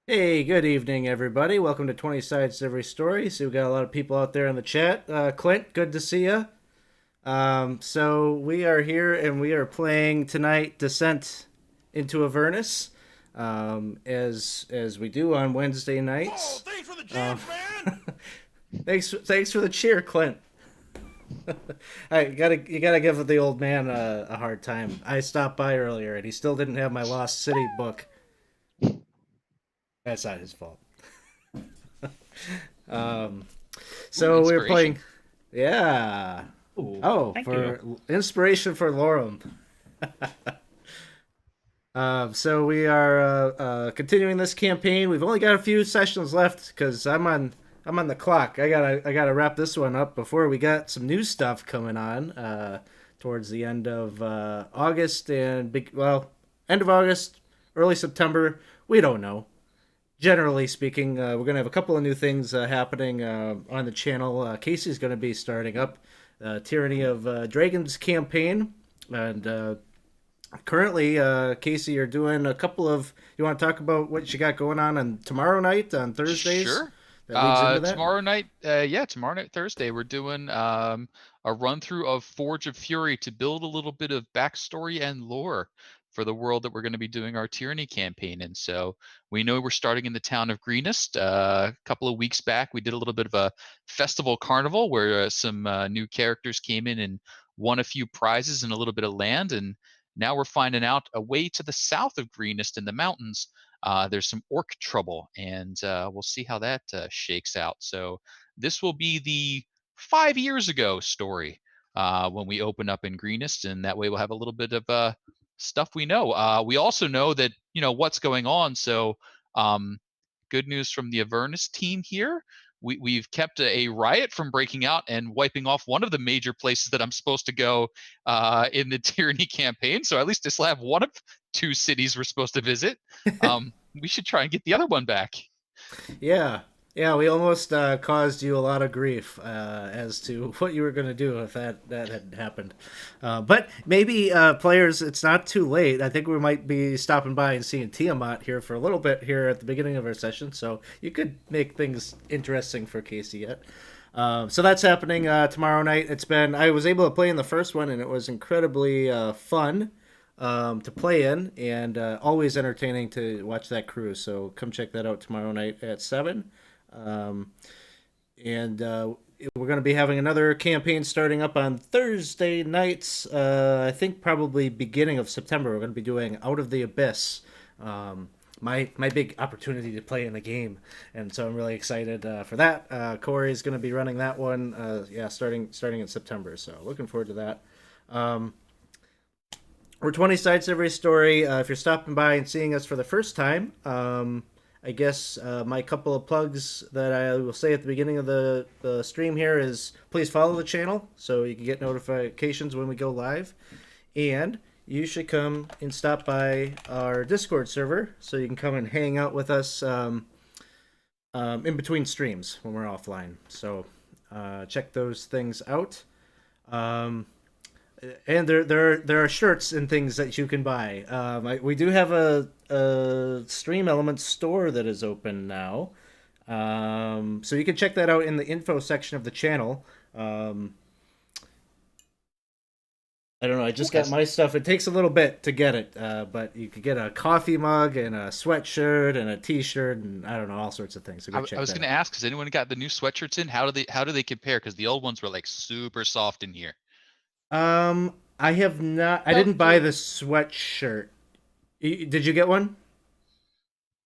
Hey, good evening, everybody. Welcome to 20 Sides to Every Story. So, we've got a lot of people out there in the chat. Clint, good to see you. So, we are here and we are playing tonight Descent into Avernus, as we do on Wednesday Oh, nights. thanks for the Um, chance, man. thanks for the cheer, Clint. You gotta give the old man a hard time. I stopped by earlier and he still didn't have my Lost City book. That's not his fault. Um, Ooh, So we were inspiration. playing, yeah. Ooh, Oh, thank you. for inspiration for Lorem. So we are continuing this campaign. We've only got a few sessions left because I'm on the clock. I gotta wrap this one up before we got some new stuff coming on towards the end of August and end of August, early September. We don't know. Generally speaking, we're going to have a couple of new things happening on the channel. Casey's going to be starting up Tyranny of Dragons campaign. And currently, Casey, you're doing a couple of. You want to talk about what you got going on tomorrow night, on Thursdays? Sure. That leads into that? Tomorrow night, Thursday, we're doing a run through of Forge of Fury to build a little bit of backstory and lore for the world that we're going to be doing our Tyranny campaign in. So we know we're starting in the town of Greenest. A couple of weeks back, we did a little bit of a festival carnival where some new characters came in and won a few prizes and a little bit of land. And now we're finding out a way to the south of Greenest in the mountains there's some orc trouble, and we'll see how that shakes out. So this will be the 5 years ago story when we open up in Greenest, and that way we'll have a little bit of stuff we know. We also know that what's going on. So um, good news from the Avernus team here. We've kept a riot from breaking out and wiping off one of the major places that I'm supposed to go in the Tyranny campaign. So at least I still have one of two cities we're supposed to visit. We should try and get the other one back. Yeah. Yeah, we almost caused you a lot of grief as to what you were going to do if that had happened. But maybe players, it's not too late. I think we might be stopping by and seeing Tiamat here for a little bit here at the beginning of our session, so you could make things interesting for Casey yet. So that's happening tomorrow night. I was able to play in the first one, and it was incredibly fun to play in, and always entertaining to watch that crew. So come check that out tomorrow night at 7. Um, and we're going to be having another campaign starting up on Thursday nights. I think probably beginning of September. We're going to be doing Out of the Abyss. My big opportunity to play in the game, and so I'm really excited for that. Corey's going to be running that one. Yeah, starting in September. So looking forward to that. Um, we're 20 sites every story. If you're stopping by and seeing us for the first time, I guess my couple of plugs that I will say at the beginning of the stream here is please follow the channel so you can get notifications when we go live. And you should come and stop by our Discord server so you can come and hang out with us in between streams when we're offline. So check those things out. Um, and there are shirts and things that you can buy. We do have a Stream Elements store that is open now, so you can check that out in the info section of the channel. I don't know. I just got Yes. my stuff. It takes a little bit to get it, but you could get a coffee mug and a sweatshirt and a T-shirt and I don't know all sorts of things. So go I check was that going to out. ask, has anyone got the new sweatshirts in? How do they compare? Because the old ones were like super soft in here. I have not. I So didn't buy cute. the sweatshirt. Did you get one?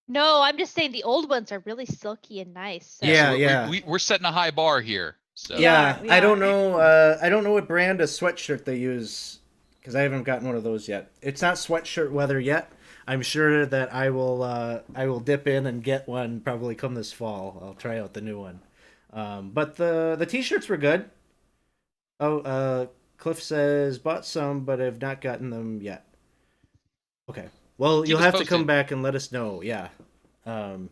No, I'm just saying the old ones are really silky and nice. Yeah, so Yeah, So yeah. we're setting a high bar here. we So are, Yeah, we I don't are. know. I don't know what brand of sweatshirt they use because I haven't gotten one of those yet. It's not sweatshirt weather yet. I'm sure that I will dip in and get one probably come this fall. I'll try out the new one. But the t-shirts were good. Oh, Cliff says bought some, but have not gotten them yet. Okay. Well, keep you'll us have to come posted. back and let us know. Yeah. Um,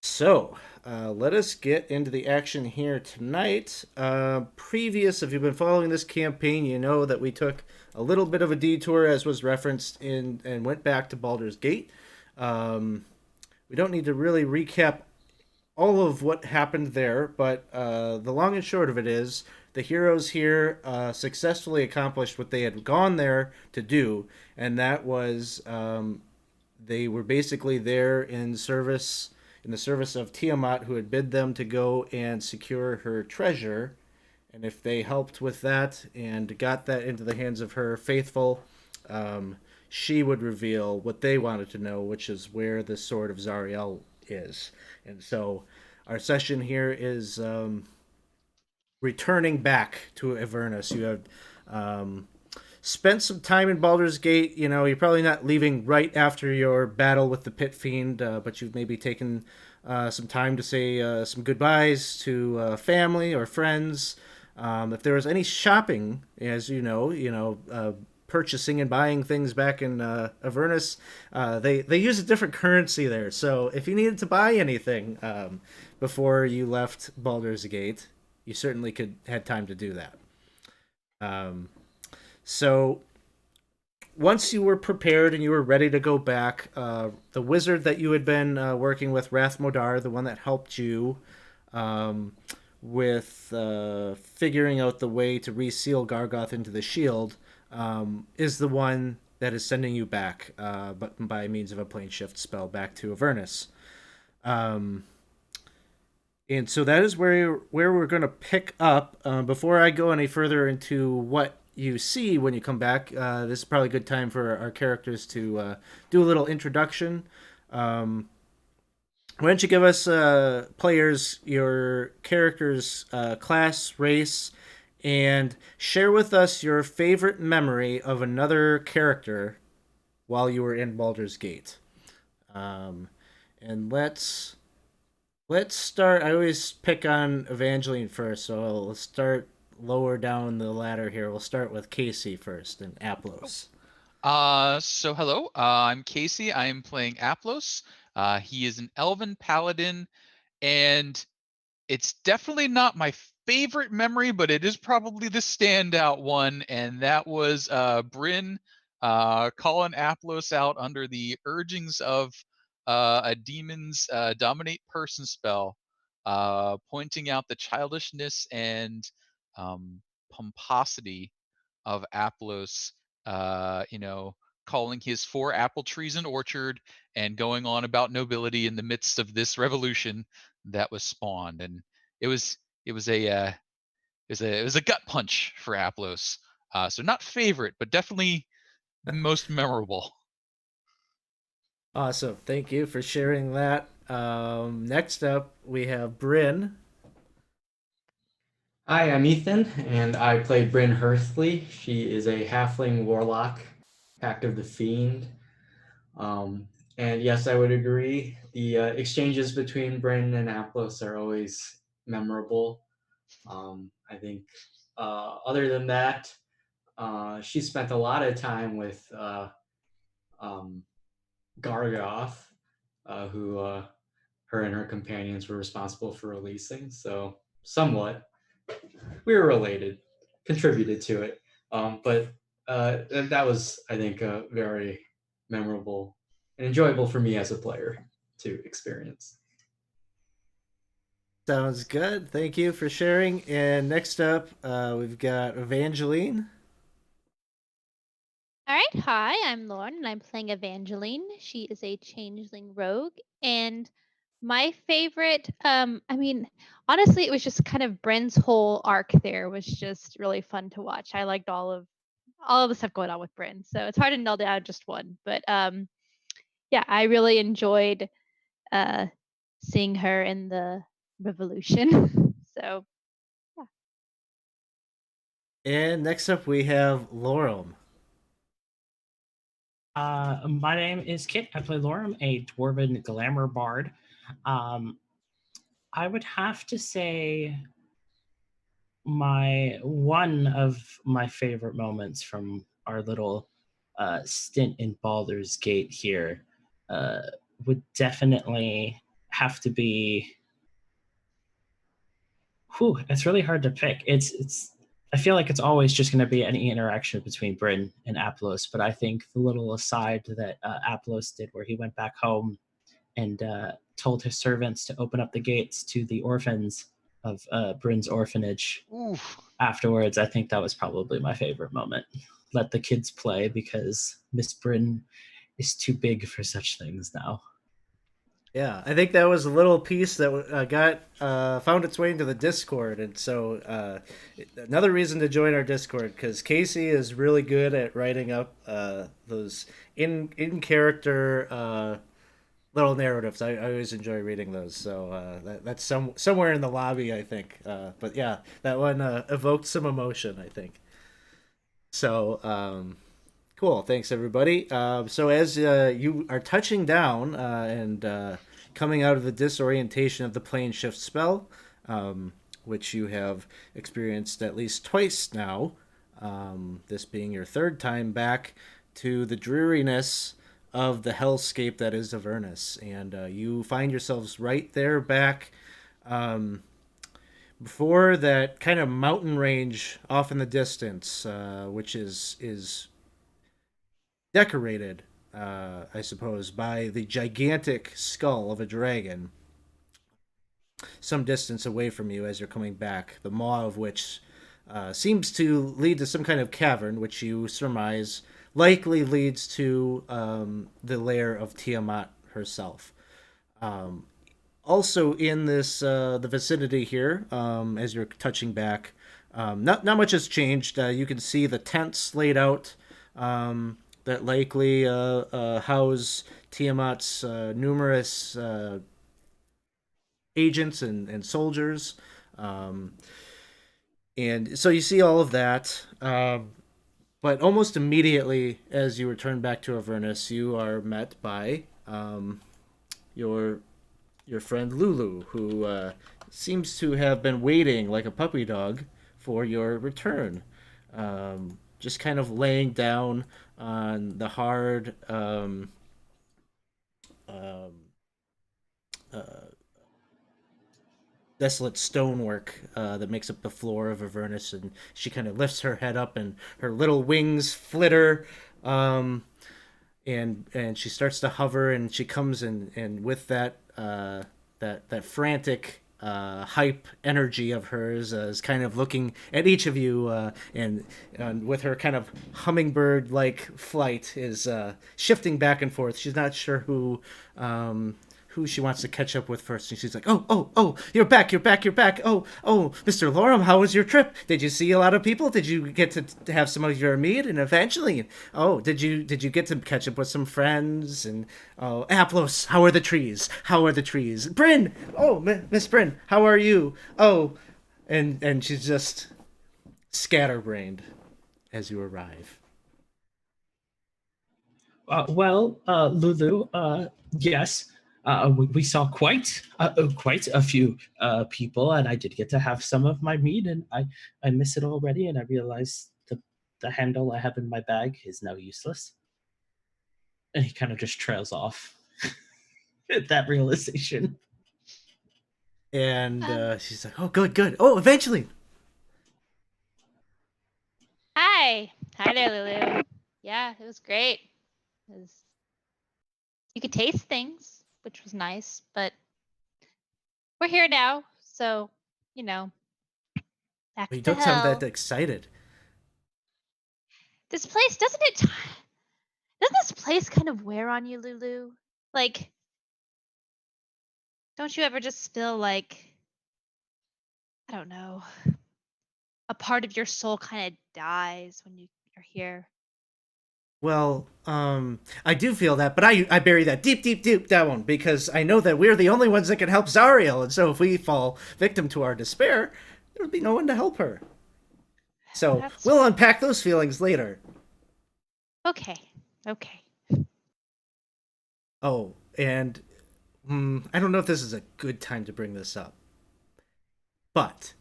So, let us get into the action here tonight. If you've been following this campaign, you know that we took a little bit of a detour, as was referenced in, and went back to Baldur's Gate. Um, we don't need to really recap all of what happened there, but the long and short of it is the heroes here successfully accomplished what they had gone there to do, and that was they were basically there in the service of Tiamat, who had bid them to go and secure her treasure. And if they helped with that and got that into the hands of her faithful, she would reveal what they wanted to know, which is where the sword of Zariel is. And so our session here is returning back to Avernus. You have spent some time in Baldur's Gate. You know, you're probably not leaving right after your battle with the Pit Fiend, but you've maybe taken some time to say some goodbyes to family or friends. If there was any shopping, as purchasing and buying things back in Avernus, they use a different currency there. So if you needed to buy anything before you left Baldur's Gate, you certainly could had time to do that. So once you were prepared and you were ready to go back, the wizard that you had been working with, Rathmodar, the one that helped you with figuring out the way to reseal Gargoth into the shield, is the one that is sending you back, but by means of a plane shift spell back to Avernus. And so that is where we're going to pick up. Before I go any further into what you see when you come back, this is probably a good time for our characters to do a little introduction. Why don't you give us, players, your character's class, race, and share with us your favorite memory of another character while you were in Baldur's Gate. And let's start. I always pick on Evangeline first, so let's start lower down the ladder here. We'll start with Casey first and Aplos. So hello, I'm Casey. I am playing Aplos. He is an elven paladin, and it's definitely not my favorite memory, but it is probably the standout one, and that was Bryn calling Aplos out under the urgings of a demon's dominate person spell, pointing out the childishness and pomposity of Aplos, calling his 4 apple trees an orchard and going on about nobility in the midst of this revolution that was spawned. And it was it was a it was a gut punch for Aplos. So not favorite, but definitely most memorable. Awesome. Thank you for sharing that. Next up, we have Bryn. Hi, I'm Ethan, and I play Bryn Hursley. She is a halfling warlock, Pact of the Fiend. And yes, I would agree. The exchanges between Bryn and Aplos are always memorable. I think, other than that, she spent a lot of time with um, Gargoth, who her and her companions were responsible for releasing. So, somewhat we were related, contributed to it. But that was, I think, very memorable and enjoyable for me as a player to experience. Sounds good. Thank you for sharing. And next up, we've got Evangeline. All right, hi, I'm Lauren, and I'm playing Evangeline. She is a changeling rogue, and my favorite, honestly, it was just kind of Bren's whole arc there was just really fun to watch. I liked all of the stuff going on with Bren, so it's hard to nail down just one. But yeah, I really enjoyed uh, seeing her in the revolution. So yeah. And next up, we have Laurel. My name is Kit. I play Lorem, a dwarven glamour bard. Um, I would have to say one of my favorite moments from our little stint in Baldur's Gate here uh, would definitely have to be. Whew, it's really hard to pick. It's. I feel like it's always just going to be any interaction between Bryn and Aplos, but I think the little aside that Aplos did, where he went back home and told his servants to open up the gates to the orphans of Bryn's orphanage. Oof. Afterwards, I think that was probably my favorite moment. Let the kids play because Miss Bryn is too big for such things now. Yeah, I think that was a little piece that got found its way into the Discord, and so another reason to join our Discord, because Casey is really good at writing up those in character little narratives. I always enjoy reading those, so that's somewhere in the lobby, I think. But yeah, that one evoked some emotion, I think. So cool. Thanks, everybody. So as you are touching down and coming out of the disorientation of the plane shift spell, which you have experienced at least twice now, this being your third time back to the dreariness of the hellscape that is Avernus, and you find yourselves right there back before that kind of mountain range off in the distance, which is decorated, I suppose, by the gigantic skull of a dragon some distance away from you as you're coming back, the maw of which seems to lead to some kind of cavern, which you surmise likely leads to the lair of Tiamat herself. Also in this the vicinity here, as you're touching back, not much has changed. You can see the tents laid out that likely house Tiamat's numerous agents and soldiers. And so you see all of that. But almost immediately, as you return back to Avernus, you are met by your friend Lulu, who seems to have been waiting like a puppy dog for your return. Just kind of laying down on the hard desolate stonework that makes up the floor of Avernus, and she kind of lifts her head up, and her little wings flitter, and she starts to hover, and she comes and with that that frantic hype energy of hers is kind of looking at each of you, and with her kind of hummingbird like flight is shifting back and forth. She's not sure who she wants to catch up with first. And she's like, oh, you're back. Oh, Mr. Lorem, how was your trip? Did you see a lot of people? Did you get to have some of your meat and Evangeline? Oh, did you get to catch up with some friends? And oh, Aplos, how are the trees? Bryn, oh, Miss Bryn, how are you? Oh, and she's just scatterbrained as you arrive. Lulu, yes. We saw quite a few people, and I did get to have some of my meat, and I miss it already. And I realized the handle I have in my bag is now useless, and he kind of just trails off at that realization. And she's like, oh, good. Oh, Evangeline. Hi there, Lulu. Yeah, it was great. You could taste things, which was nice, but we're here now, so back You to the don't sound hell. that excited. This place doesn't this place kind of wear on you, Lulu? Like, don't you ever just feel like, I don't know, a part of your soul kind of dies when you are here? Well, I do feel that, but I bury that deep down because I know that we're the only ones that can help Zariel, and so if we fall victim to our despair, there'll be no one to help her. So we'll unpack those feelings later. Okay. Oh, and I don't know if this is a good time to bring this up, but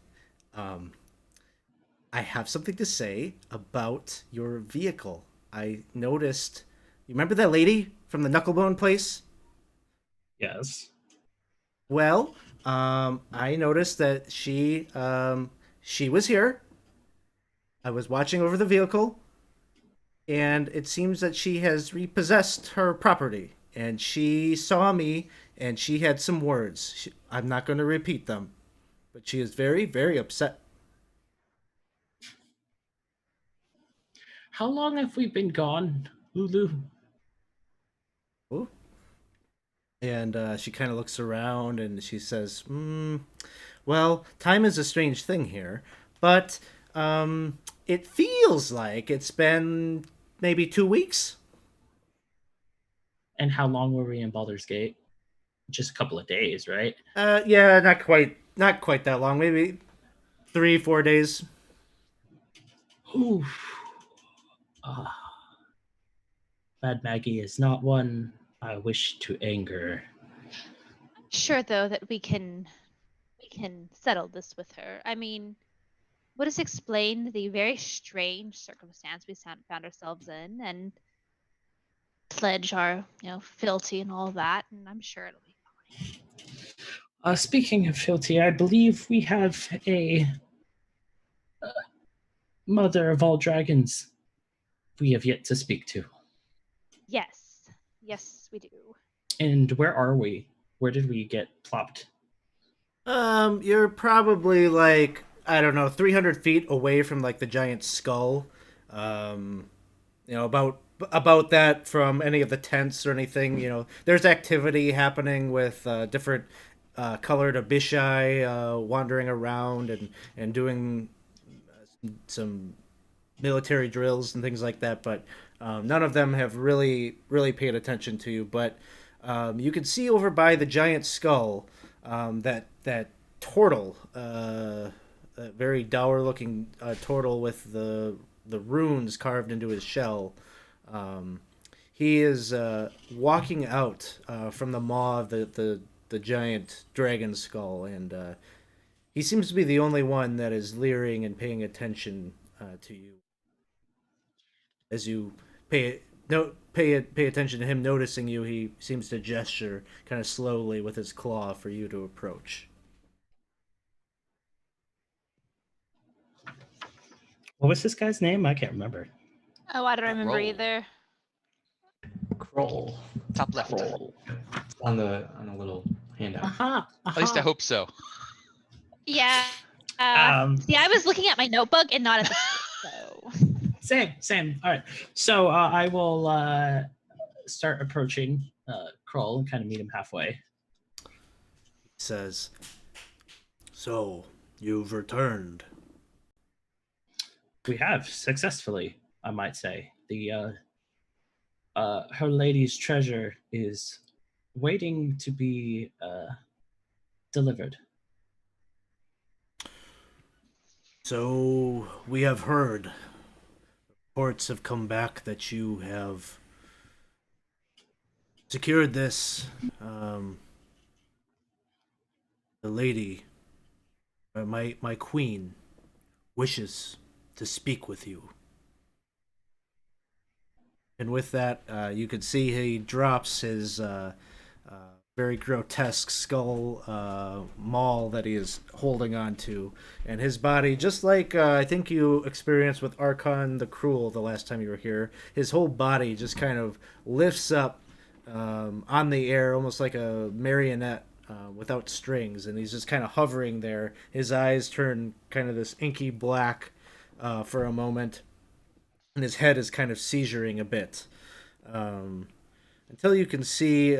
I have something to say about your vehicle. I noticed. You remember that lady from the Knucklebone place? Yes. Well, I noticed that she was here. I was watching over the vehicle, and it seems that she has repossessed her property. And she saw me and she had some words. I'm not going to repeat them, but she is very, very upset. How long have we been gone, Lulu? Ooh. And she kind of looks around and she says, well, time is a strange thing here, but it feels like it's been maybe 2 weeks. And how long were we in Baldur's Gate? Just a couple of days, right? Yeah, not quite that long. Maybe 3, 4 days. Ooh. Bad Maggie is not one I wish to anger. Sure, though, that we can settle this with her. I mean, what is explained the very strange circumstance we found ourselves in, and pledge our, fealty and all that, and I'm sure it'll be fine. Speaking of fealty, I believe we have a mother of all dragons we have yet to speak to. Yes, yes, we do. And where are we? Where did we get plopped? You're probably like, I don't know, 300 feet away from like the giant skull. About that from any of the tents or anything. There's activity happening with different colored abishai wandering around and doing some military drills and things like that. But none of them have really paid attention to you. But you can see over by the giant skull that turtle, that very dour looking turtle with the runes carved into his shell. He is walking out from the maw of the giant dragon skull, and he seems to be the only one that is leering and paying attention to you. As you pay attention to him noticing you, he seems to gesture kind of slowly with his claw for you to approach. What was this guy's name? I can't remember. Oh, I don't remember Roll. either. Kroll. Top left. Kroll. It's on the little handout. At least I hope so. Yeah. Um, See, I was looking at my notebook and not at the script, so. Same. All right. So I will start approaching Kroll and kind of meet him halfway. He says, "So, you've returned." We have successfully, I might say. The her lady's treasure is waiting to be delivered. So, we have heard. Reports have come back that you have secured this. The lady, my queen, wishes to speak with you. And with that, you can see he drops his very grotesque skull maul that he is holding on to. And his body, just like I think you experienced with Archon the Cruel the last time you were here, his whole body just kind of lifts up on the air, almost like a marionette without strings. And he's just kind of hovering there. His eyes turn kind of this inky black for a moment. And his head is kind of seizuring a bit. Until you can see,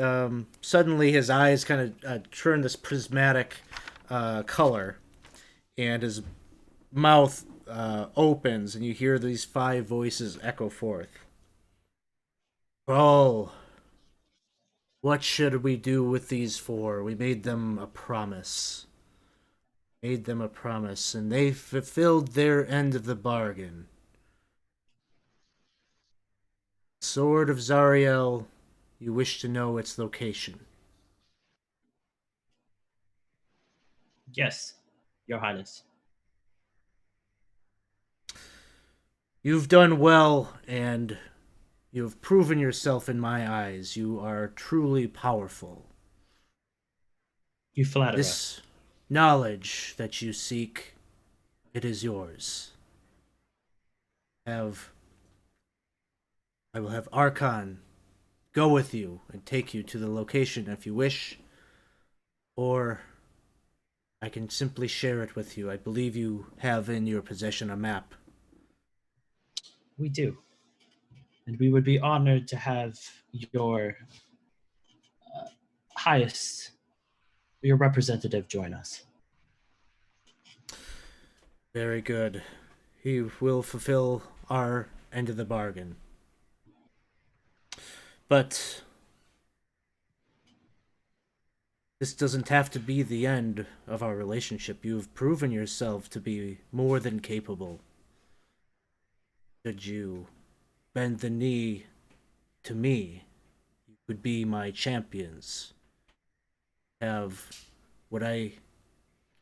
suddenly his eyes kind of turn this prismatic color, and his mouth opens, and you hear these 5 voices echo forth. "Oh, what should we do with these 4? We made them a promise. And they fulfilled their end of the bargain. Sword of Zariel, you wish to know its location." Yes, Your Highness. "You've done well, and you have proven yourself in my eyes. You are truly powerful. You flatter This us. knowledge that you seek, it is yours. I will have Archon go with you and take you to the location if you wish. Or I can simply share it with you. I believe you have in your possession a map. We do. And we would be honored to have your highest, your representative join us. Very good. He will fulfill our end of the bargain. But this doesn't have to be the end of our relationship. You've proven yourself to be more than capable. Should you bend the knee to me, you could be my champions. Have what I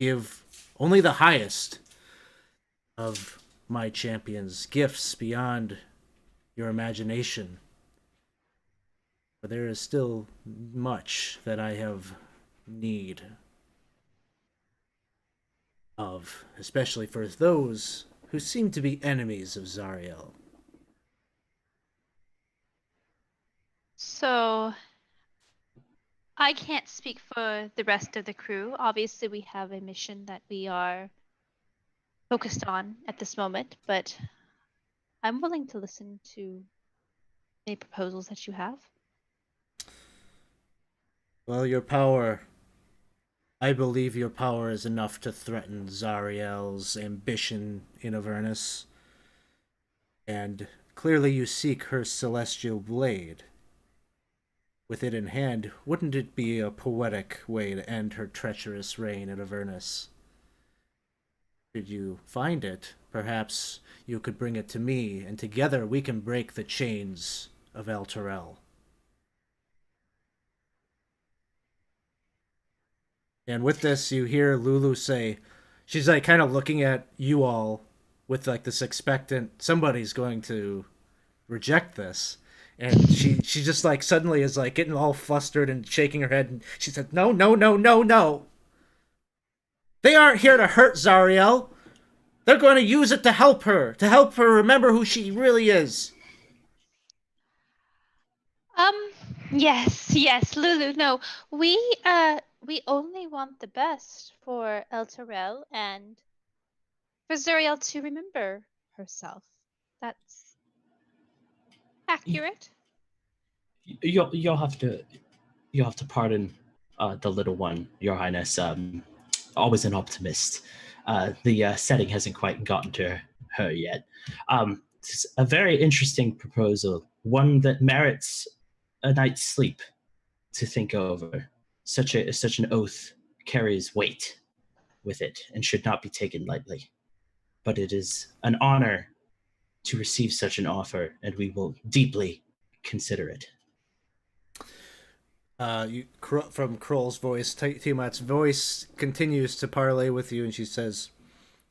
give only the highest of my champions, gifts beyond your imagination. But there is still much that I have need of, especially for those who seem to be enemies of Zariel. So I can't speak for the rest of the crew. Obviously, we have a mission that we are focused on at this moment, but I'm willing to listen to any proposals that you have. Well, your power. I believe your power is enough to threaten Zariel's ambition in Avernus. And clearly you seek her celestial blade. With it in hand, wouldn't it be a poetic way to end her treacherous reign in Avernus? Should you find it, perhaps you could bring it to me, and together we can break the chains of El Terrell. And with this, you hear Lulu say, she's like kind of looking at you all with like this expectant, somebody's going to reject this. And she just like suddenly is like getting all flustered and shaking her head. And she said, "No, no, no, no, no. They aren't here to hurt Zariel. They're going to use it to help her remember who she really is." Yes, Lulu. No, we only want the best for El Terrell and for Zariel to remember herself. That's accurate. You'll have to pardon the little one, Your Highness. Always an optimist. The setting hasn't quite gotten to her yet. It's a very interesting proposal, one that merits a night's sleep to think over. Such an oath carries weight with it and should not be taken lightly. But it is an honor to receive such an offer, and we will deeply consider it. From Kroll's voice, Tiamat's voice continues to parlay with you, and she says,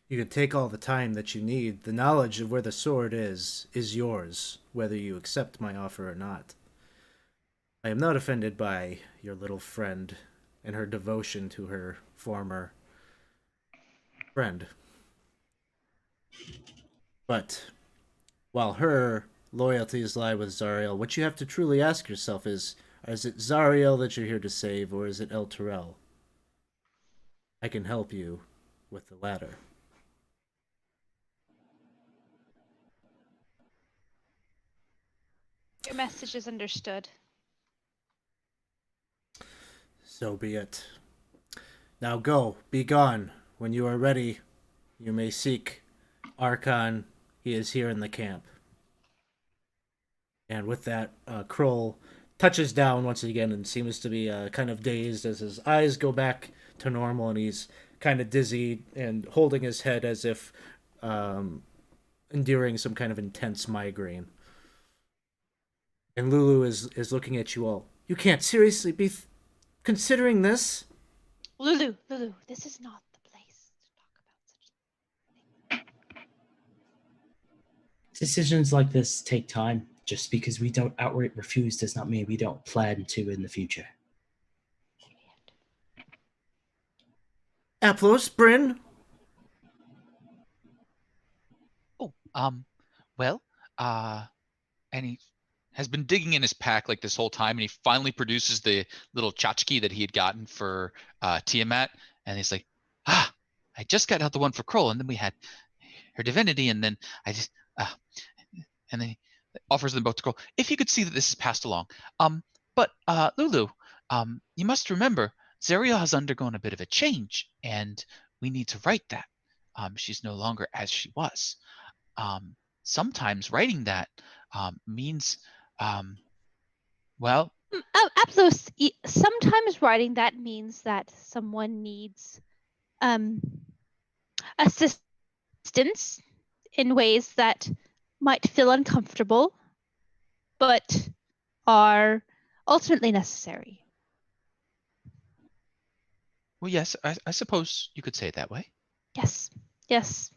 "You can take all the time that you need. The knowledge of where the sword is yours, whether you accept my offer or not. I am not offended by your little friend and her devotion to her former friend. But while her loyalties lie with Zariel, what you have to truly ask yourself is it Zariel that you're here to save, or is it El Terrell? I can help you with the latter." Your message is understood. So be it. Now go, be gone. When you are ready, you may seek Archon. He is here in the camp. And with that, Kroll touches down once again and seems to be kind of dazed as his eyes go back to normal, and he's kind of dizzy and holding his head as if enduring some kind of intense migraine. And Lulu is looking at you all. "You can't seriously be considering this?" Lulu, this is not the place to talk about such things. Decisions like this take time. Just because we don't outright refuse does not mean we don't plan to in the future. Aplos, Bryn? Oh, well, any has been digging in his pack like this whole time, and he finally produces the little tchotchke that he had gotten for Tiamat, and he's like, I just got out the one for Kroll, and then we had her divinity, and then I just and then he offers them both to Kroll. If you could see that this is passed along. But Lulu, you must remember Zariel has undergone a bit of a change, and we need to right that. She's no longer as she was. Sometimes writing that means, well, Absolutely. Sometimes writing that means that someone needs assistance in ways that might feel uncomfortable, but are ultimately necessary. well, yes, I suppose you could say it that way. Yes. Yes.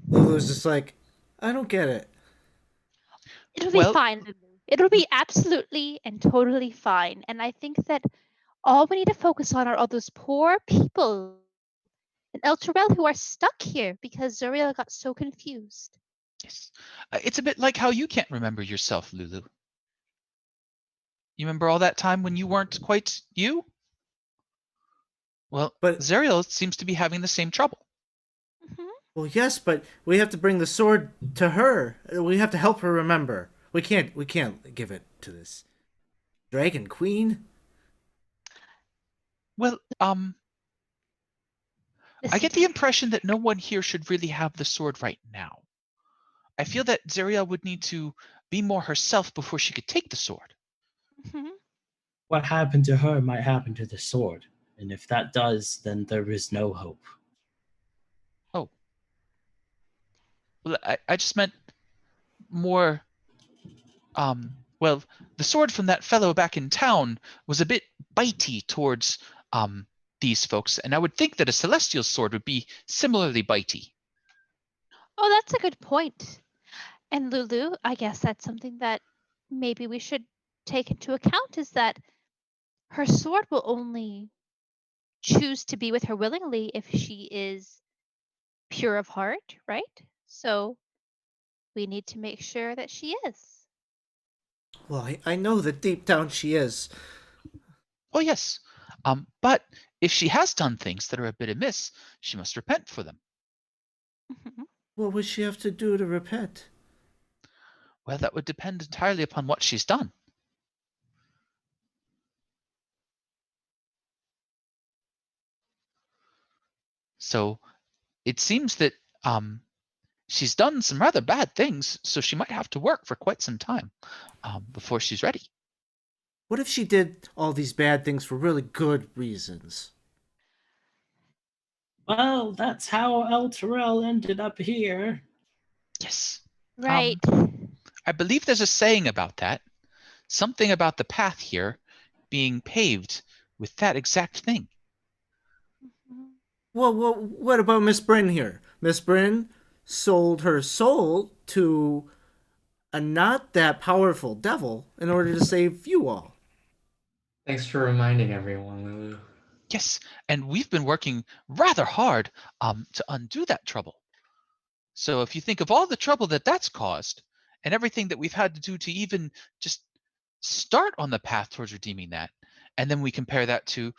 Lulu's just like, I don't get it. It'll be Well- fine, Lulu. It'll be absolutely and totally fine. And I think that all we need to focus on are all those poor people in El Terrell who are stuck here because Zariel got so confused. Yes. It's a bit like how you can't remember yourself, Lulu. You remember all that time when you weren't quite you? Well, But- Zariel seems to be having the same trouble. Mhm. Well, yes, but we have to bring the sword to her. We have to help her remember. We can't give it to this dragon queen. Well, I Listen, get the impression that no one here should really have the sword right now. I feel that Zariel would need to be more herself before she could take the sword. Mhm. What happened to her might happen to the sword, and if that does, then there is no hope. Well, I just meant more, well, the sword from that fellow back in town was a bit bitey towards these folks, and I would think that a celestial sword would be similarly bitey. Oh, that's a good point. And Lulu, I guess that's something that maybe we should take into account is that her sword will only choose to be with her willingly if she is pure of heart, right? So we need to make sure that she is. Well, I know that deep down she is. Oh, yes. But if she has done things that are a bit amiss, she must repent for them. Mhm. What would she have to do to repent? Well, that would depend entirely upon what she's done. So it seems that she's done some rather bad things, so she might have to work for quite some time before she's ready. What if she did all these bad things for really good reasons? Well, that's how El Terrell ended up here. Yes. Right. I believe there's a saying about that. Something about the path here being paved with that exact thing. Mhm. Well, what about Miss Bryn here? Miss Bryn sold her soul to a not that powerful devil in order to save you all. Thanks for reminding everyone, Lulu. Yes, and we've been working rather hard to undo that trouble. So if you think of all the trouble that that's caused and everything that we've had to do to even just start on the path towards redeeming that, and then we compare that to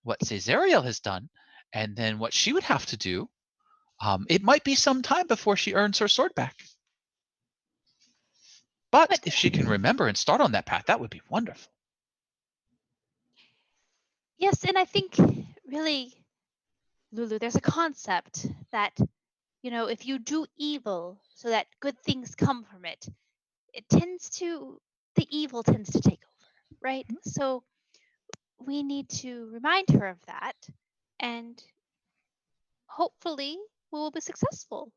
what, say, Zariel has done, and then what she would have to do, it might be some time before she earns her sword back. But if she can remember and start on that path, that would be wonderful. Yes, and I think really, Lulu, there's a concept that, if you do evil so that good things come from it, the evil tends to take over, right? So we need to remind her of that, and hopefully we will be successful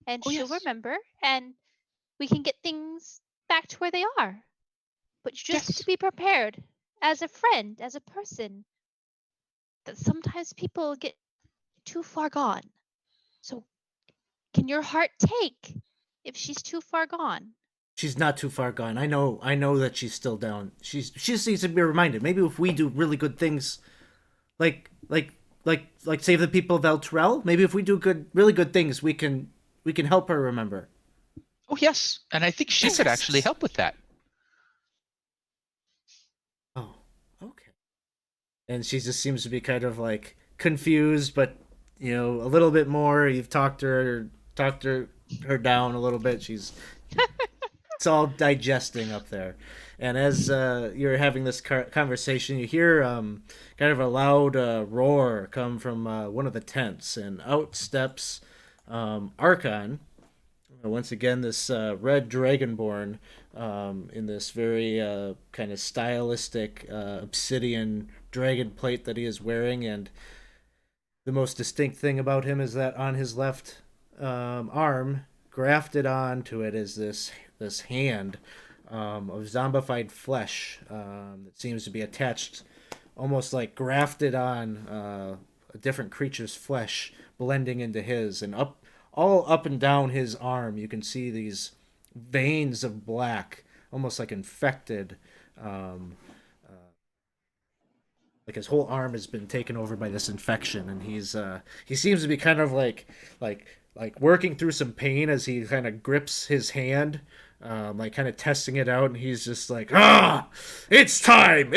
and Oh, she'll yes. remember and we can get things back to where they are. But you just have Yes. to be prepared as a friend, as a person, that sometimes people get too far gone. So can your heart take if she's too far gone? She's not too far gone. I know that she's still down. She just needs to be reminded. Maybe if we do really good things, like save the people of El Terrell. Maybe if we do really good things, we can help her remember. Oh, yes. And I think she could actually help with that. Oh, okay. And she just seems to be kind of like confused, but a little bit more. You've talked her down a little bit. It's all digesting up there. And as you're having this conversation, you hear kind of a loud roar come from one of the tents, and out steps Archon. Once again, this red dragonborn in this very kind of stylistic obsidian dragon plate that he is wearing. And the most distinct thing about him is that on his left arm, grafted onto it, is this hand of zombified flesh that seems to be attached, almost like grafted on a different creature's flesh, blending into his. And all up and down his arm, you can see these veins of black, almost like infected. Like his whole arm has been taken over by this infection, and he seems to be kind of like working through some pain as he kind of grips his hand, like kind of testing it out. And he's just like, it's time,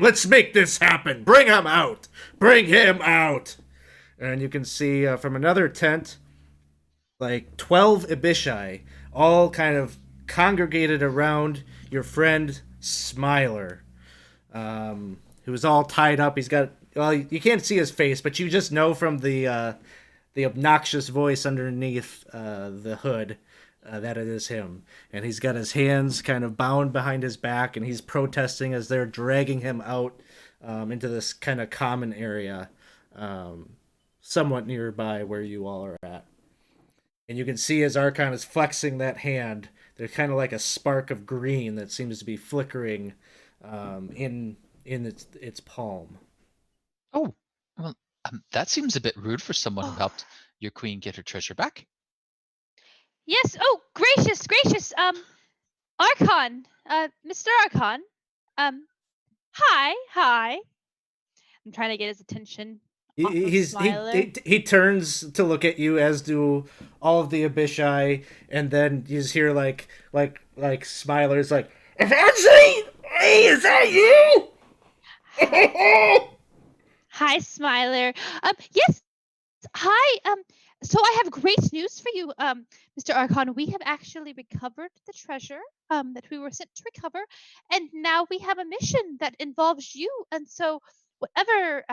let's make this happen. Bring him out. And you can see from another tent, like 12 Abishai, all kind of congregated around your friend Smiler, who is all tied up. He's got, well, you can't see his face, but you just know from the obnoxious voice underneath the hood that it is him. And he's got his hands kind of bound behind his back, and he's protesting as they're dragging him out into this kind of common area, somewhat nearby where you all are at. And you can see as Archon is flexing that hand, there's kind of like a spark of green that seems to be flickering in its palm. Oh, well, that seems a bit rude for someone who helped your queen get her treasure back. Yes. Oh, gracious. Archon. Mr. Archon. Hi. I'm trying to get his attention. He turns to look at you, as do all of the Abishai, and then you just hear like Smiler's like, Evangeline! Hey, is that you? Hi, Smiler. Yes. Hi. So I have great news for you, Mr. Archon. We have actually recovered the treasure that we were sent to recover, and now we have a mission that involves you. And so, whatever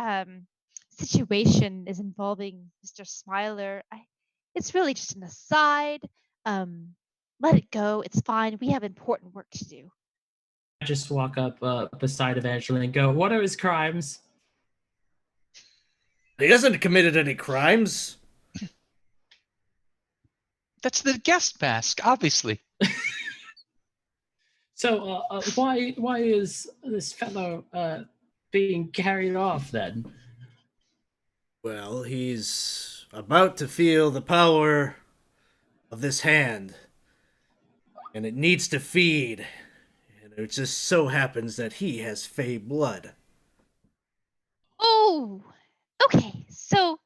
situation is involving Mr. Smiler, it's really just an aside. Let it go. It's fine. We have important work to do. I just walk up beside Evangeline and go, "What are his crimes?" He hasn't committed any crimes. That's the guest mask, obviously. So, why is this fellow being carried off then? Well, he's about to feel the power of this hand, and it needs to feed. And it just so happens that he has Fey blood. Oh, okay. So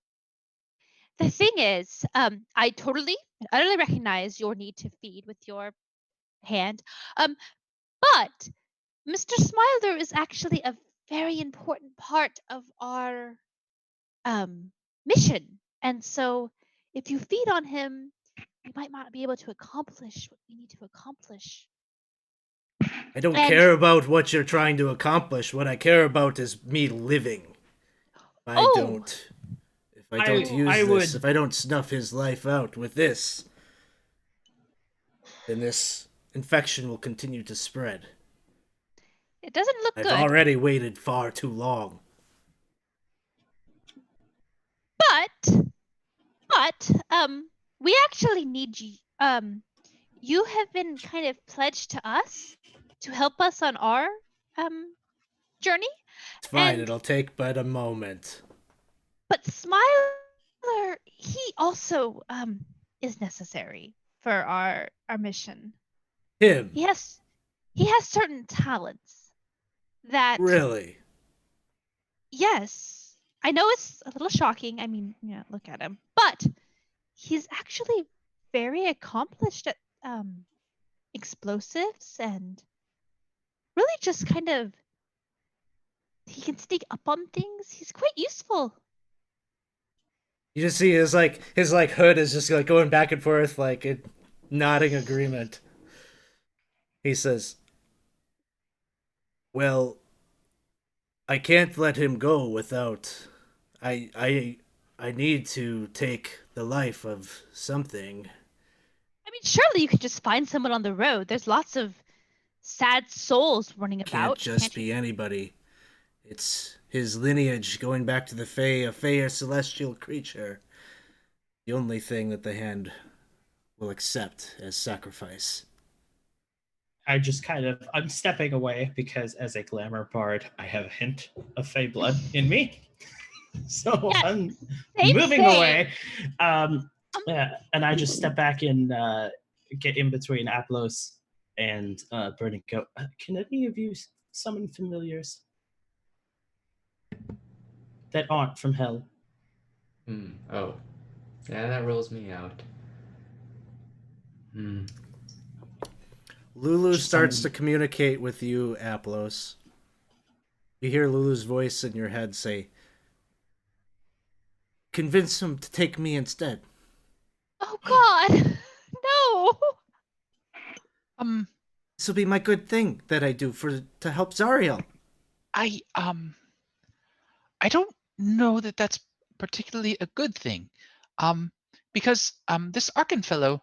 the thing is, I totally and utterly recognize your need to feed with your hand. But Mr. Smiler is actually a very important part of our mission. And so if you feed on him, we might not be able to accomplish what we need to accomplish. I don't care about what you're trying to accomplish. What I care about is me living. If I don't snuff his life out with this, then this infection will continue to spread. It doesn't look good. I've already waited far too long. But we actually need you. You have been kind of pledged to us to help us on our journey. It's fine. It'll take but a moment. But Smiler, he also is necessary for our mission. Him? He has certain talents that... Really? Yes. I know it's a little shocking. I mean, look at him. But he's actually very accomplished at explosives and really just kind of he can sneak up on things. He's quite useful. You just see his hood is just like going back and forth, like it, nodding agreement. He says, "Well, I can't let him go without. I need to take the life of something. I mean, surely you could just find someone on the road. There's lots of sad souls running Can't about. just Can't be you? anybody. It's his lineage going back to the Fae, a Fae celestial creature. The only thing that the hand will accept as sacrifice." I'm stepping away because as a glamour bard, I have a hint of Fey blood in me. So Yeah, I'm same moving thing. away. Yeah, and I just step back and get in between Aplos and Burning Goat. Can any of you summon familiars that aren't from hell? Oh. Yeah, that rolls me out. Lulu Just starts to summon- communicate with you, Aplos. You hear Lulu's voice in your head say, "Convince him to take me instead." Oh God, no. This will be my good thing that I do to help Zariel. I don't know that that's particularly a good thing, because this Arkin fellow,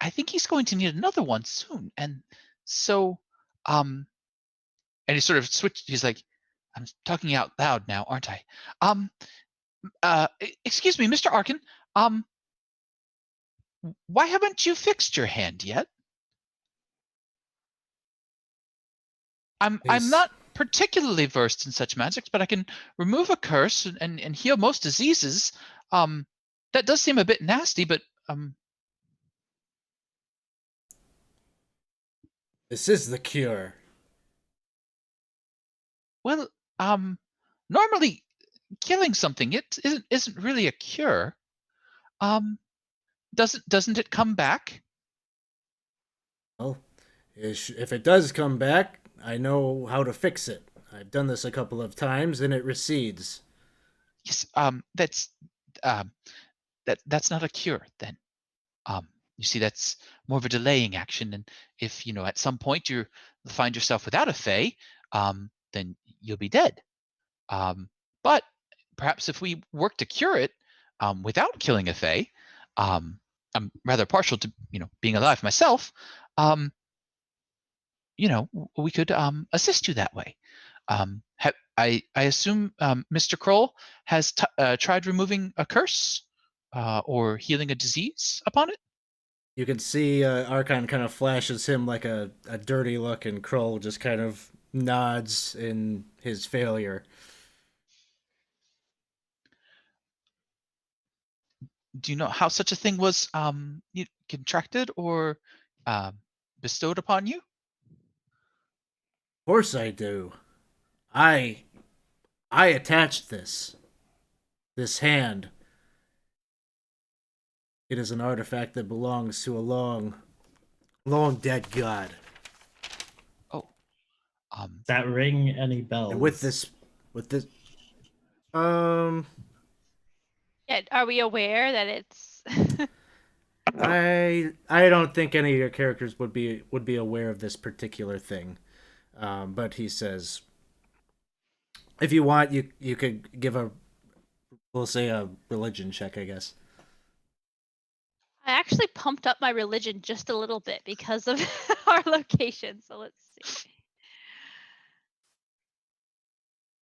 I think he's going to need another one soon, and so and he sort of switched. He's like, "I'm talking out loud now, aren't I?" Um, excuse me, Mr. Arkin. Um, why haven't you fixed your hand yet? I'm He's- not particularly versed in such magics, but I can remove a curse and heal most diseases. That does seem a bit nasty, but This is the cure. well, normally killing something isn't really a cure. Um, doesn't it come back? Well, if it does come back, I know how to fix it. I've done this a couple of times and it recedes. Yes. Um, that's not a cure then. Um, you see, that's more of a delaying action, and if at some point you find yourself without a Fae, then you'll be dead. But perhaps if we work to cure it without killing a Fae, um, I'm rather partial to being alive myself. Um, we could assist you that way. I assume Mr. Kroll has tried removing a curse or healing a disease upon it. You can see Archon kind of flashes him like a dirty look, and Kroll just kind of nods in his failure. Do you know how such a thing was contracted or um, bestowed upon you? Of course I do. I attached this hand. It is an artifact that belongs to a long dead god. Oh, that ring any bells? And with this, um, Yeah, are we aware that it's? I don't think any of your characters would be aware of this particular thing. But he says, if you want, you could give we'll say a religion check, I guess. I actually pumped up my religion just a little bit because of our location. So let's see.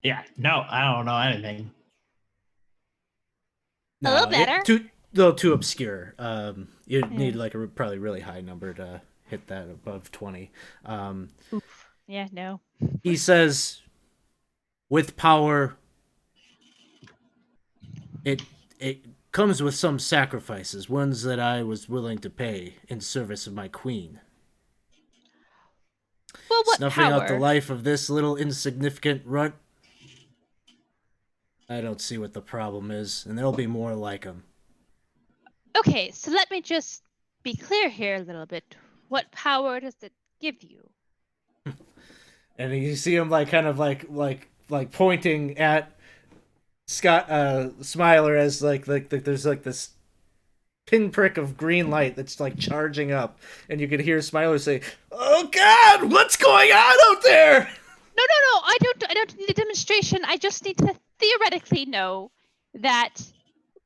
Yeah, no, I don't know anything. A little better. Little too obscure. You'd Yeah. need like a probably really high number to hit that above 20. Oof. Yeah, no. He says, with power, it comes with some sacrifices, ones that I was willing to pay in service of my queen. Well, what Snuffing out the power? life of this little insignificant runt, I don't see what the problem is, and there'll be more like him. Okay, so let me just be clear here a little bit. What power does it give you? And you see him like kind of like pointing at Scott Smiler as like there's like this pinprick of green light that's like charging up, and you could hear Smiler say, "Oh God, what's going on out there?" No. I don't need a demonstration. I just need to theoretically know that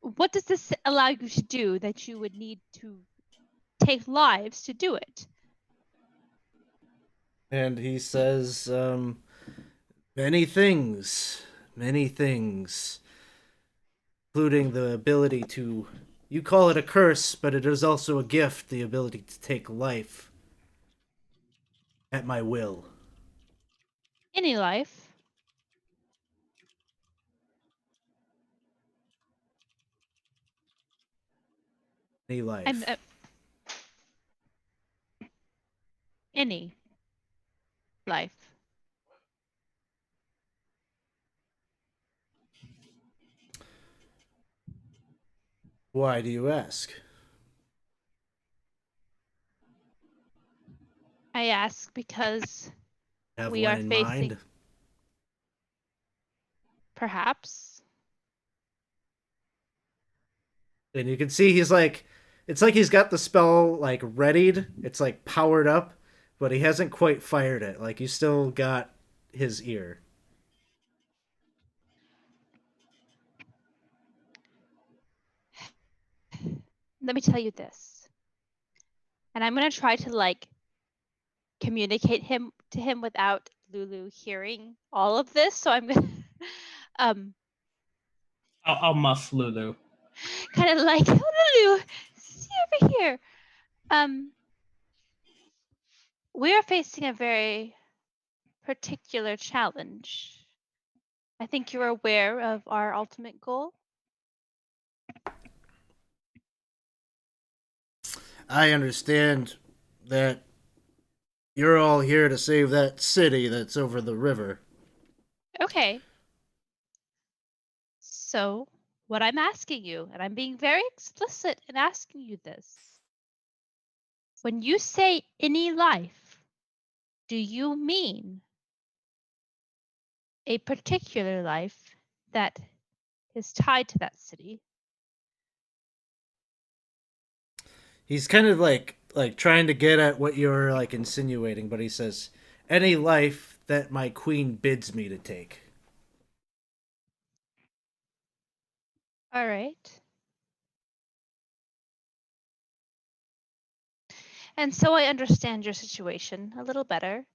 what does this allow you to do that you would need to take lives to do it? And he says, many things, including the ability to. You call it a curse, but it is also a gift, the ability to take life at my will. Any life. Any life. I'm any life. Why do you ask? I ask because Have we one are in facing mind? perhaps. And you can see he's like, it's like he's got the spell like readied. It's like powered up, but he hasn't quite fired it. Like you still got his ear. Let me tell you this. And I'm gonna try to like communicate to him without Lulu hearing all of this. So I'm gonna I'll muff Lulu. kind of like, oh, Lulu, see over here. We are facing a very particular challenge. I think you're aware of our ultimate goal. I understand that you're all here to save that city that's over the river. Okay. So, what I'm asking you, and I'm being very explicit in asking you this, when you say any life, do you mean a particular life that is tied to that city? He's kind of like trying to get at what you're like insinuating, but he says, "Any life that my queen bids me to take." All right. And so I understand your situation a little better.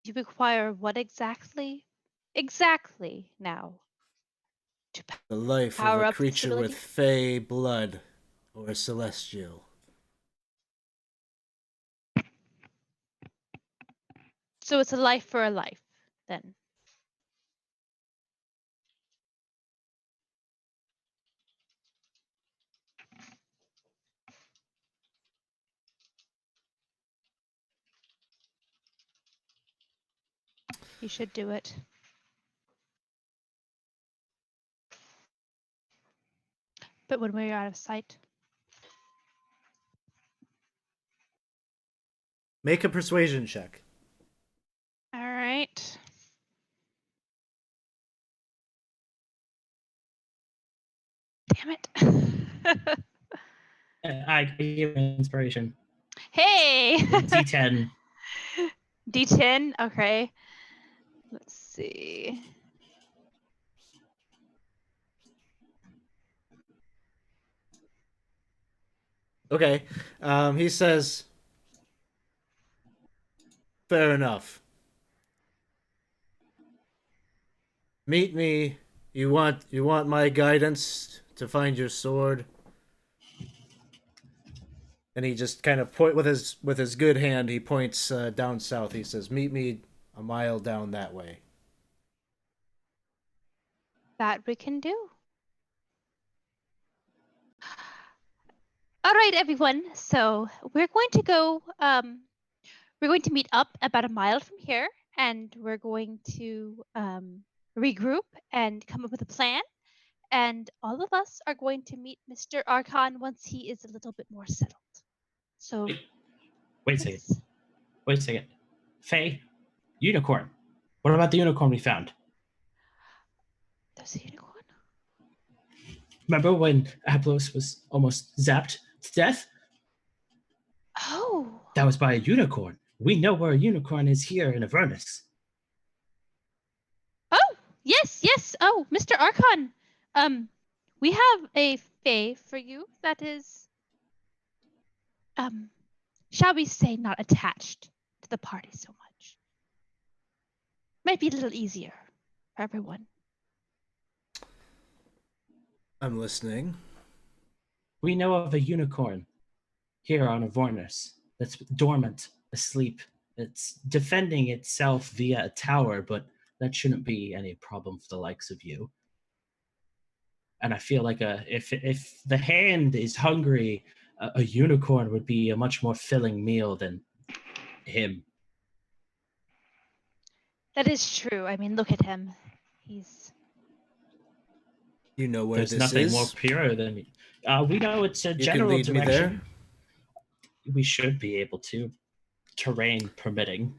You require what exactly? Exactly now. To The life of power a up this creature with ability? fey blood or a celestial. So it's a life for a life, then. You should do it. But when we're out of sight. Make a persuasion check. All right. Damn it. I give inspiration. Hey. D10. D10. Okay. Let's see. Okay. He says, "Fair enough. Meet me. You want my guidance to find your sword?" And he just kind of point with his good hand. He points down south. He says, "Meet me a mile down that way." That we can do. All right, everyone. So we're going to go. We're going to meet up about a mile from here, and we're going to regroup and come up with a plan. and all of us are going to meet Mr. Archon once he is a little bit more settled. So, Wait a second. yes. Wait a second. Faye, unicorn. What about the unicorn we found? There's a unicorn? Remember when Aplos was almost zapped to death? Oh. That was by a unicorn. We know where a unicorn is here in Avernus. Oh, yes. Oh, Mr. Archon. We have a fae for you that is, shall we say, not attached to the party so much. Might be a little easier for everyone. I'm listening. We know of a unicorn here on Avernus that's dormant, asleep. It's defending itself via a tower, but that shouldn't be any problem for the likes of you. And I feel like if the hand is hungry, a unicorn would be a much more filling meal than him. That is true. I mean, look at him. He's... You know where There's this nothing is? more pure than me. We know it's a You can general lead me there? direction. We should be able to, terrain permitting.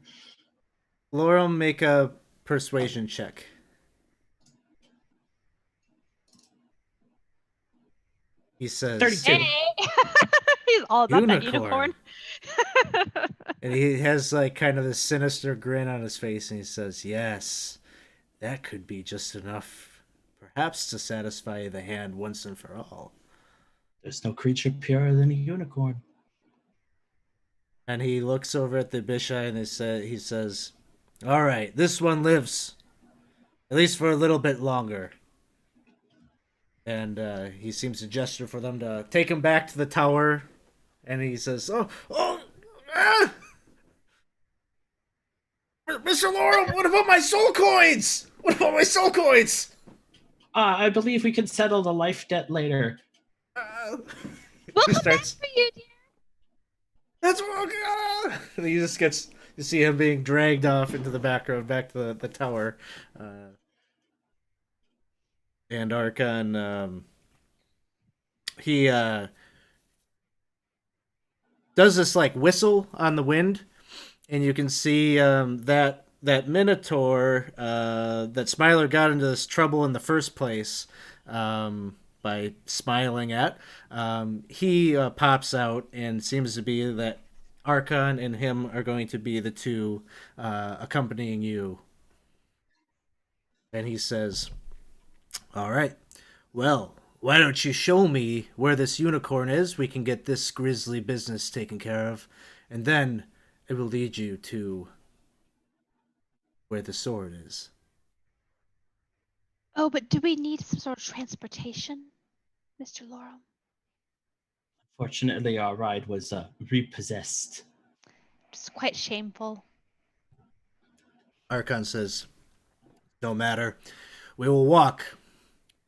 Laurel, make a persuasion check. He says, 32. Hey! He's all about that Unicorn. unicorn. And he has like kind of this sinister grin on his face, and he says, yes, that could be just enough, perhaps, to satisfy the hand once and for all. There's no creature purer than a unicorn. And he looks over at the Bishai and he says, all right, this one lives, at least for a little bit longer. And he seems to gesture for them to take him back to the tower. And he says, Mr. Laurel, what about my soul coins? What about my soul coins? I believe we can settle the life debt later. We'll He come back starts- for you, dear. That's what. And he just gets. You see him being dragged off into the background, back to the tower. And Archon, he does this like whistle on the wind, and you can see that Minotaur that Smiler got into this trouble in the first place by smiling at. He pops out and seems to be that Archon and him are going to be the two accompanying you. And he says, all right, well, why don't you show me where this unicorn is? We can get this grisly business taken care of, and then it will lead you to where the sword is. Oh, but do we need some sort of transportation, Mr. Laurel? Fortunately, our ride was repossessed. It's quite shameful. Archon says, no matter. We will walk.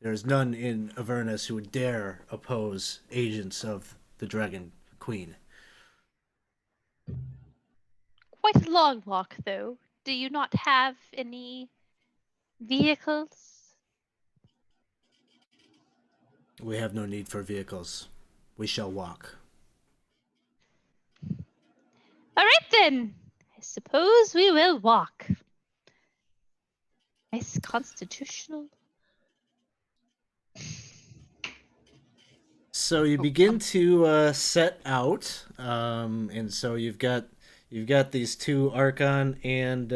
There is none in Avernus who would dare oppose agents of the Dragon Queen. Quite a long walk, though. Do you not have any vehicles? We have no need for vehicles. We shall walk. All right, then. I suppose we will walk. Nice constitutional. So you begin to set out, and so you've got these two Archon and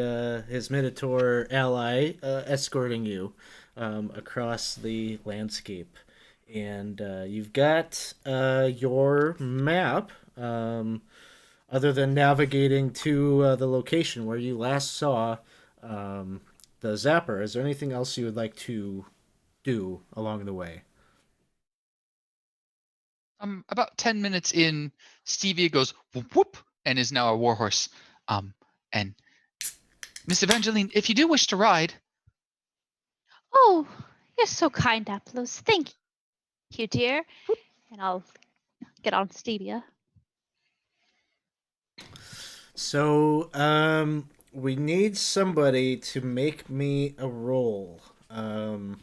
his Minotaur ally escorting you across the landscape, and you've got your map. Other than navigating to the location where you last saw the Zapper, is there anything else you would like to do along the way? About 10 minutes in, Stevia goes whoop whoop and is now a warhorse. And Miss Evangeline, if you do wish to ride. Oh, you're so kind, Aplos. Thank you, dear. And I'll get on Stevia. So, we need somebody to make me a roll. Oh,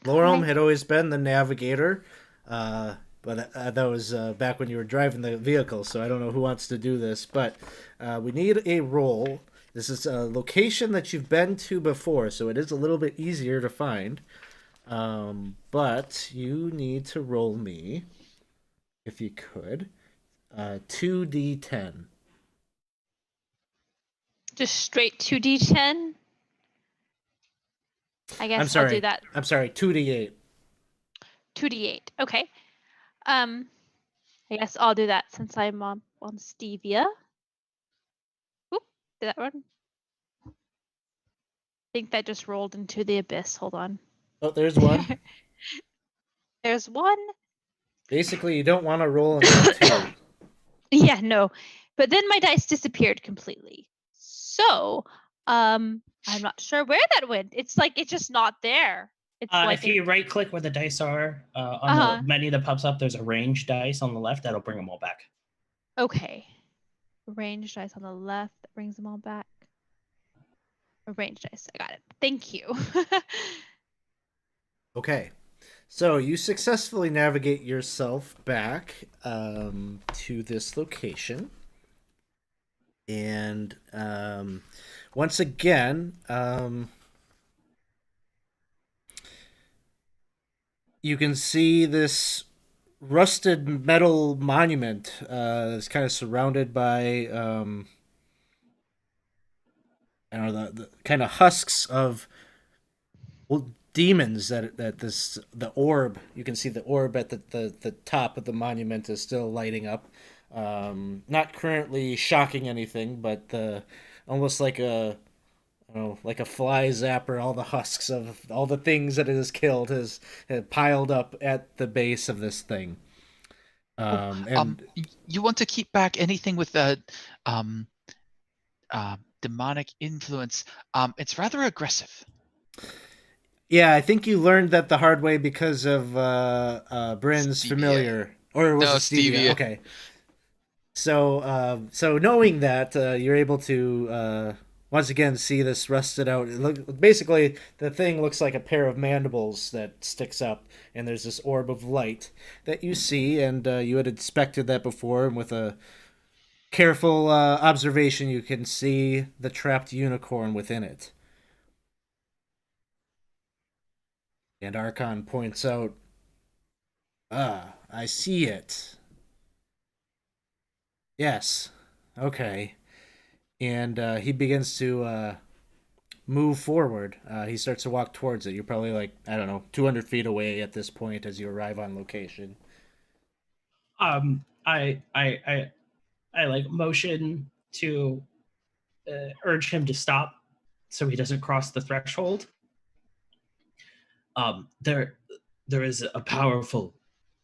Lorem had correct. always been the navigator, but that was back when you were driving the vehicle, so I don't know who wants to do this, but we need a roll. This is a location that you've been to before, so it is a little bit easier to find. But you need to roll me, if you could, 2d10. Just straight 2d10. I guess I'm sorry. I'll do that. I'm sorry, 2d8. 2d8. Okay. I guess I'll do that since I'm on Stevia. Oop, did that run? I think that just rolled into the abyss. Hold on. Oh, there's one. There's one. Basically, you don't want to roll another 2. Yeah, no. But then my dice disappeared completely. So, I'm not sure where that went. It's like it's just not there. It's like If you right click where the dice are on the menu that pops up, there's a range dice on the left that'll bring them all back. Okay. Range dice on the left that brings them all back. A range dice. I got it. Thank you. Okay. So you successfully navigate yourself back to this location. And once again, you can see this rusted metal monument that's kind of surrounded by I don't know, the kind of husks of demons that the orb, you can see the orb at the top of the monument is still lighting up. Not currently shocking anything, but almost like a, I don't know, like a fly zapper. All the husks of all the things that it has killed has piled up at the base of this thing. You want to keep back anything with that demonic influence. It's rather aggressive. Yeah, I think you learned that the hard way because of Bryn's Stevia. familiar, or was No, it Stevia? Stevia. Okay. So knowing that, you're able to once again see this rusted out. Basically, the thing looks like a pair of mandibles that sticks up, and there's this orb of light that you see, and you had inspected that before, and with a careful observation, you can see the trapped unicorn within it. And Archon points out, I see it. Yes. Okay. And he begins to move forward. He starts to walk towards it. You're probably like, I don't know, 200 feet away at this point as you arrive on location. I like motion to urge him to stop so he doesn't cross the threshold. There is a powerful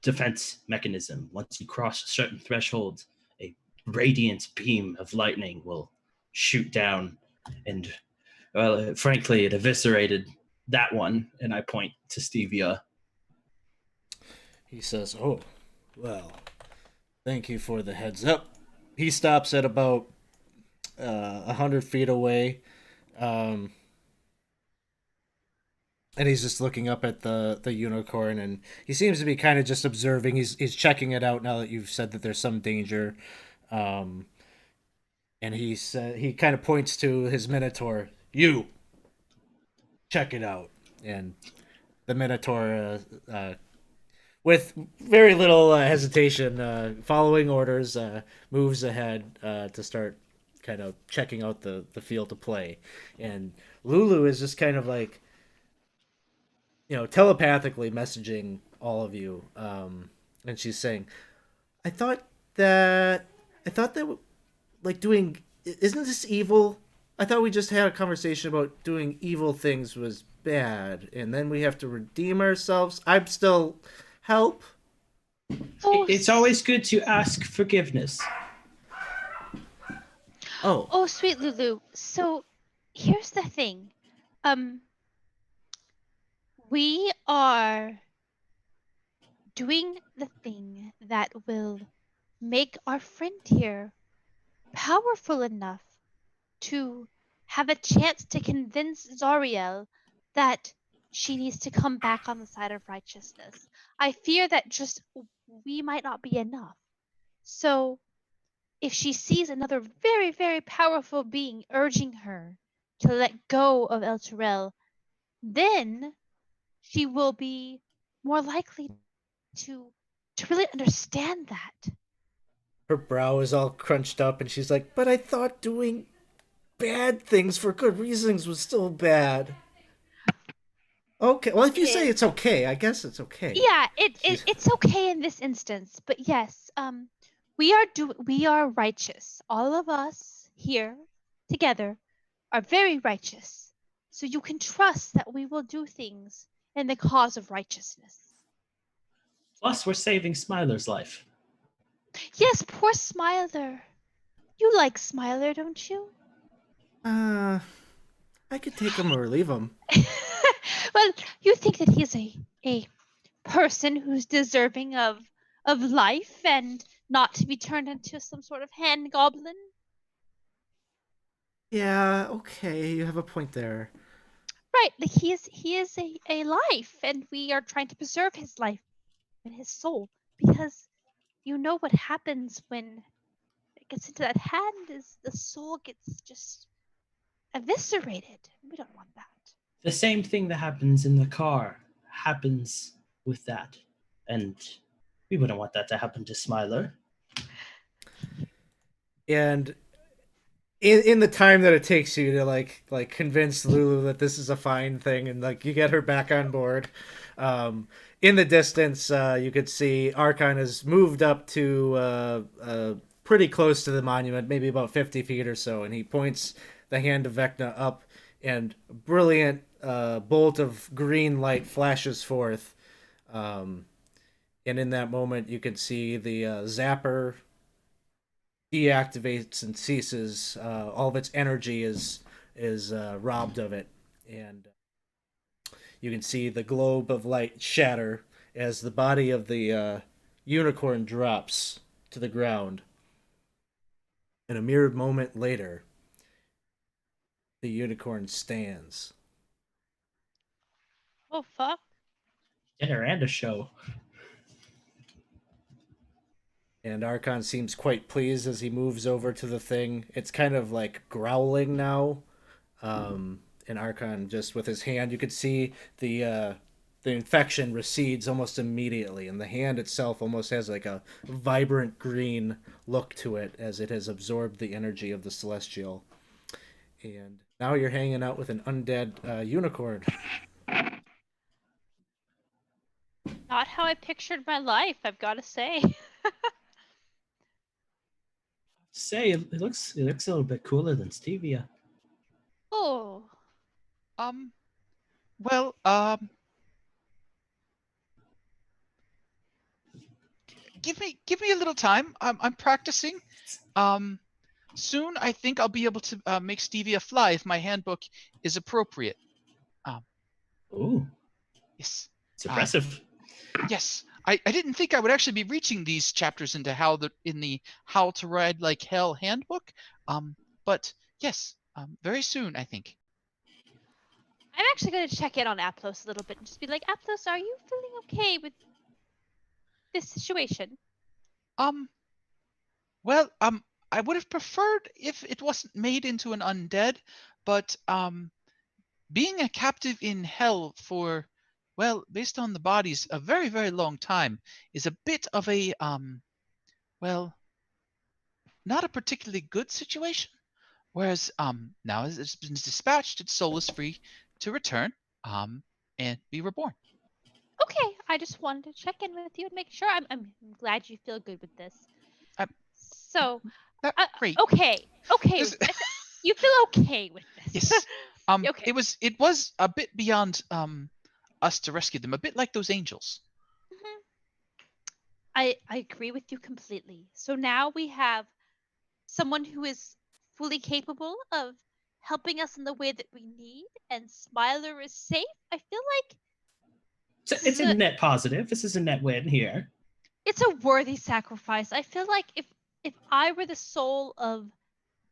defense mechanism. Once you cross a certain threshold, a radiant beam of lightning will shoot down, and well, frankly, it eviscerated that one. And I point to Stevia. He says, "Oh, well, thank you for the heads up." He stops at about 100 feet away. And he's just looking up at the unicorn, and he seems to be kind of just observing. He's checking it out now that you've said that there's some danger. And he kind of points to his minotaur. You check it out. And the minotaur, with very little hesitation, following orders, moves ahead to start kind of checking out the field to play. And Lulu is just kind of like, telepathically messaging all of you, and she's saying, I thought that like doing, isn't this evil? I thought we just had a conversation about doing evil things was bad, and then we have to redeem ourselves. I'm still help. It's always good to ask forgiveness. Oh, sweet Lulu. So here's the thing. We are doing the thing that will make our friend here powerful enough to have a chance to convince Zariel that she needs to come back on the side of righteousness. I fear that just we might not be enough. So if she sees another very, very powerful being urging her to let go of El Turel, then she will be more likely to really understand that. Her brow is all crunched up, and she's like, "But I thought doing bad things for good reasons was still bad." Okay, well, if you say it's okay, I guess it's okay. Yeah, it's okay in this instance, but yes, we are righteous. All of us here together are very righteous. So you can trust that we will do things in the cause of righteousness. Plus, we're saving Smiler's life. Yes, poor Smiler. You like Smiler, don't you? I could take him or leave him. Well, you think that he's a person who's deserving of life and not to be turned into some sort of hand goblin? Yeah, okay, you have a point there. Right, like he is a life, and we are trying to preserve his life and his soul because you know what happens when it gets into that hand is the soul gets just eviscerated. We don't want that. The same thing that happens in the car happens with that. And we wouldn't want that to happen to Smiler. And in the time that it takes you to like convince Lulu that this is a fine thing, and like you get her back on board, in the distance you could see Archon has moved up to pretty close to the monument, maybe about 50 feet or so, and he points the hand of Vecna up, and a brilliant bolt of green light flashes forth. And in that moment, you can see the zapper deactivates and ceases. All of its energy is robbed of it, and you can see the globe of light shatter as the body of the unicorn drops to the ground. And a mere moment later, the unicorn stands. Oh fuck. Dinner and a show. And Archon seems quite pleased as he moves over to the thing. It's kind of like growling now. And Archon, just with his hand, you could see the infection recedes almost immediately, and the hand itself almost has like a vibrant green look to it as it has absorbed the energy of the celestial. And now you're hanging out with an undead unicorn. Not how I pictured my life, I've got to say. Say it looks a little bit cooler than Stevia. Oh, Um, well, give me a little time. I'm practicing. Soon I think I'll be able to make stevia fly if my handbook is appropriate. Ooh, Yes. it's impressive. Yes. I didn't think I would actually be reaching these chapters into in the How to Ride Like Hell handbook. But yes, very soon I think. I'm actually going to check in on Aplos a little bit and just be like, Aplos, are you feeling okay with this situation? Well, I would have preferred if it wasn't made into an undead, but being a captive in hell for, well, based on the bodies, a very, very long time is a bit of a well, not a particularly good situation. Whereas now as it's been dispatched, its soul is free to return and be reborn. Okay, I just wanted to check in with you and make sure. I'm glad you feel good with this. Uh, So, Great. okay, This- you feel okay with this? Yes. Okay. It was a bit beyond us to rescue them, a bit like those angels. Mhm. I agree with you completely. So now we have someone who is fully capable of helping us in the way that we need, and Smiler is safe. I feel like So this it's is a net positive. This is a net win here. it's a worthy sacrifice. I feel like if I were the soul of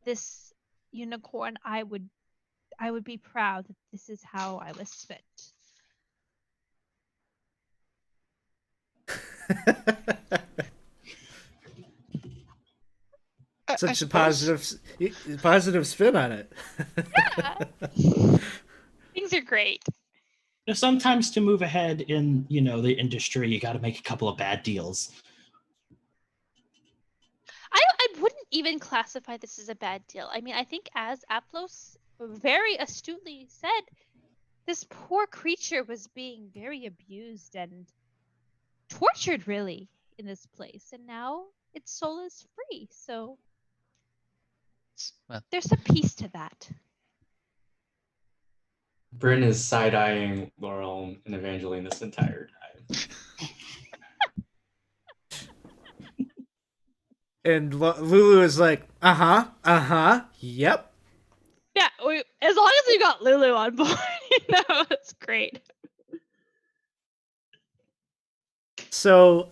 this unicorn, I would be proud that this is how I was spent. I Such a suppose. positive spin on it. Yeah. Things are great. Sometimes to move ahead in the industry, you got to make a couple of bad deals. I wouldn't even classify this as a bad deal. I mean, I think as Aplos very astutely said, this poor creature was being very abused and tortured, really, in this place, and now its soul is free. So Well, there's a piece to that. Bryn is side-eyeing Laurel and Evangeline this entire time. And Lulu is like, yep. Yeah, as long as we got Lulu on board, it's great. So,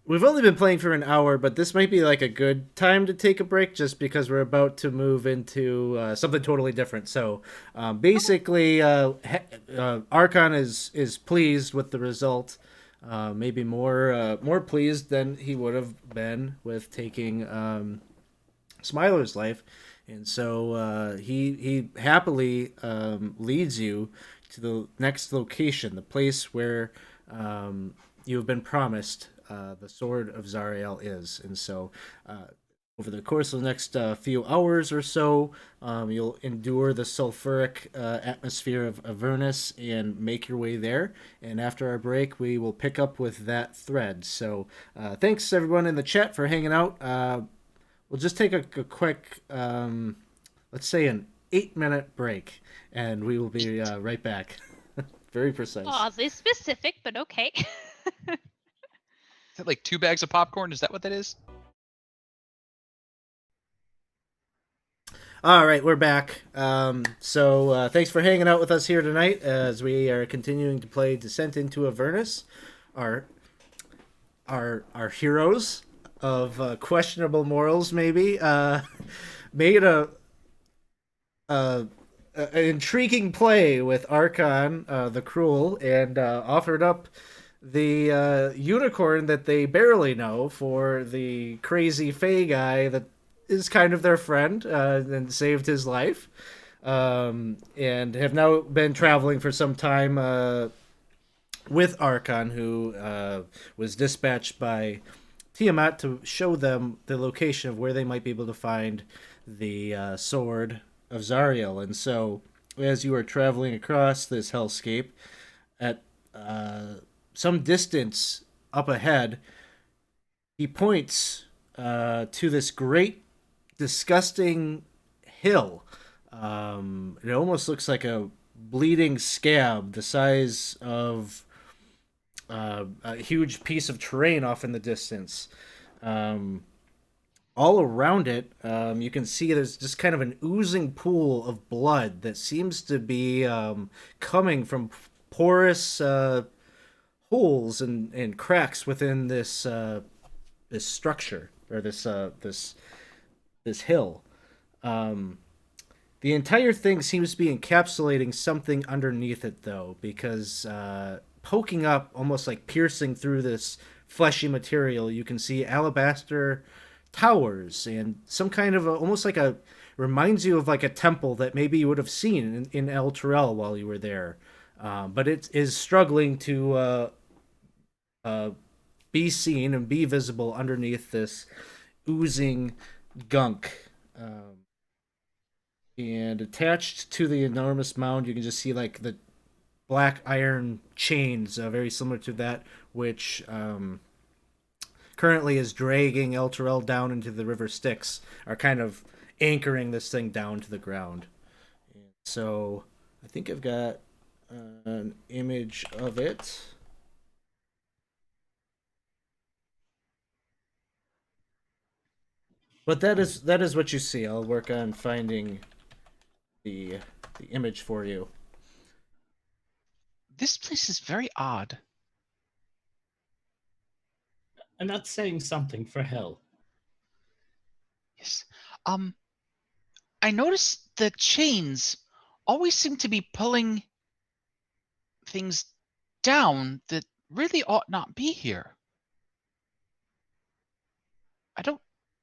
we've only been playing for an hour, but this might be like a good time to take a break just because we're about to move into something totally different. So, basically, Archon is pleased with the result. Maybe more pleased than he would have been with taking Smiler's life, and so he happily leads you to the next location, the place where you have been promised the sword of Zariel is. And so over the course of the next few hours or so, you'll endure the sulfuric atmosphere of Avernus and make your way there. And after our break, we will pick up with that thread. So thanks everyone in the chat for hanging out. We'll just take a quick, let's say an 8-minute break, and we will be right back. Very precise. Oddly specific, but okay. is that like 2 bags of popcorn? Is that what that is? All right, we're back. So thanks for hanging out with us here tonight as we are continuing to play Descent into Avernus. Our heroes of questionable morals, maybe, made an intriguing play with Archon the Cruel and offered up the unicorn that they barely know for the crazy Fey guy that is kind of their friend and saved his life, and have now been traveling for some time with Archon, who was dispatched by Tiamat to show them the location of where they might be able to find the sword of Zariel. And so, as you are traveling across this hellscape, at some distance up ahead, he points to this great, disgusting hill. It almost looks like a bleeding scab, the size of a huge piece of terrain off in the distance. All around it, you can see there's just kind of an oozing pool of blood that seems to be coming from porous holes and cracks within this this structure, or this hill. The entire thing seems to be encapsulating something underneath it, though, because poking up, almost like piercing through this fleshy material, you can see alabaster towers and some kind of almost like a, reminds you of like a temple that maybe you would have seen in El Terrell while you were there, but it is struggling to be seen and be visible underneath this oozing gunk. And attached to the enormous mound, you can just see like the black iron chains, very similar to that which currently is dragging El Terrell down into the river Styx, are kind of anchoring this thing down to the ground. And so I think I've got an image of it. But that is what you see. I'll work on finding the image for you. This place is very odd. And that's saying something, for hell. Yes. I noticed the chains always seem to be pulling things down that really ought not be here. I don't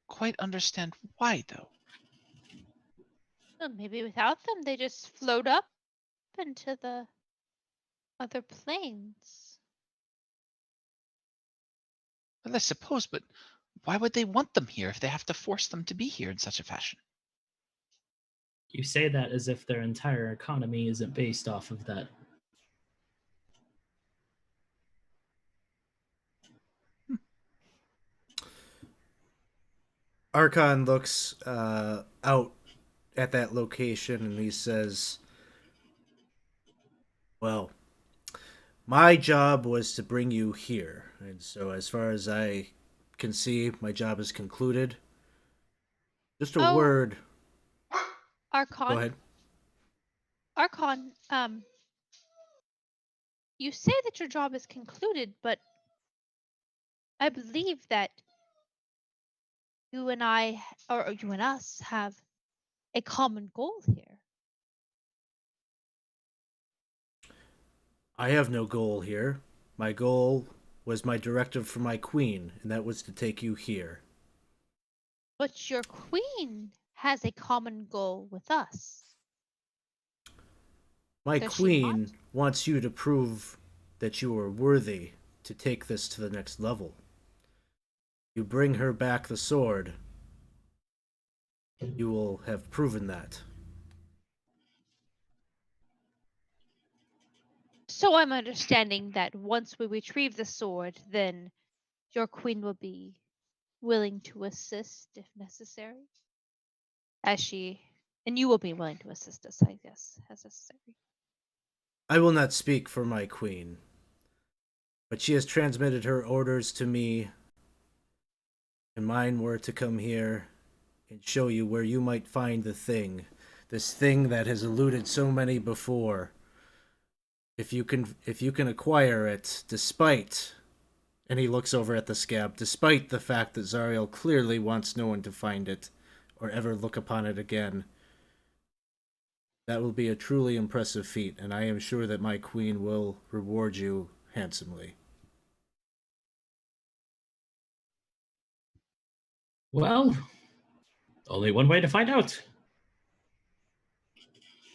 quite understand why, though. Well, maybe without them, they just float up into the other planes. Well, I suppose, but why would they want them here if they have to force them to be here in such a fashion? You say that as if their entire economy isn't based off of that. Archon looks out at that location and he says, well, my job was to bring you here. And so, as far as I can see, my job is concluded. Just a Oh. word. Archon. Go ahead. Archon, you say that your job is concluded, but I believe that you and I, or you and us, have a common goal here. I have no goal here. My goal was my directive from my queen, and that was to take you here. But your queen has a common goal with us. My Does she not? queen wants you to prove that you are worthy to take this to the next level. You bring her back the sword, you will have proven that. So I'm understanding that once we retrieve the sword, then your queen will be willing to assist if necessary. And you will be willing to assist us, I guess, as necessary. I will not speak for my queen, but she has transmitted her orders to me, and mine were to come here and show you where you might find this thing that has eluded so many before. If you can acquire it, despite, and he looks over at the scab, despite the fact that Zariel clearly wants no one to find it or ever look upon it again, that will be a truly impressive feat, and I am sure that my queen will reward you handsomely. Well, only one way to find out.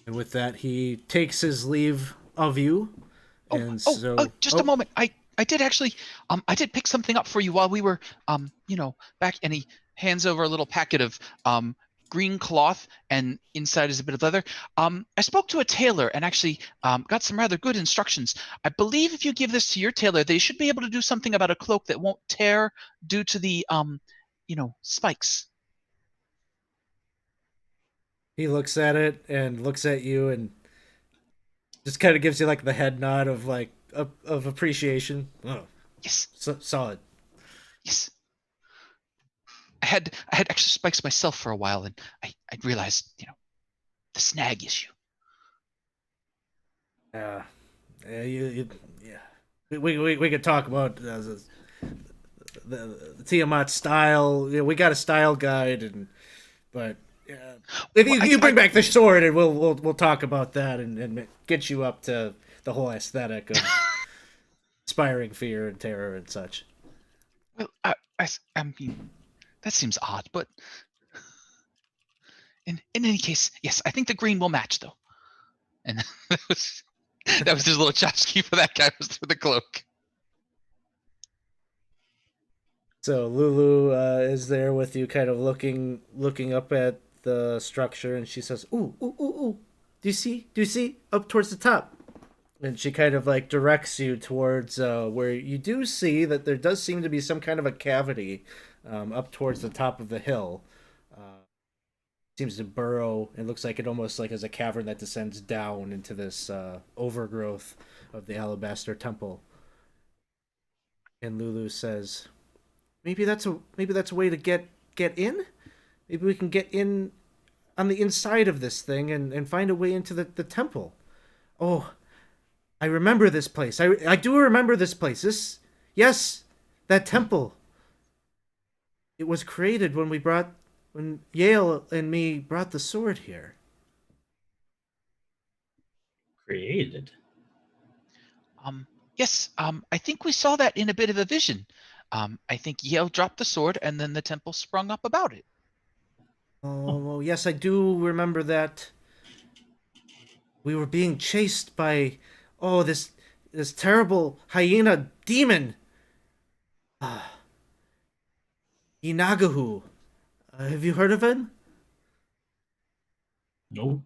And with that, he takes his leave of you. And Just a moment. I did actually, I did pick something up for you while we were, back, and he hands over a little packet of, green cloth, and inside is a bit of leather. I spoke to a tailor and actually, got some rather good instructions. I believe if you give this to your tailor, they should be able to do something about a cloak that won't tear due to the, spikes. he looks at it and looks at you and just kind of gives you like the head nod of like of appreciation. Oh, Yes. Solid. Yes. I had extra spikes myself for a while, and I realized, the snag issue. Yeah, yeah. We could talk about the Tiamat style. We got a style guide, but if you bring back the sword, and we'll talk about that and get you up to the whole aesthetic of inspiring fear and terror and such. Well, I mean, that seems odd, but in any case, yes, I think the green will match, though. And that was his little tchotchke for that guy, was for the cloak. So Lulu is there with you, kind of looking up at the structure, and she says, "Ooh, ooh, ooh, ooh! Do you see? Up towards the top?" And she kind of like directs you towards where you do see that there does seem to be some kind of a cavity up towards the top of the hill. Seems to burrow. It looks like it almost like has a cavern that descends down into this overgrowth of the alabaster temple. And Lulu says, maybe that's a way to get in. Maybe we can get in on the inside of this thing and find a way into the temple. Oh, I remember this place. I do remember this place. Yes, that temple. It was created when Yale and me brought the sword here. Created. Yes, I think we saw that in a bit of a vision. I think Yale dropped the sword, and then the temple sprung up about it. Oh, well, yes, I do remember that. We were being chased by, oh, this terrible hyena demon, Inagahu. Have you heard of him? No.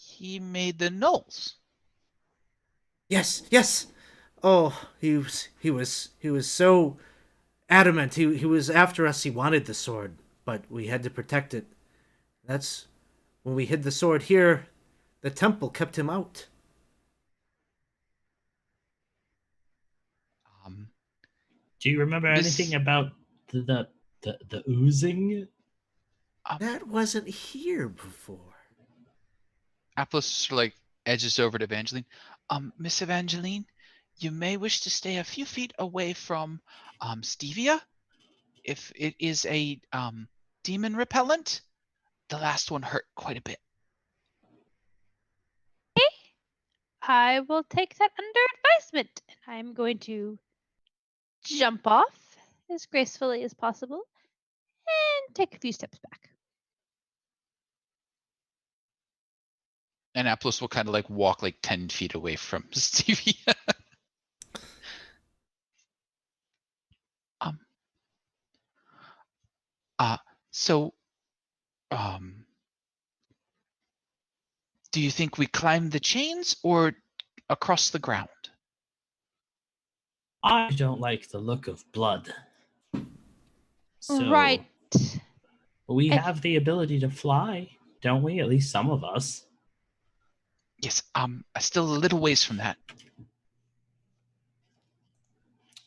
He made the nulls. Yes, yes. Oh, he was so adamant. He was after us. He wanted the sword, but we had to protect it. That's when we hid the sword here. The temple kept him out. Um, Do you remember Miss anything about the oozing? um, That wasn't here before. Aplos sort of like edges over to Evangeline. Miss Evangeline, you may wish to stay a few feet away from Stevia. If it is a demon repellent, the last one hurt quite a bit. I will take that under advisement. And I'm going to jump off as gracefully as possible and take a few steps back. And Aplos will kind of like walk like 10 feet away from Stevia. um, so, do you think we climb the chains or across the ground? I don't like the look of blood. So Right. we And- have the ability to fly, don't we? At least some of us. Yes, still a little ways from that.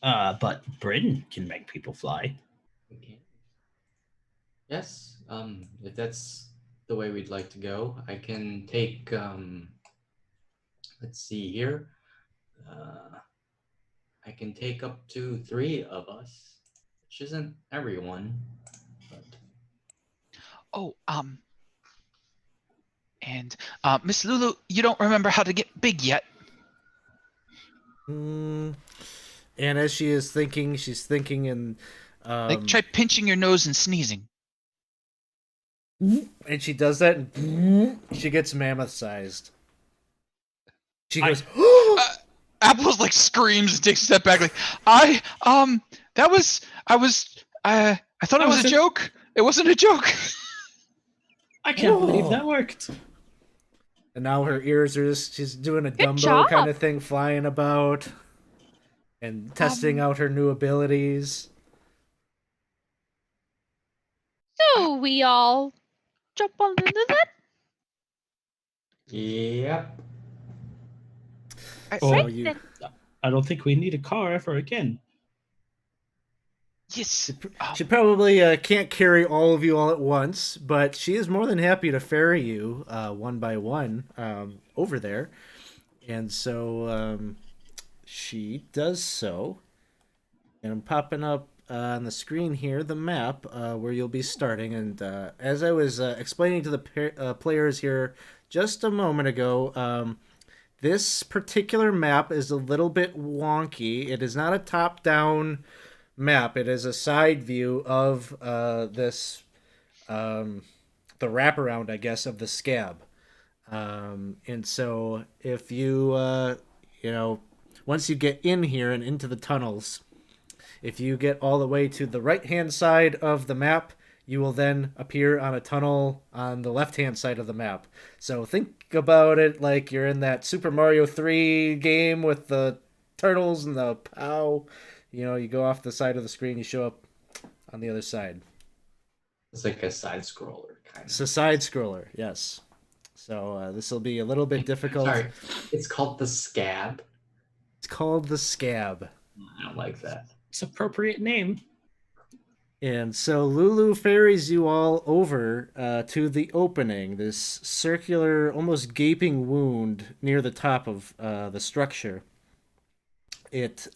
But Britain can make people fly. Okay. Yes. If that's the way we'd like to go, I can take. Let's see here. I can take up to 3 of us, which isn't everyone, but Oh, and Miss Lulu, you don't remember how to get big yet. And as she is thinking, she's thinking in. Like try pinching your nose and sneezing. And she does that, and she gets mammoth-sized. She goes, Apple's like screams and takes a step back, like I thought it was a joke. It wasn't a joke. I can't believe Whoa. that worked. and now her ears are just, she's doing a Good Dumbo job. kind of thing, flying about and testing out her new abilities. So we all jump on into that? yep. Oh, Right you- then. I don't think we need a car ever again. Yes. She probably can't carry all of you all at once, but she is more than happy to ferry you one by one over there. And so she does so. And I'm popping up on the screen here the map where you'll be starting. And as I was explaining to the players here just a moment ago, this particular map is a little bit wonky. It is not a top-down map. It is a side view of this, the wraparound, I guess, of the Scab. And so if you, once you get in here and into the tunnels, if you get all the way to the right-hand side of the map, you will then appear on a tunnel on the left-hand side of the map. So think about it like you're in that Super Mario 3 game with the turtles and the POW. You go off the side of the screen, you show up on the other side. It's like a side scroller kind It's of. a side scroller, yes. So this will be a little bit difficult. Sorry, it's called the Scab. It's called the Scab. I don't like that. It's appropriate name. And so Lulu ferries you all over to the opening, this circular, almost gaping wound near the top of the structure. It,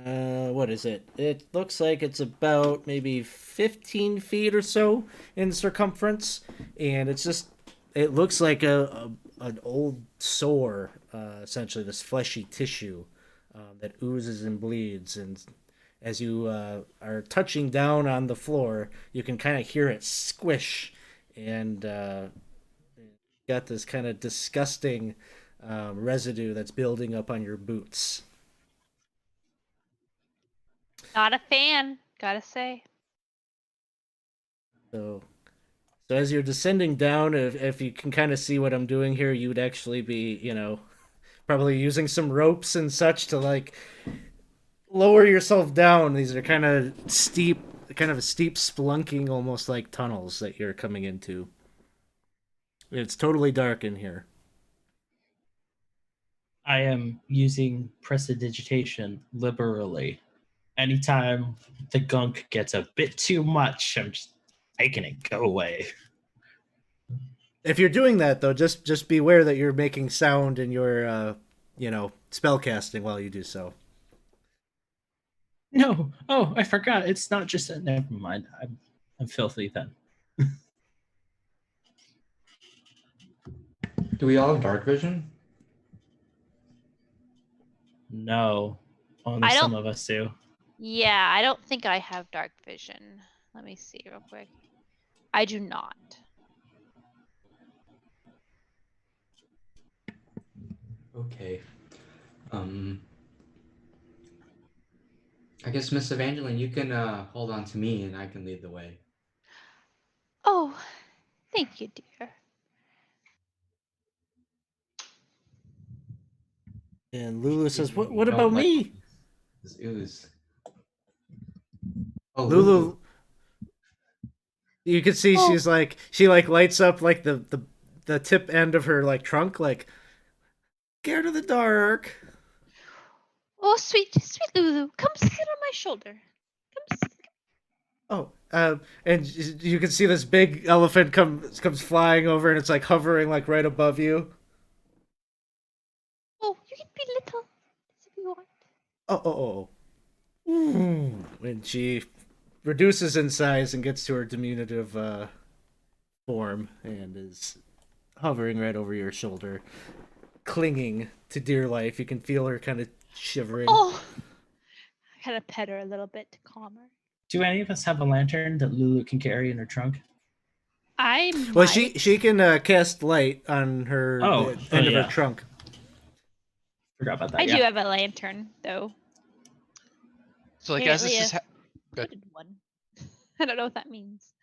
what is it? It looks like it's about maybe 15 feet or so in circumference, and it looks like an old sore essentially this fleshy tissue that oozes and bleeds. And as you are touching down on the floor, you can kind of hear it squish, and got this kind of disgusting residue that's building up on your boots. Not a fan, gotta say. So as you're descending down, if you can kind of see what I'm doing here, you would actually be, probably using some ropes and such to like lower yourself down. These are kind of a steep spelunking, almost like tunnels that you're coming into. It's totally dark in here. I am using prestidigitation liberally. Anytime the gunk gets a bit too much, I'm just making it go away. If you're doing that, though, just beware that you're making sound in your, spell casting while you do so. No, oh, I forgot. It's not just a. Never mind. I'm filthy then. Do we all have dark vision? No, only I some don't- of us do. Yeah, I don't think I have dark vision. Let me see real quick. I do not. Okay. I guess Miss Evangeline, you can hold on to me and I can lead the way. Oh, thank you, dear. And Lulu says, Excuse "What don't about like me?" This ooze. Oh, Lulu, you can see Oh. she lights up like the tip end of her like trunk, like scared of the dark. Oh, sweet Lulu, come sit on my shoulder. Oh, and you can see this big elephant comes flying over, and it's like hovering like right above you. Oh, you can be little if you want. Oh. When she reduces in size and gets to her diminutive form and is hovering right over your shoulder, clinging to dear life. You can feel her kind of shivering. Oh, I gotta pet her a little bit to calm her. Do any of us have a lantern that Lulu can carry in her trunk? I Well, might. she can cast light on her Oh, the end of yeah. her trunk. Forgot about that. I yeah. do have a lantern, though. So like as Apparently this is a good. hooded one. I don't know what that means.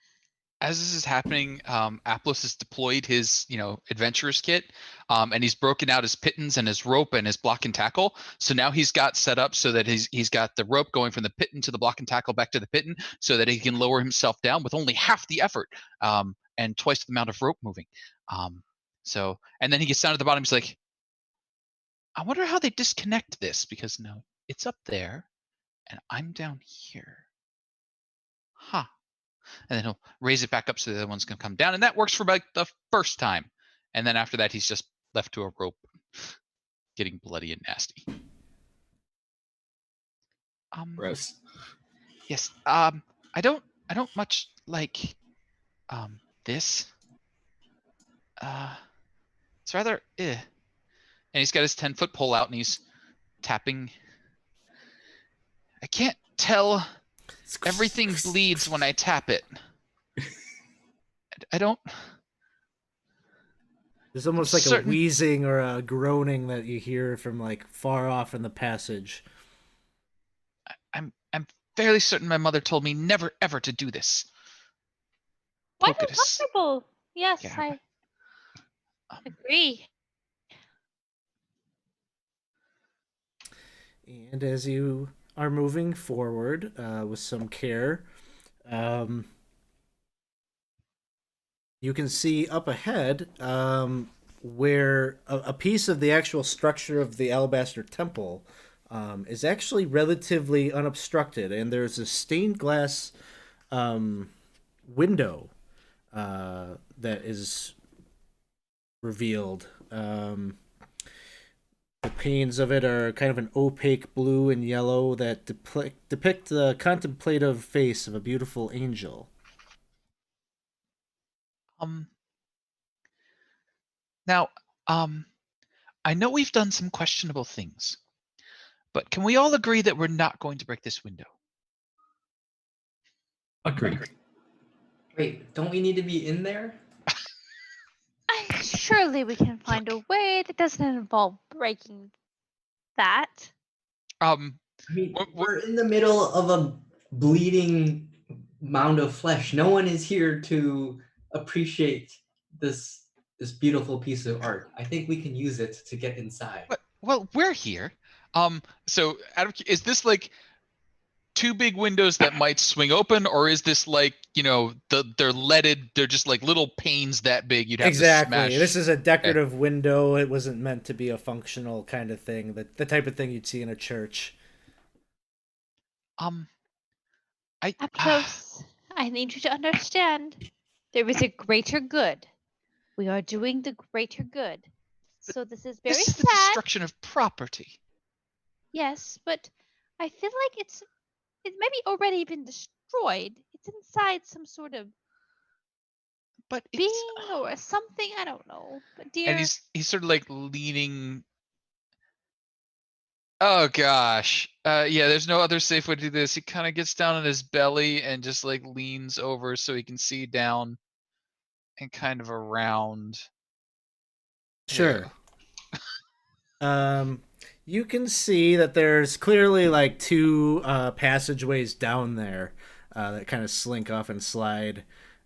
as this is happening, Aplos has deployed his, adventurers kit, and he's broken out his pittons and his rope and his block and tackle. So now he's got set up so that he's got the rope going from the pitton to the block and tackle back to the pitton, so that he can lower himself down with only half the effort, and twice the amount of rope moving. And then he gets down to the bottom. He's like, I wonder how they disconnect this, because no, it's up there, and I'm down here. Huh. And then he'll raise it back up so the other one's going to come down. And that works for like the first time. And then after that, he's just left to a rope, getting bloody and nasty. Gross. Yes. I don't much like this. It's rather And he's got his 10-foot pole out and he's tapping. I can't tell. Everything bleeds when I tap it. I don't. There's almost like a wheezing or a groaning that you hear from like far off in the passage. I'm fairly certain my mother told me never ever to do this. Quite uncomfortable. Yes, Yeah, I agree. And as you are moving forward with some care, you can see up ahead where a piece of the actual structure of the Alabaster Temple is actually relatively unobstructed, and there's a stained glass window that is revealed. The panes of it are kind of an opaque blue and yellow that depict the contemplative face of a beautiful angel. Now, I know we've done some questionable things, but can we all agree that we're not going to break this window? Agreed. Wait, don't we need to be in there? Surely we can find a way that doesn't involve breaking that. I mean, we're in the middle of a bleeding mound of flesh. No one is here to appreciate this beautiful piece of art. I think we can use it to get inside. Well, we're here. So is this like two big windows that might swing open, or is this like, they're leaded, they're just like little panes that big you'd have to smash? This is a decorative window. It wasn't meant to be a functional kind of thing, the type of thing you'd see in a church. Aplos, I need you to understand there is a greater good. We are doing the greater good. So this is very This is sad. the destruction of property. Yes, but I feel like it's maybe already been destroyed. It's inside some sort of being or something. I don't know. But dear, and he's sort of like leaning. Oh gosh. Yeah, there's no other safe way to do this. He kind of gets down on his belly and just like leans over so he can see down and kind of around. Sure. You can see that there's clearly like two passageways down there that kind of slink off and slide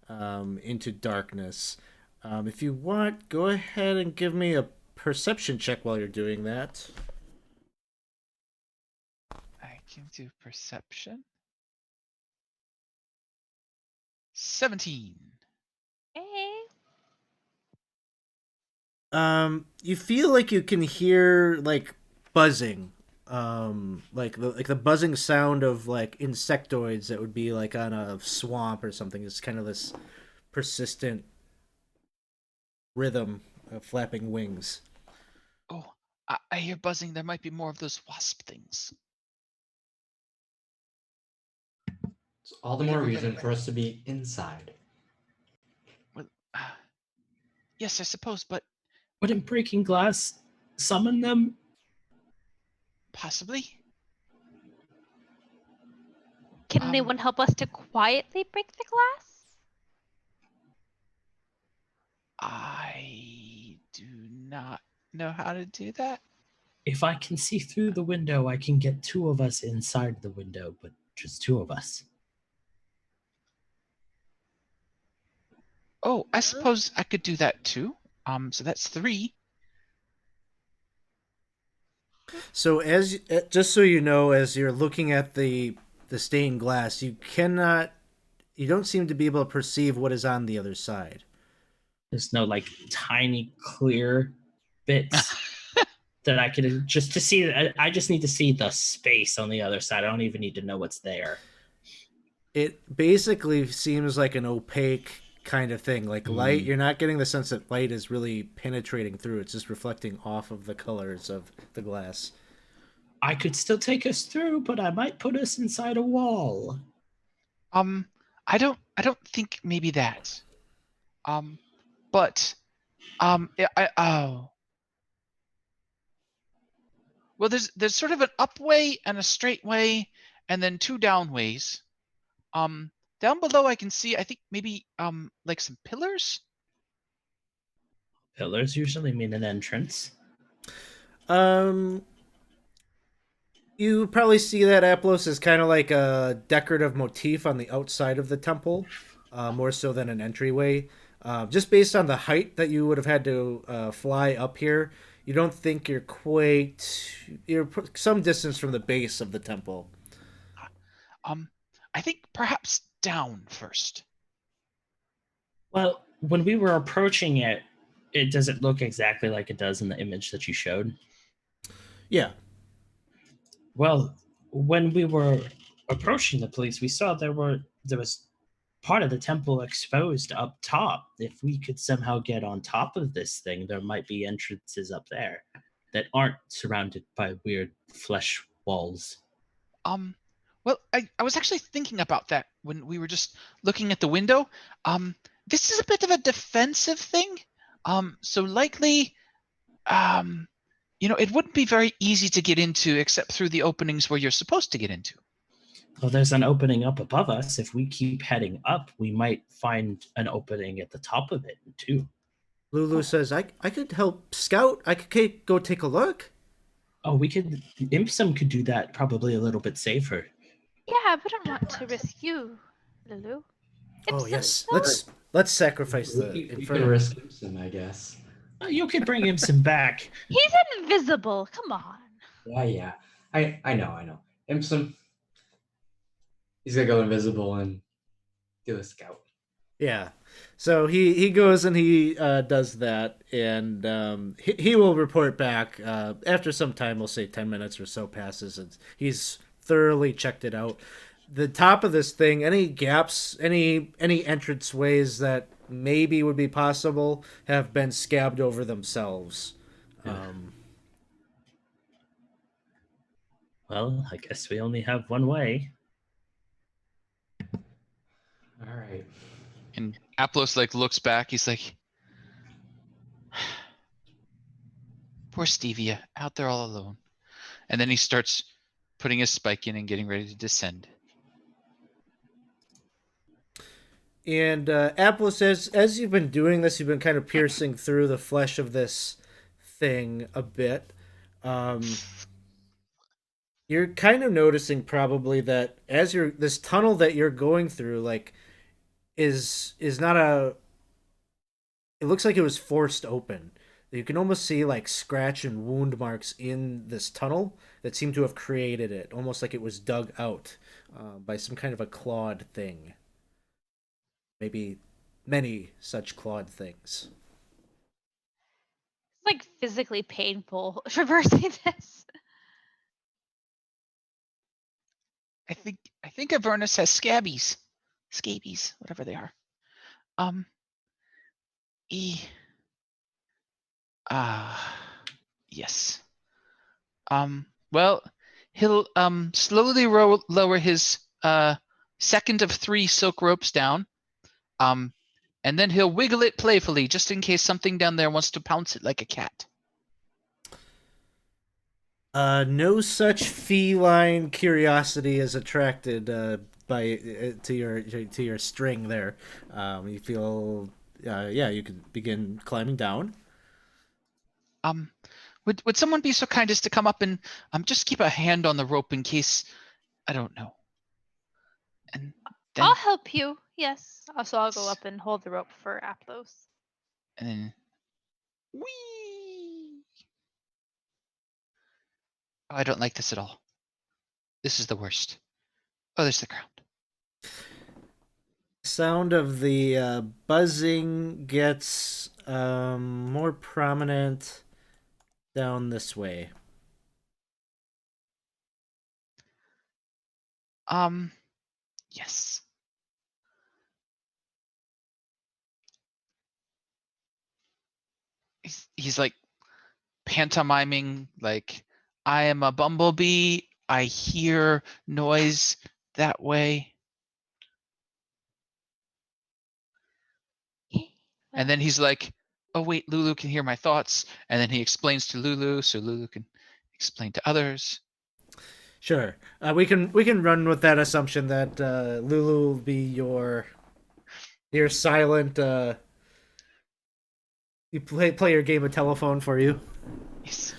into darkness. If you want, go ahead and give me a perception check while you're doing that. I can do perception. 17. hey. You feel like you can hear like buzzing, like the buzzing sound of like insectoids that would be like on a swamp or something. It's kind of this persistent rhythm of flapping wings. Oh, I hear buzzing. There might be more of those wasp things. It's all the more reason for us to be inside. Well, yes, I suppose, but wouldn't breaking glass summon them? Possibly. Can anyone help us to quietly break the glass? I do not know how to do that. If I can see through the window, I can get two of us inside the window, but just two of us. Oh, I suppose I could do that too. So that's 3. So as just so you know, as you're looking at the stained glass, you don't seem to be able to perceive what is on the other side. There's no like tiny clear bits that I could just to see. I just need to see the space on the other side. I don't even need to know what's there. It basically seems like an opaque kind of thing, like light. You're not getting the sense that light is really penetrating through. It's just reflecting off of the colors of the glass. I could still take us through, but I might put us inside a wall. I don't think maybe that. But well, there's sort of an up way and a straight way, and then 2 down ways. Down below I can see, I think maybe like some pillars. Pillars usually mean an entrance. You probably see that Aplos is kind of like a decorative motif on the outside of the temple, more so than an entryway. Just based on the height that you would have had to fly up here, you don't think you're some distance from the base of the temple. I think perhaps down first. Well, when we were approaching it, does it look exactly like it does in the image that you showed? Yeah. Well, when we were approaching the place, we saw there was part of the temple exposed up top. If we could somehow get on top of this thing, there might be entrances up there that aren't surrounded by weird flesh walls. Well, I was actually thinking about that when we were just looking at the window. This is a bit of a defensive thing. So likely, It wouldn't be very easy to get into except through the openings where you're supposed to get into. Well, there's an opening up above us. If we keep heading up, we might find an opening at the top of it too. Lulu says, I could help scout. I could go take a look. Oh, we could. Impsum could do that probably a little bit safer. Yeah, I wouldn't want to risk you, Lulu. Oh, Ipsum, yes. no. Let's sacrifice the We can Inferno. risk him, I guess. You could bring Impsum back. He's invisible. Come on. Yeah. I know. Impsum, he's gonna go invisible and do a scout. Yeah. So he goes and he does that, and he will report back after some time. We'll say 10 minutes or so passes, and he's thoroughly checked it out. The top of this thing, any gaps, any entrance ways that maybe would be possible have been scabbed over themselves. Well, I guess we only have one way. All right. And Aplos looks back. He's like, poor Stevia, out there all alone. And then he starts putting his spike in and getting ready to descend. And Apple says, as you've been doing this, you've been kind of piercing through the flesh of this thing a bit. You're kind of noticing probably that as this tunnel that you're going through, like, is not a. It looks like it was forced open. You can almost see like scratch and wound marks in this tunnel that seem to have created it, almost like it was dug out by some kind of a clawed thing. Maybe many such clawed things. It's like physically painful traversing this. I think Avernus has scabies, whatever they are. Yes. Well, he'll slowly lower his second of 3 silk ropes down, and then he'll wiggle it playfully just in case something down there wants to pounce it like a cat. No such feline curiosity is attracted to your string there. You feel, you can begin climbing down. Would someone be so kind as to come up and just keep a hand on the rope in case, I don't know. And then, I'll help you. Yes. So I'll go up and hold the rope for Aplos. and then, whee! Oh, I don't like this at all. This is the worst. Oh, there's the ground. Sound of the buzzing gets more prominent down this way. Yes. He's like pantomiming, like, I am a bumblebee. I hear noise that way. And then he's like, oh wait, Lulu can hear my thoughts. And then he explains to Lulu so Lulu can explain to others. Sure. We can run with that assumption that Lulu will be your silent you play your game of telephone for you. Yes.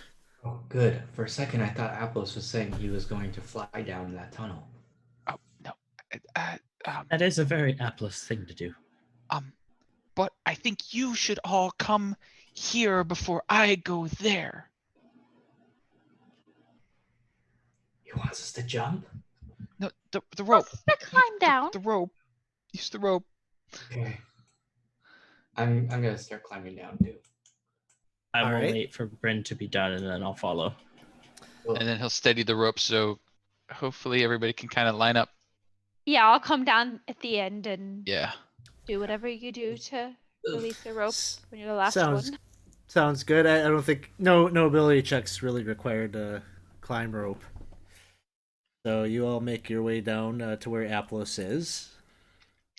Oh, good. For a second, I thought Aplos was saying he was going to fly down that tunnel. Oh no. That is a very Aplos thing to do. But I think you should all come here before I go there. He wants us to jump? No, the rope. Let's climb down. The rope. Use the rope. Okay. I'm gonna start climbing down too. I All will right. wait for Bryn to be done and then I'll follow. Cool. And then he'll steady the rope so hopefully everybody can kind of line up. Yeah, I'll come down at the end and Yeah. do whatever you do to release the rope when you're the last Sounds one. sounds good. I don't think no ability checks really required to climb rope. So you all make your way down to where Aplos is.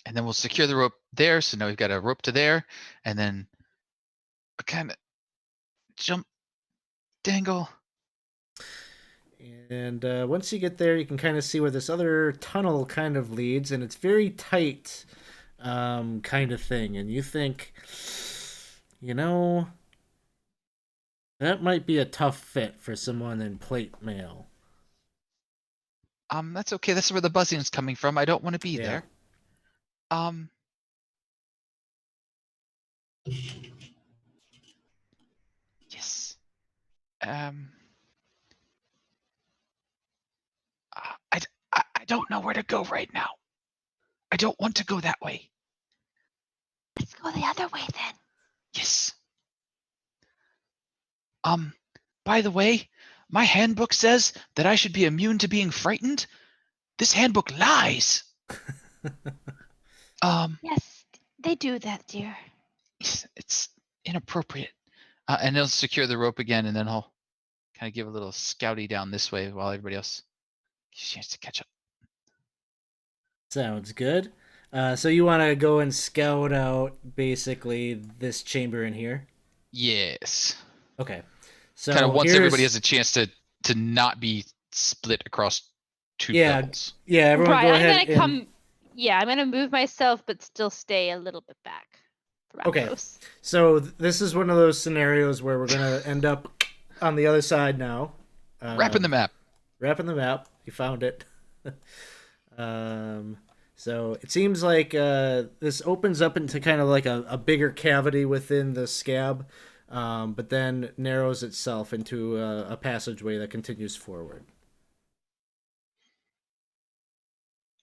And then we'll secure the rope there. So now we've got a rope to there. And then kind of jump Dangle. And once you get there, you can kind of see where this other tunnel kind of leads, and it's very tight, kind of thing. And you think, you know, that might be a tough fit for someone in plate mail. That's okay. That's where the buzzing is coming from. I don't want to be Yeah. there. Um. Yes. Um. I don't know where to go right now. I don't want to go that way. Let's go the other way then. Yes. By the way, my handbook says that I should be immune to being frightened. This handbook lies. Yes, they do that, dear. It's inappropriate. And he'll secure the rope again, and then he'll kind of give a little scouty down this way while everybody else gets a chance to catch up. Sounds good. So you want to go and scout out basically this chamber in here? Yes. Okay. So kind of once everybody has a chance to not be split across two levels. Yeah, everyone go ahead. I'm gonna move myself, but still stay a little bit back. Okay. So this is one of those scenarios where we're gonna end up on the other side now. Wrapping the map. Wrapping the map. You found it. So it seems like this opens up into kind of like a bigger cavity within the scab, but then narrows itself into a passageway that continues forward.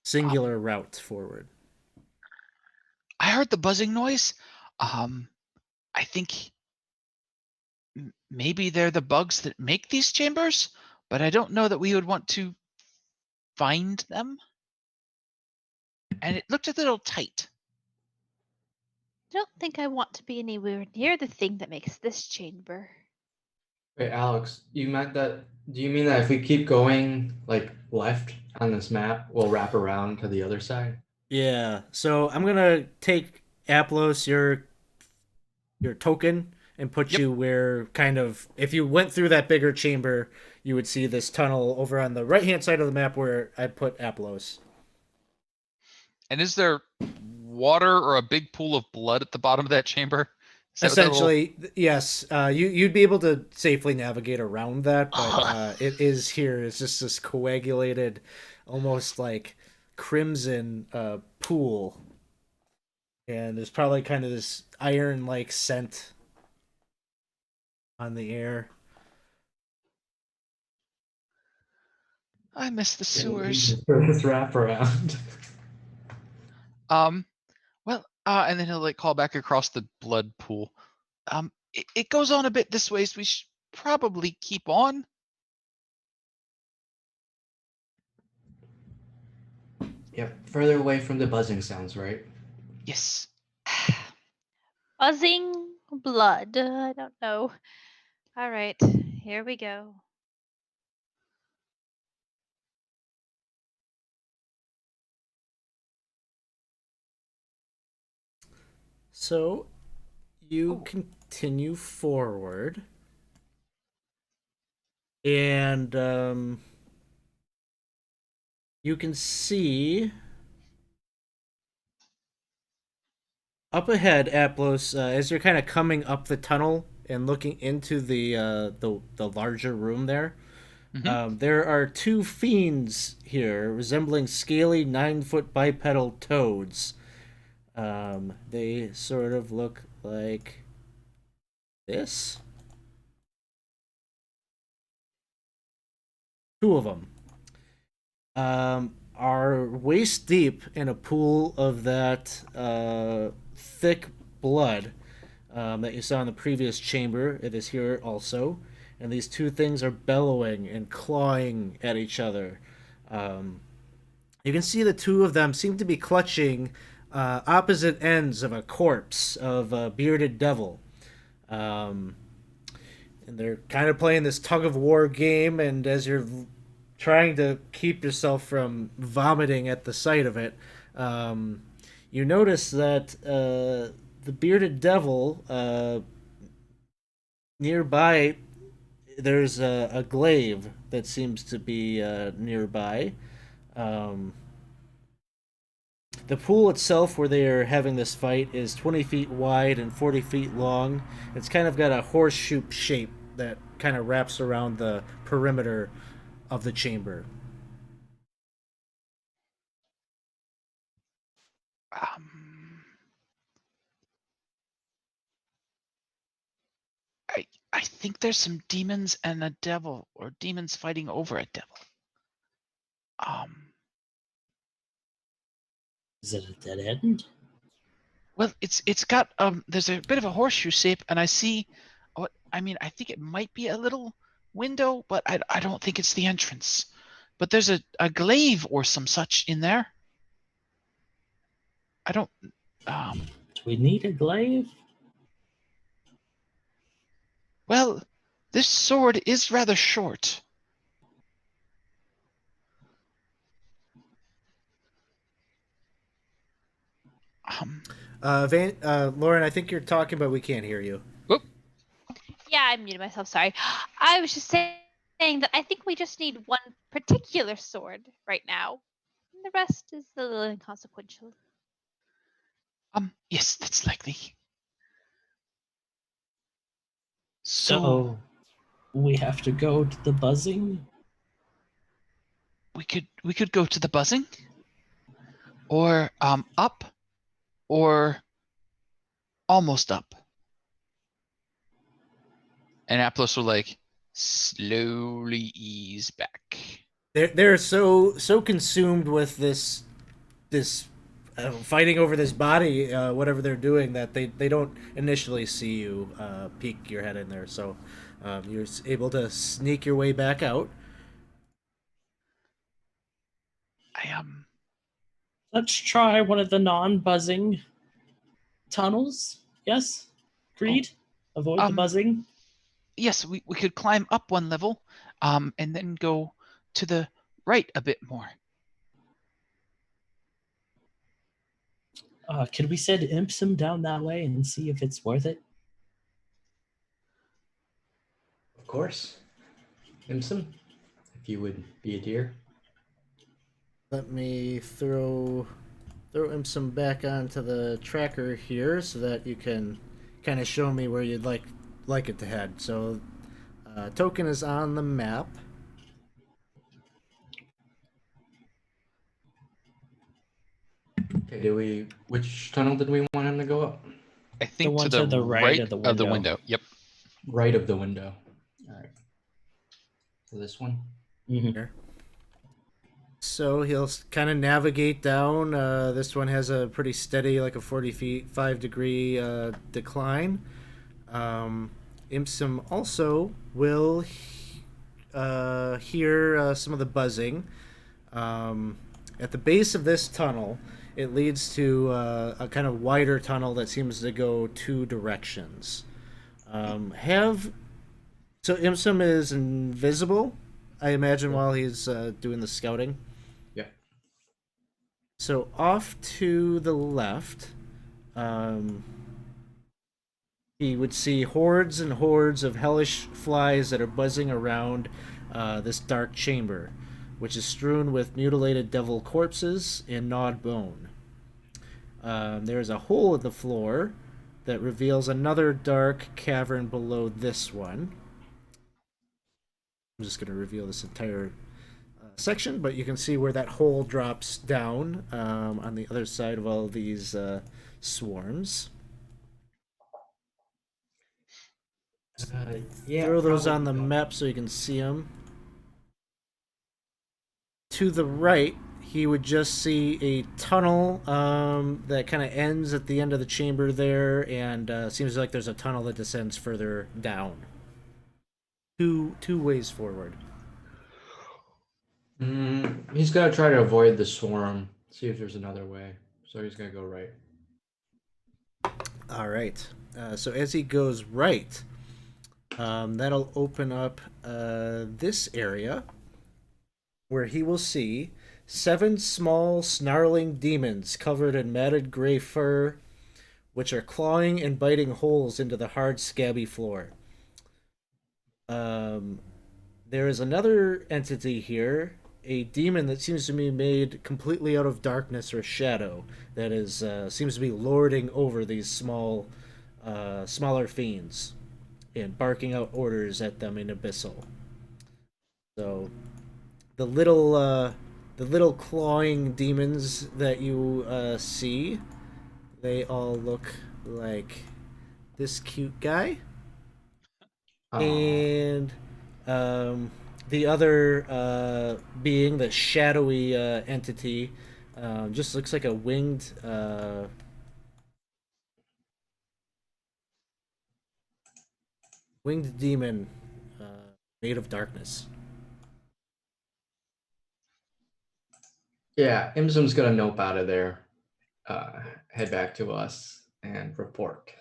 Singular route forward. I heard the buzzing noise. I think maybe they're the bugs that make these chambers, but I don't know that we would want to find them. And it looked a little tight. I don't think I want to be anywhere near the thing that makes this chamber. Wait, Alex, do you mean that if we keep going like left on this map, we'll wrap around to the other side? Yeah. So I'm gonna take Aplos, your token, and put you where kind of if you went through that bigger chamber, you would see this tunnel over on the right hand side of the map where I put Aplos. And is there water or a big pool of blood at the bottom of that chamber? Essentially, yes. You'd be able to safely navigate around that, but it is here. It's just this coagulated, almost like crimson pool, and there's probably kind of this iron-like scent on the air. I miss the sewers. For this wrap around. And then he'll like call back across the blood pool. It goes on a bit this way, so we should probably keep on. Yep, further away from the buzzing sounds, right? Yes. Buzzing blood. I don't know. All right, here we go. So you continue forward, and you can see up ahead, Aplos, as you're kind of coming up the tunnel and looking into the larger room there. Mm-hmm. There are two fiends here resembling scaly 9-foot bipedal toads. They sort of look like this. Two of them are waist deep in a pool of that thick blood that you saw in the previous chamber. It is here also. And these two things are bellowing and clawing at each other. You can see the two of them seem to be clutching opposite ends of a corpse of a bearded devil. And they're kind of playing this tug of war game, and as you're trying to keep yourself from vomiting at the sight of it, you notice that the bearded devil nearby there's a glaive that seems to be nearby. Um, the pool itself, where they are having this fight, is 20 feet wide and 40 feet long. It's kind of got a horseshoe shape that kind of wraps around the perimeter of the chamber. Um, I think there's some demons and a devil, or demons fighting over a devil. Is it a dead end? Well, it's got there's a bit of a horseshoe shape, and I see what I mean. I think it might be a little window, but I don't think it's the entrance. But there's a glaive or some such in there. I don't. Do we need a glaive? Well, this sword is rather short. Lauren, I think you're talking, but we can't hear you. Whoop. Yeah, I muted myself. Sorry. I was just saying that I think we just need one particular sword right now. And the rest is a little inconsequential. Yes, that's likely. So we have to go to the buzzing? we could go to the buzzing, or up, or almost up. And Aplos will like slowly ease back. They're so consumed with this fighting over this body, whatever they're doing, that they don't initially see you peek your head in there. So you're able to sneak your way back out. Let's try one of the non-buzzing tunnels. Yes? Agreed? Avoid the buzzing? Yes, we could climb up one level, and then go to the right a bit more. Could we send Impsum down that way and see if it's worth it? Of course. Imson, if you would be a dear. Let me throw him some back onto the tracker here so that you can kind of show me where you'd like it to head. So token is on the map. Okay, which tunnel did we want him to go up? I think one to the right of the window. window. Yep. Right of the window. All right. So this one? Mm-hmm. So he'll kind of navigate down. This one has a pretty steady, like a 45-degree decline. Impsum also will hear some of the buzzing. At the base of this tunnel, it leads to a kind of wider tunnel that seems to go two directions. So Impsum is invisible, I imagine, while he's doing the scouting. Yeah. So off to the left, he would see hordes and hordes of hellish flies that are buzzing around this dark chamber, which is strewn with mutilated devil corpses and gnawed bone. There is a hole in the floor that reveals another dark cavern below this one. I'm just going to reveal this entire section, but you can see where that hole drops down on the other side of all of these swarms. Yeah. Throw those on probably the don't. map so you can see them. To the right, he would just see a tunnel that kind of ends at the end of the chamber there, and seems like there's a tunnel that descends further down. Two ways forward. He's got to try to avoid the swarm. See if there's another way. So he's going to go right. All right. So as he goes right, that'll open up this area where he will see 7 small, snarling demons covered in matted gray fur, which are clawing and biting holes into the hard, scabby floor. Um, there is another entity here, a demon that seems to be made completely out of darkness or shadow, that is seems to be lording over these smaller fiends and barking out orders at them in abyssal. So the little clawing demons that you see, they all look like this cute guy, Oh, and the other being the shadowy entity just looks like a winged demon made of darkness. yeah. Imsum's gonna nope out of there, head back to us, and report.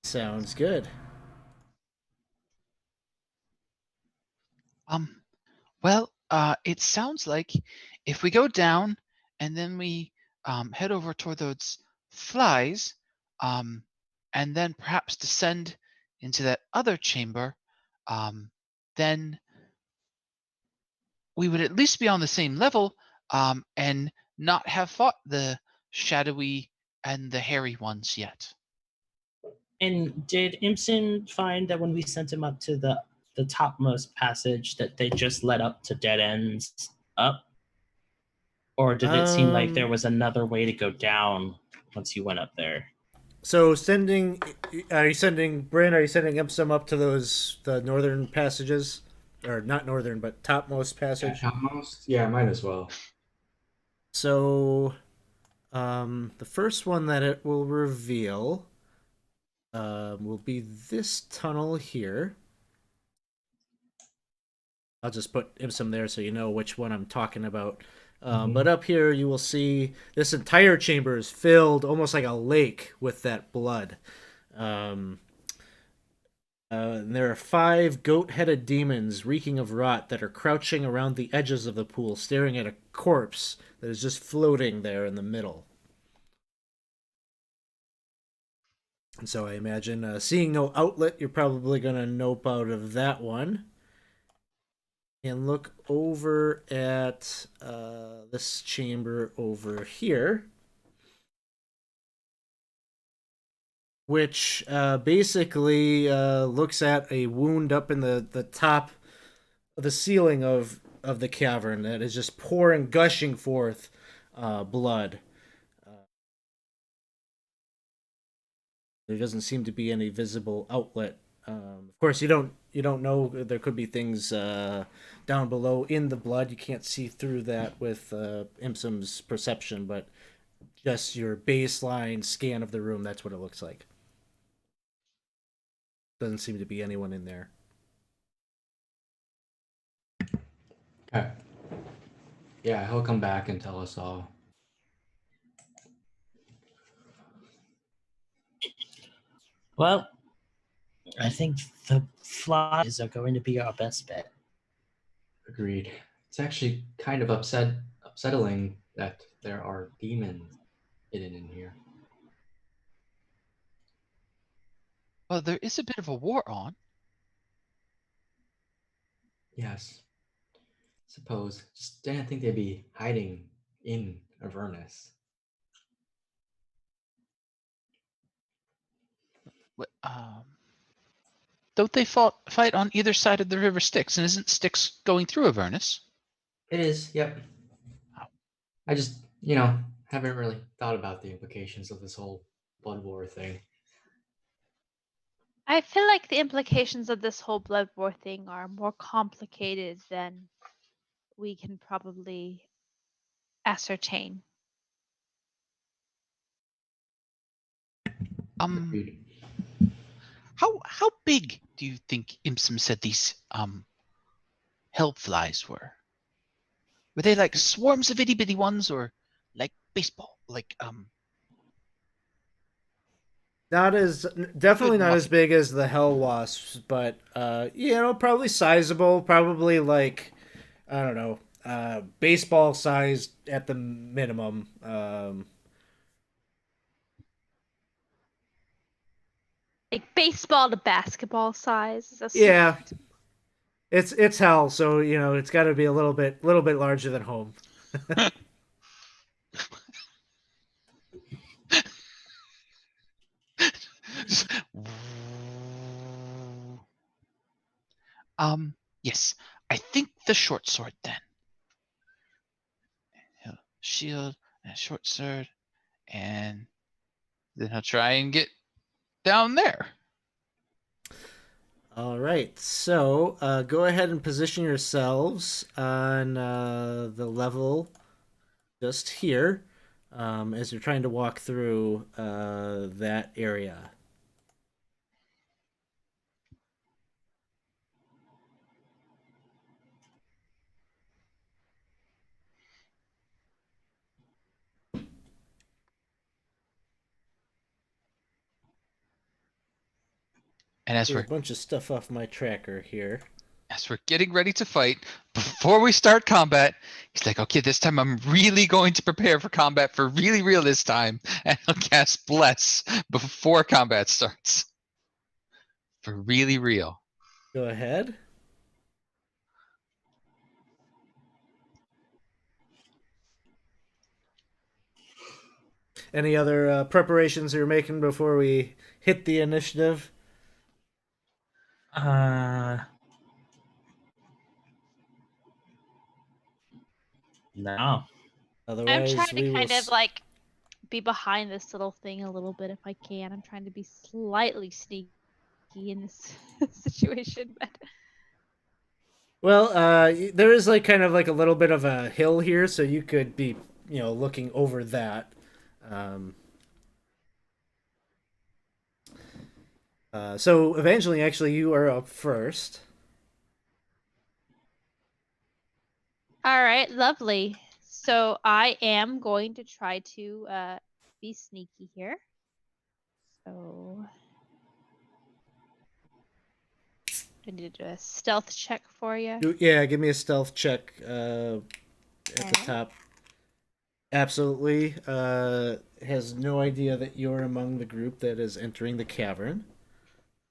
Sounds good. Um, well, it sounds like if we go down and then we head over toward those flies, um, and then perhaps descend into that other chamber, um, then we would at least be on the same level, and not have fought the shadowy and the hairy ones yet. And did Imson find that when we sent him up to the topmost passage that they just led up to dead ends up? Or did it seem like there Um, was another way to go down once you went up there? so sending, are you sending Bryn? Are you sending Ipsum up to the northern passages, or not northern, but topmost Yeah, passage? almost. Yeah, might as well. So, the first one that it will reveal will be this tunnel here. I'll just put Ipsum there so you know which one I'm talking about. But Mhm. up here, you will see this entire chamber is filled almost like a lake with that blood. Um, and there are five goat headed demons reeking of rot that are crouching around the edges of the pool, staring at a corpse that is just floating there in the middle. And so I imagine, seeing no outlet, you're probably going to nope out of that one and look over at this chamber over here, which basically looks at a wound up in the top of the ceiling of the cavern that is just pouring, gushing forth blood. Uh, there doesn't seem to be any visible outlet. Of course, you don't know. There could be things down below in the blood. You can't see through that with Imsum's perception, but just your baseline scan of the room, that's what it looks like. Doesn't seem to be anyone in there. Okay. Yeah, he'll come back and tell us all. Well, I think the flies are going to be our best bet. Agreed. It's actually kind of upsetting that there are demons hidden in here. Well, there is a bit of a war on. Yes, suppose. Just didn't think they'd be hiding in Avernus. Don't they fight on either side of the river Styx? And isn't Styx going through Avernus? It is, yep. Oh. I just, haven't really thought about the implications of this whole blood war thing. I feel like the implications of this whole blood war thing are more complicated than we can probably ascertain. Um, Agreed. how big do you think Imsum said these hellflies were? Were they like swarms of itty bitty ones, or like baseball, like Not as good definitely not as muscle? big as the hell wasps, but probably sizable. Probably like I don't know, baseball sized at the minimum. like baseball to basketball size. Is a Yeah. sword. It's hell, so it's got to be a little bit larger than home. Yes, I think the short sword then. Shield and short sword, and then he'll try and get down there. All right, so go ahead and position yourselves on the level just here as you're trying to walk through that area. And There's a bunch of stuff off my tracker here. as we're getting ready to fight, before we start combat, he's like, okay, this time I'm really going to prepare for combat for really real this time. And he'll cast Bless before combat starts. For really real. Go ahead. Any other preparations you're making before we hit the initiative? No. I'm Otherwise, trying to we will. kind of like be behind this little thing a little bit if I can. I'm trying to be slightly sneaky in this situation, but Well, there is like kind of like a little bit of a hill here, so you could be, looking over that. Um, so Evangeline, actually, you are up first. all right, lovely. So I am going to try to be sneaky here. So I need to do a stealth check for you. Yeah, give me a stealth check at the Alright. top. Absolutely. Has no idea that you're among the group that is entering the cavern.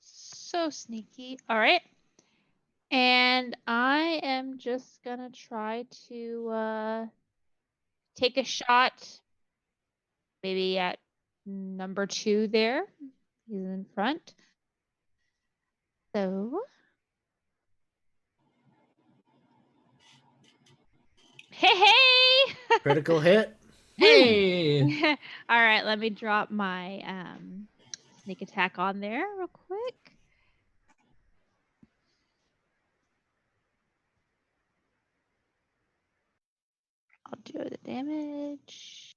So sneaky. All right. And I am just gonna try to take a shot, maybe at number 2 there. He's in front. So. Hey, hey! Critical hit. Hey! All right, let me drop my sneak attack on there real quick. I'll do the damage.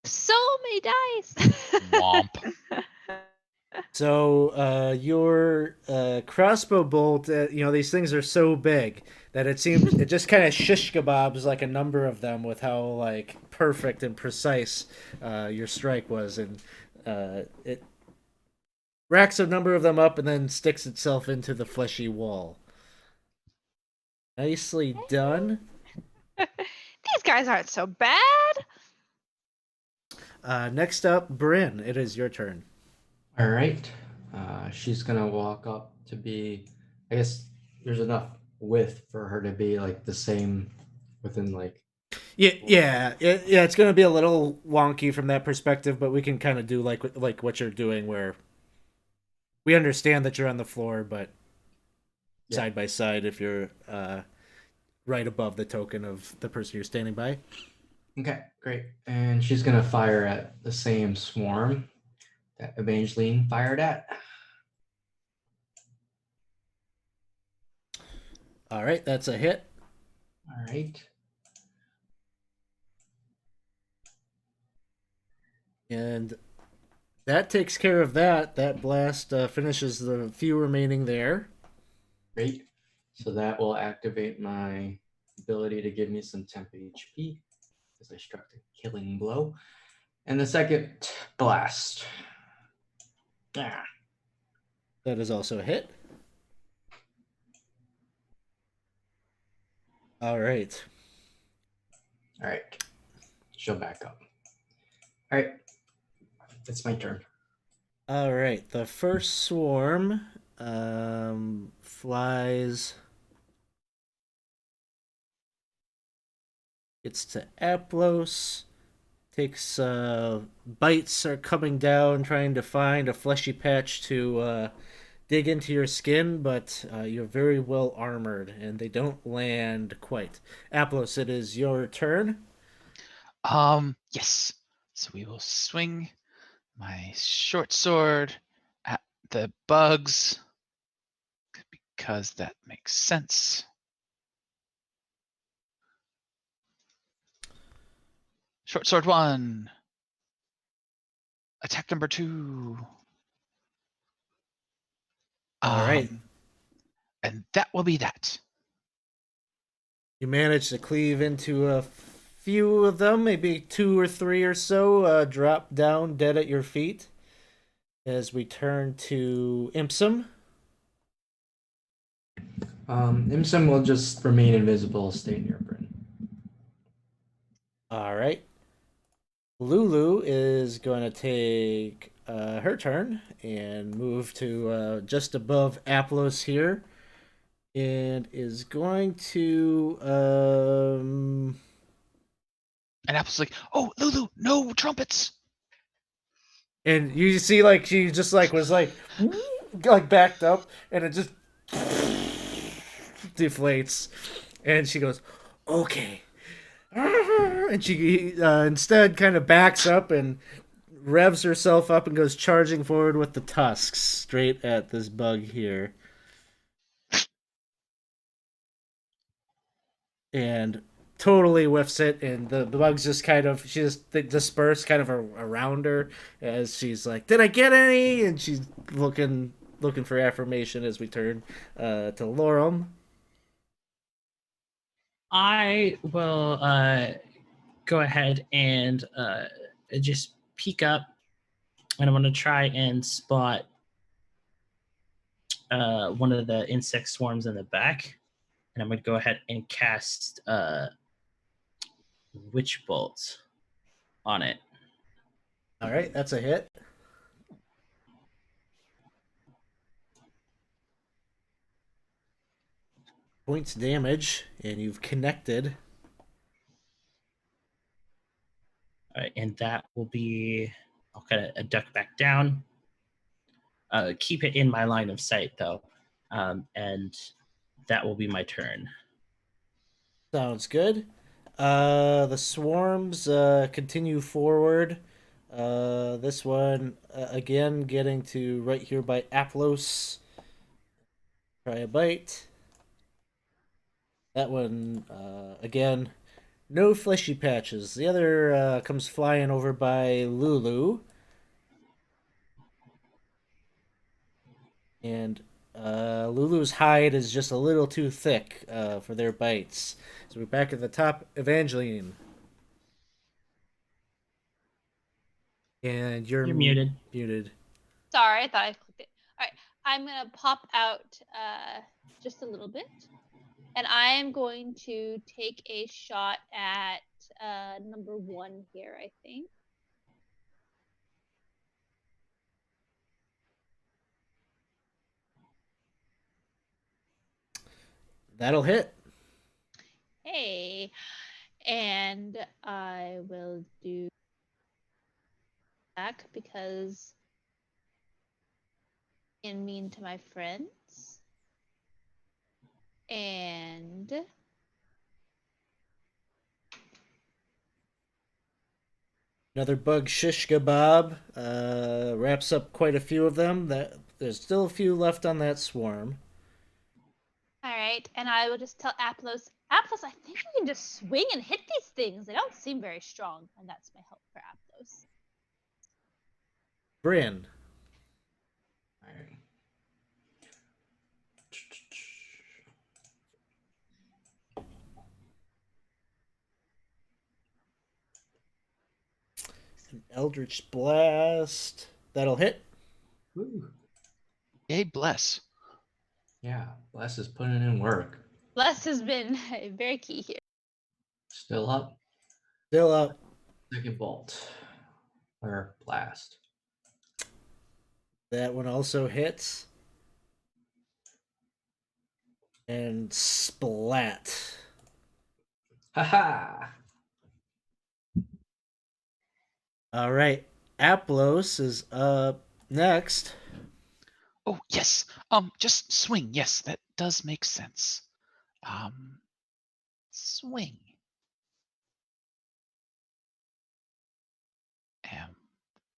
So many dice. Womp. So your crossbow bolt, these things are so big that it just kind of shish kebabs like a number of them with how like perfect and precise your strike was, and it racks a number of them up and then sticks itself into the fleshy wall. Nicely done. These guys aren't so bad. Next up, Bryn. It is your turn. All right. She's gonna walk up to be. I guess there's enough width for her to be like the same within like. Yeah. It's going to be a little wonky from that perspective, but we can kind of do like what you're doing, where we understand that you're on the floor, but side by side if you're right above the token of the person you're standing by. Okay, great. And she's gonna fire at the same swarm that Evangeline fired at. All right, that's a hit. All right. And that takes care of that. That blast finishes the few remaining there. Great. So that will activate my ability to give me some temp HP as I struck the killing blow. And the second blast. Yeah. That is also a hit. All right. All right. She'll back up. All right. It's my turn. All right, the first swarm flies. Gets to Aplos. Takes bites are coming down, trying to find a fleshy patch to dig into your skin, but you're very well armored, and they don't land quite. Aplos, it is your turn. Yes. So we will swing my short sword at the bugs because that makes sense. Short sword 1. Attack number 2. All right. And that will be that. You manage to cleave into a few of them, maybe 2 or 3 or so, drop down dead at your feet. As we turn to Impsum. Imsum will just remain invisible, stay near Bryn. All right. Lulu is going to take her turn and move to just above Aplos here, and is going to And Apple's like, "Oh, Lulu, no trumpets." and you see like she just like was like backed up, and it just deflates, and she goes, "Okay." And she instead kind of backs up and revs herself up and goes charging forward with the tusks straight at this bug here. And totally whiffs it, and the bugs just kind of she just disperse kind of around her as she's like, "Did I get any?" And she's looking for affirmation as we turn to Lorem. I will go ahead and just peek up, and I'm going to try and spot one of the insect swarms in the back, and I'm going to go ahead and cast Witch Bolt on it. All right, that's a hit. Points damage, and you've connected. All right, and that will be, I'll kind of duck back down. Keep it in my line of sight, though. And that will be my turn. Sounds good. The swarms continue forward. This one again getting to right here by Aplos. Try a bite. That one again, no fleshy patches. The other comes flying over by Lulu, and Lulu's hide is just a little too thick for their bites. So we're back at the top, Evangeline. And you're muted. Muted. Sorry, I thought I clicked it. All right, I'm gonna pop out just a little bit, and I am going to take a shot at number 1 here. I think. That'll hit. Hey, and I will do back because I'm mean to my friends. And Another bug shish kebab wraps up quite a few of them. That there's still a few left on that swarm. all right, and I will just tell Aplos, Aplos, I think you can just swing and hit these things. They don't seem very strong, and that's my help for Aplos. Bryn. All right. An Eldritch Blast. That'll hit. Woo. Yay, bless. Yeah, Bless is putting in work. Bless has been very key here. Still up. Still up. Second bolt. Or blast. That one also hits. And splat. Haha. All right. Aplos is up next. Oh, yes. Just swing. Yes, that does make sense. Swing.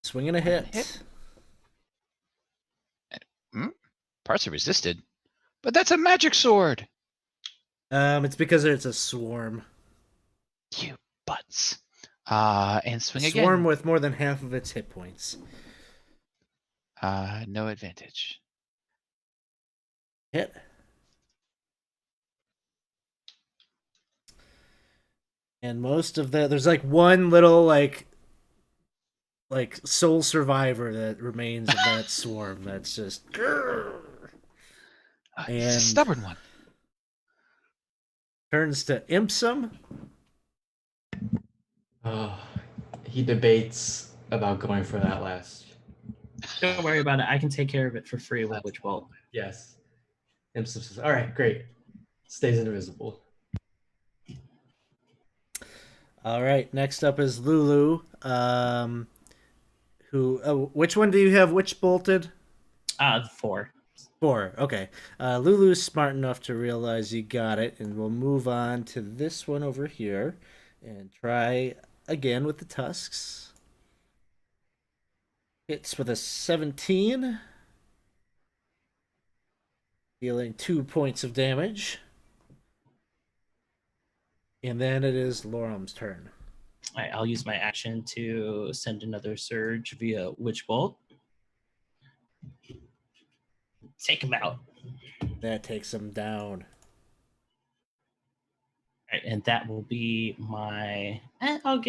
Swinging a hit. Parts are resisted. But that's a magic sword. It's because it's a swarm. You butts. And swing again. Swarm with more than half of its hit points. No advantage. Hit. And most of there's like one little like sole survivor that remains of that swarm. That's just. He's a stubborn one. Turns to Impsum. Oh, he debates about going for that last. Don't worry about it. I can take care of it for free with Witch Bolt. Yes. Impsum says, all right, great. Stays invisible. All right. Next up is Lulu. Which one do you have witch bolted? 4. 4. Okay. Lulu's smart enough to realize you got it, and we'll move on to this one over here and try again with the tusks. Hits with a 17. Dealing 2 points of damage. And then it is Lorum's turn. All right, I'll use my action to send another surge via Witch Bolt. Take him out. That takes him down. All right, and that will be my. That'll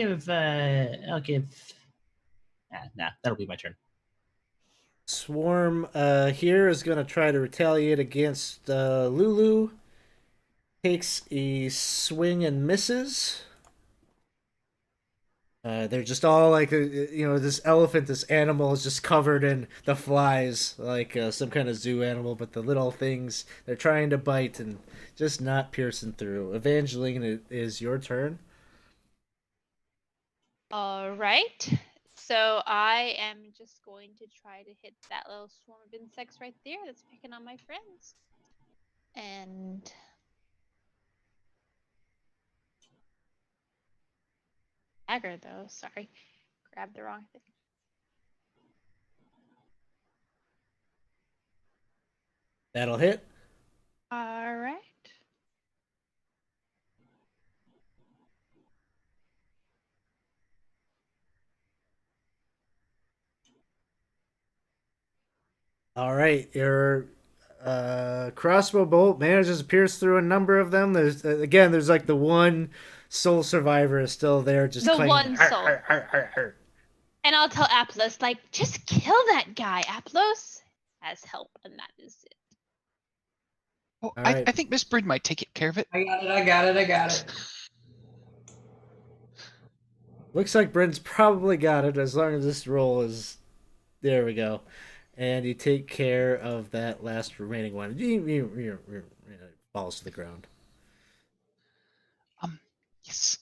be my turn. Swarm here is going to try to retaliate against Lulu. Takes a swing and misses. They're just all like, this elephant, this animal is just covered in the flies, like some kind of zoo animal, but the little things, they're trying to bite and just not piercing through. Evangeline, it is your turn. All right. So I am just going to try to hit that little swarm of insects right there that's picking on my friends. And dagger though, sorry. Grabbed the wrong thing. That'll hit. All right. All right, your crossbow bolt manages to pierce through a number of them. There's like the one sole survivor is still there, just The clanging, one "Arr, soul." arr, arr, arr, arr." And I'll tell Aplos, like, just kill that guy. Aplos has help, and that is it. Oh, All right. I think Miss Bryn might take care of it. I got it. Looks like Bryn's probably got it as long as this roll is. There we go. And you take care of that last remaining one. It falls to the ground. Yes.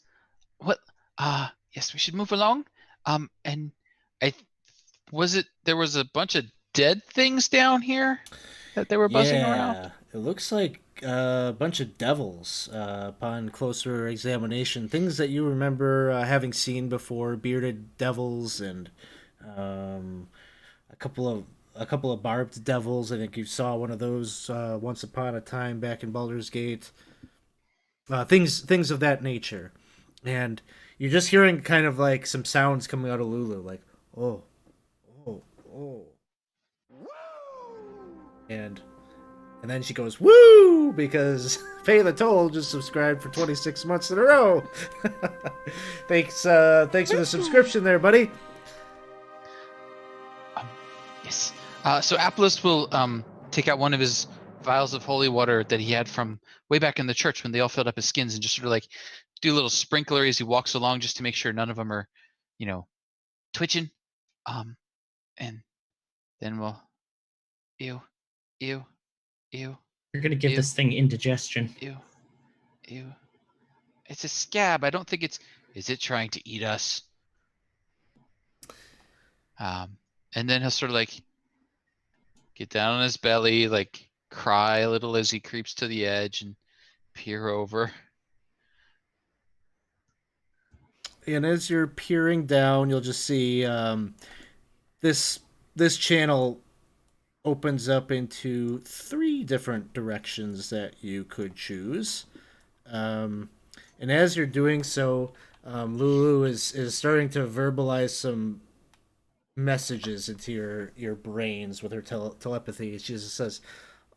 What? Yes, we should move along. And there was a bunch of dead things down here that they were buzzing around. It looks like a bunch of devils upon closer examination. Things that you remember having seen before, bearded devils and a couple of barbed devils. I think you saw one of those once upon a time back in Baldur's Gate. Things of that nature. And you're just hearing kind of like some sounds coming out of Lulu, like, oh, oh, oh. And then she goes, woo! Because Pay the Toll just subscribed for 26 months in a row. Thanks for the subscription there, buddy. Yes. So Apollos will take out one of his vials of holy water that he had from way back in the church when they all filled up his skins, and just sort of like do a little sprinkler as he walks along, just to make sure none of them are, twitching. And then we'll Ew. Ew. Ew. You're gonna give Ew. this thing indigestion. Ew. Ew. It's a scab. I don't think it's. Is it trying to eat us? And then he'll sort of like get down on his belly, like cry a little as he creeps to the edge and peer over. And as you're peering down, you'll just see this channel opens up into 3 different directions that you could choose. And as you're doing so, Lulu is starting to verbalize some messages into your brains with her telepathy. She just says,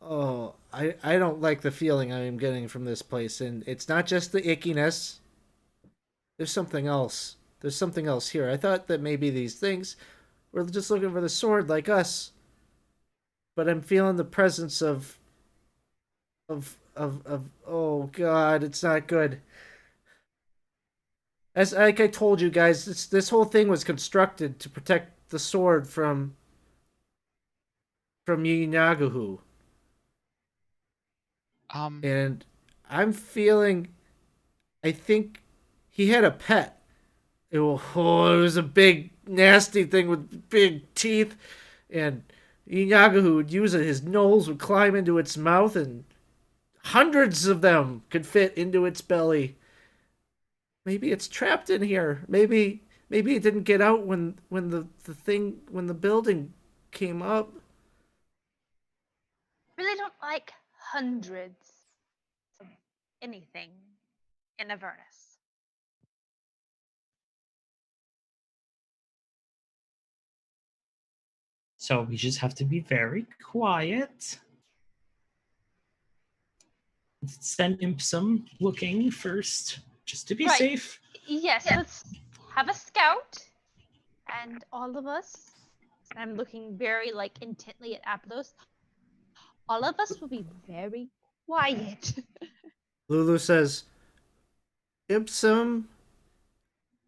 "Oh, I don't like the feeling I am getting from this place, and it's not just the ickiness. There's something else. There's something else here. I thought that maybe these things were just looking for the sword like us, but I'm feeling the presence of oh God, it's not good." As like I told you guys, this whole thing was constructed to protect the sword from Yinagahu. And I'm feeling, I think he had a pet. It was a big, nasty thing with big teeth. And Yinagahu would use it. His nose would climb into its mouth, and hundreds of them could fit into its belly. Maybe it's trapped in here. Maybe it didn't get out when the building came up. Really don't like hundreds of anything in Avernus. So we just have to be very quiet. Send him some looking first, just to be Right. safe. Yes, let's have a scout, and all of us. I'm looking very like intently at Aplos. All of us will be very quiet. Lulu says, "Ipsum,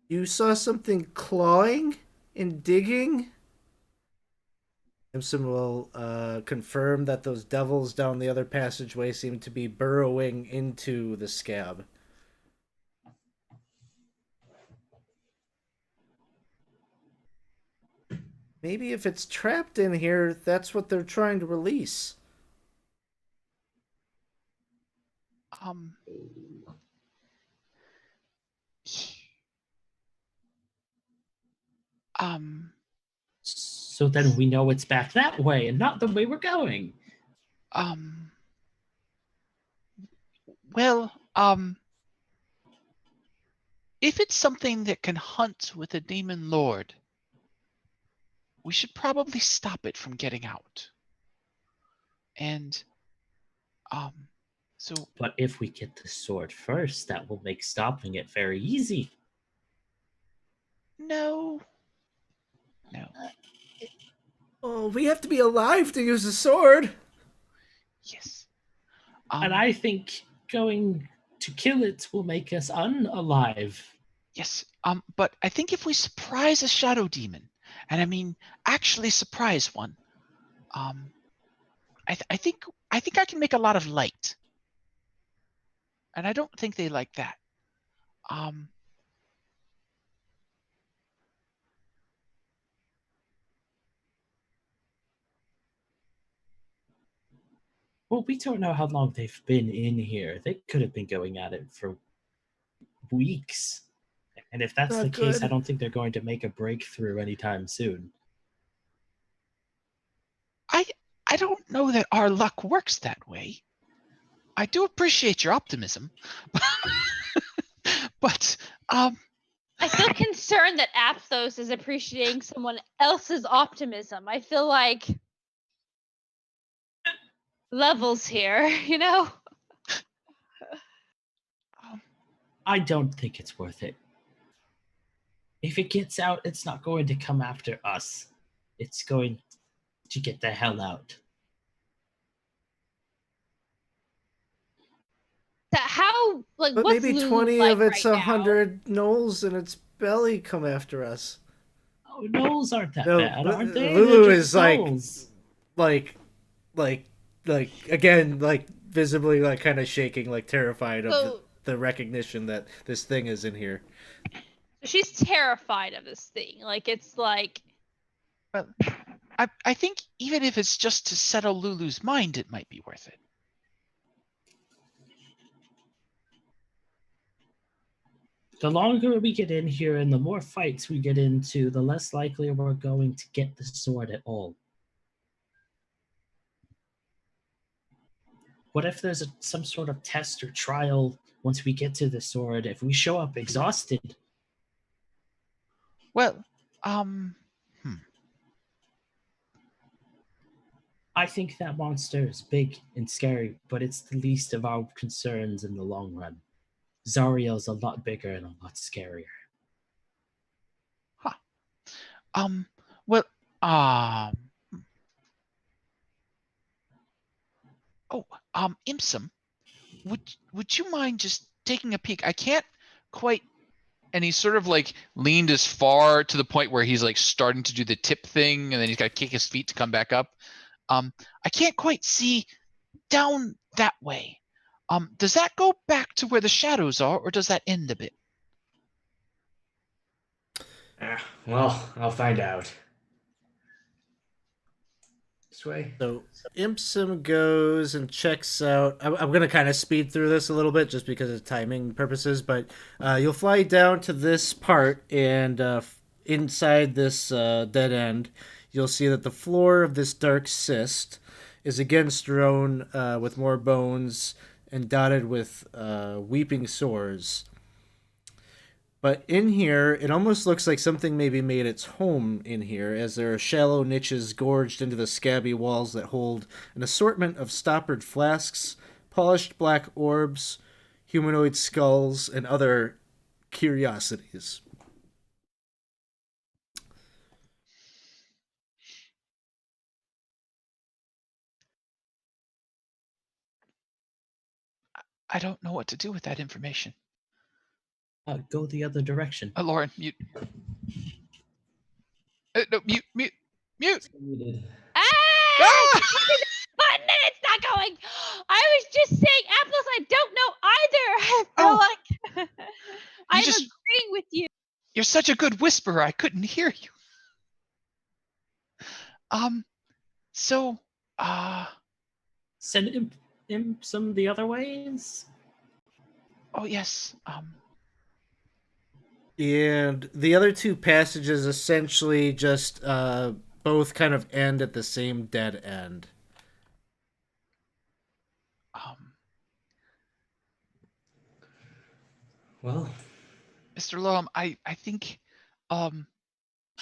you saw something clawing and digging?" Ipsum will confirm that those devils down the other passageway seem to be burrowing into the scab. Maybe if it's trapped in here, that's what they're trying to release. Um. Um. So then we know it's back that way and not the way we're going. Um. Well, if it's something that can hunt with a demon lord, we should probably stop it from getting out. And, so But if we get the sword first, that will make stopping it very easy. no. Oh, we have to be alive to use the sword. Yes. And I think going to kill it will make us unalive. Yes. But I think if we surprise a shadow demon, and I mean actually surprise one, I think I can make a lot of light. And I don't think they like that. Well, we don't know how long they've been in here. They could have been going at it for weeks. And if that's Not the case, I good. don't think they're going to make a breakthrough anytime soon. I don't know that our luck works that way. I do appreciate your optimism. But I feel concerned that Apthos is appreciating someone else's optimism. I feel like levels here, you know? I don't think it's worth it. If it gets out, it's not going to come after us. It's going to get the hell out. How like But what's maybe Lulu 20 like of its right now? 100 gnolls in its belly come after us. Oh, gnolls aren't that No, bad, aren't they? Lulu They're is just like, gnolls. like like again, like visibly, like kind of shaking, like terrified of So the recognition that this thing is in here. she's terrified of this thing. Like it's like Well, I think even if it's just to settle Lulu's mind, it might be worth it. The longer we get in here and the more fights we get into, the less likely we're going to get the sword at all. What if there's some sort of test or trial once we get to the sword? If we show up exhausted, Well, I think that monster is big and scary, but it's the least of our concerns in the long run. Zariel's a lot bigger and a lot scarier. well, Imsum, would you mind just taking a peek? I can't quite. And he's sort of like leaned as far to the point where he's like starting to do the tip thing, and then he's got to kick his feet to come back up. I can't quite see down that way. Does that go back to where the shadows are, or does that end a bit? Well, I'll find out. This way. So Impsum goes and checks out. I'm going to kind of speed through this a little bit just because of timing purposes, but you'll fly down to this part, and inside this dead end, you'll see that the floor of this dark cyst is again strewn with more bones and dotted with weeping sores. But in here, it almost looks like something maybe made its home in here, as there are shallow niches gorged into the scabby walls that hold an assortment of stoppered flasks, polished black orbs, humanoid skulls, and other curiosities. I don't know what to do with that information. Go the other direction. Lauren, mute. No, mute. Muted. ah! Button and it's not going. I was just saying apples. I don't know either. I feel like I'm agreeing with you. You're such a good whisperer. I couldn't hear you. So, Send him some the other ways. Oh yes. And the other two passages essentially just both kind of end at the same dead end. Well, Mr. Loam, I think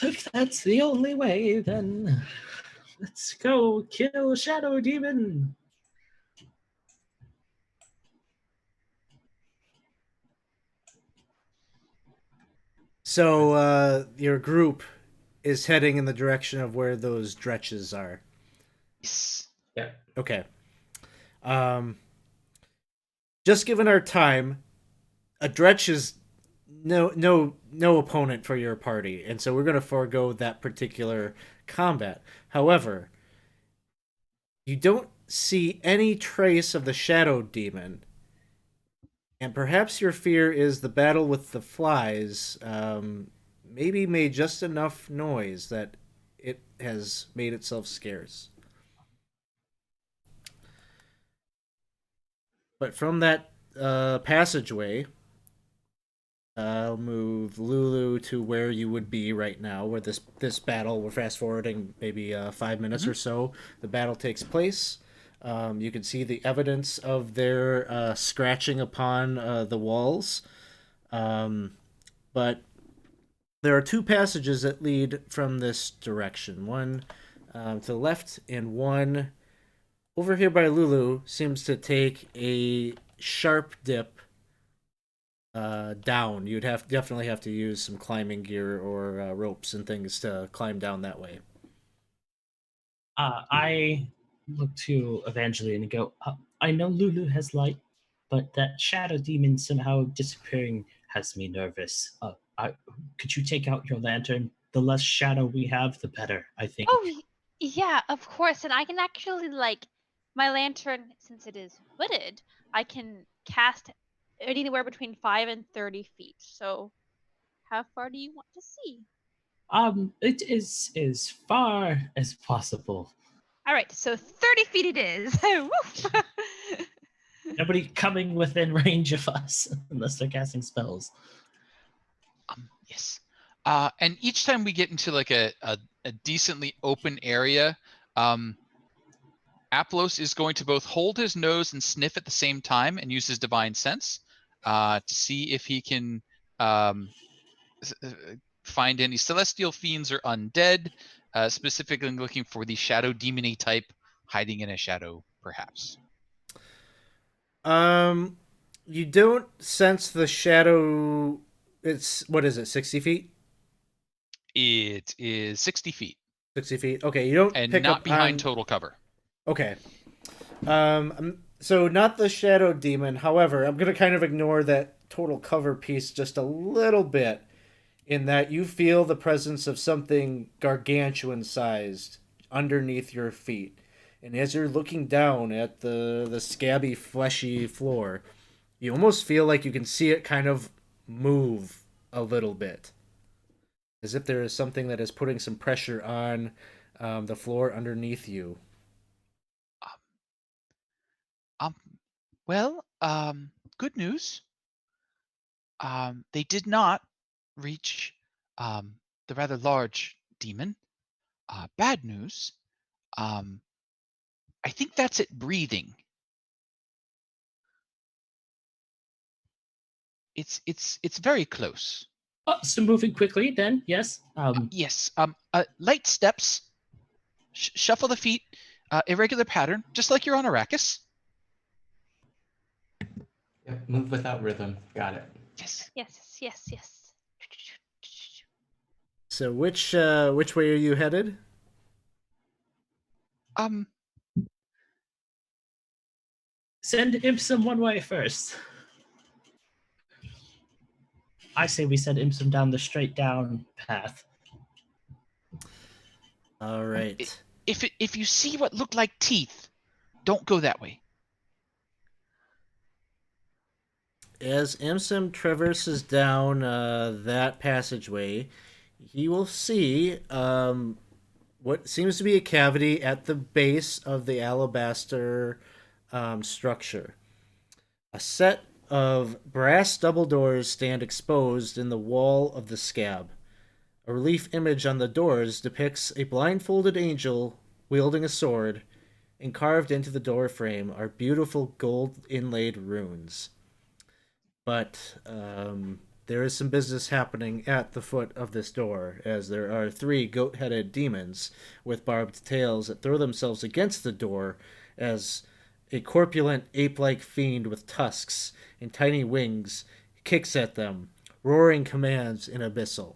If that's the only way, then let's go kill Shadow Demon. So your group is heading in the direction of where those dretches are. yeah. Okay. Just given our time, a dretch is no opponent for your party, and so we're going to forego that particular combat. However, you don't see any trace of the shadow demon, and perhaps your fear is the battle with the flies maybe made just enough noise that it has made itself scarce. But from that passageway, I'll move Lulu to where you would be right now, where this battle, we're fast forwarding maybe 5 minutes or so, the battle takes place. You can see the evidence of their scratching upon the walls. But there are two passages that lead from this direction. One to the left, and one over here by Lulu seems to take a sharp dip down. You'd definitely have to use some climbing gear or ropes and things to climb down that way. I look to Evangeline and go, I know Lulu has light, but that shadow demon somehow disappearing has me nervous. Could you take out your lantern? The less shadow we have, the better, I think. Oh, Yeah, of course. And I can actually like my lantern, since it is hooded, I can cast anywhere between 5 and 30 feet. So how far do you want to see? It is as far as possible. All right, so 30 feet it is. Woof. Nobody coming within range of us unless they're casting spells. Yes. And each time we get into like a decently open area, Aplos is going to both hold his nose and sniff at the same time and use his divine sense to see if he can find any celestial fiends or undead, specifically looking for the shadow demony type hiding in a shadow, perhaps. You don't sense the shadow. It's what is it? 60 feet. It is 60 feet 60 feet. Okay, you don't and pick not up behind on. total cover. Okay. So not the shadow demon. However, I'm gonna kind of ignore that total cover piece just a little bit, in that you feel the presence of something gargantuan sized underneath your feet. And as you're looking down at the scabby, fleshy floor, you almost feel like you can see it kind of move a little bit. As if there is something that is putting some pressure on the floor underneath you. Um, well, good news. They did not reach the rather large demon. Bad news. Um, I think that's it breathing. It's very close. Oh, so moving quickly then, yes. Yes. Light steps. Shuffle the feet. Irregular pattern, just like you're on Arrakis. Yep, move without rhythm. Got it. Yes. Yes. So which way are you headed? Um. Send Imsum one way first. I say we send Imsum down the straight down path. All right. If you see what look like teeth, don't go that way. As Imsim traverses down that passageway, he will see what seems to be a cavity at the base of the alabaster structure. A set of brass double doors stand exposed in the wall of the scab. A relief image on the doors depicts a blindfolded angel wielding a sword, and carved into the door frame are beautiful gold inlaid runes. But there is some business happening at the foot of this door, as there are three goat headed demons with barbed tails that throw themselves against the door as a corpulent ape like fiend with tusks and tiny wings kicks at them, roaring commands in Abyssal.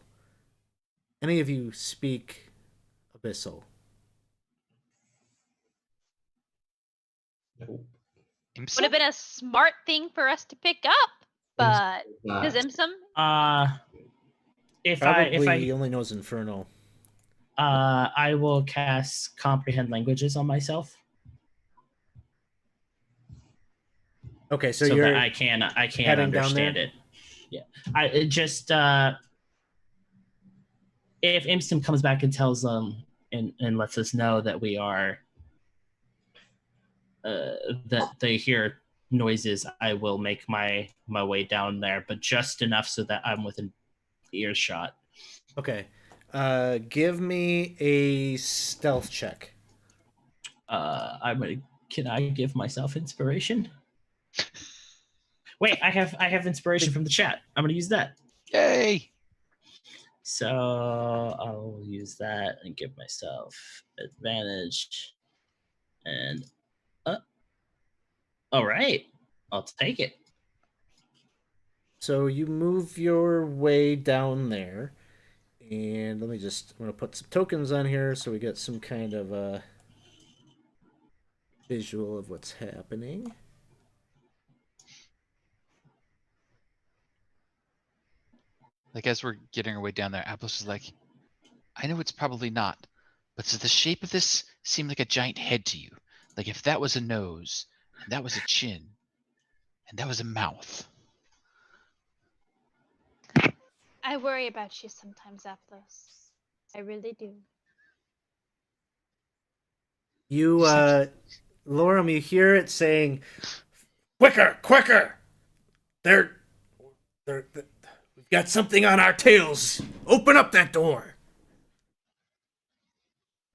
Any of you speak Abyssal? Nope. Would have been a smart thing for us to pick up, but does Imsum? If Probably I only knows Infernal. I will cast comprehend languages on myself. Okay, so so you're that I can heading down understand there? it. Yeah, I it just if Imstum comes back and tells them and lets us know that we are that they hear noises, I will make my way down there, but just enough so that I'm within earshot. Okay. Give me a stealth check. Can I give myself inspiration? Wait, I have inspiration from the chat. I'm gonna use that. Yay! So I'll use that and give myself advantage. And all right, I'll take it. So you move your way down there. And I'm going to put some tokens on here so we get some kind of a visual of what's happening. Like as we're getting our way down there, Aplos is like, I know it's probably not, But does the shape of this seem like a giant head to you? Like if that was a nose, and that was a chin, and that was a mouth. I worry about you sometimes, Aplos. I really do. You, Lorem, you hear it saying, "Quicker, quicker! They're, we've got something on our tails. Open up that door."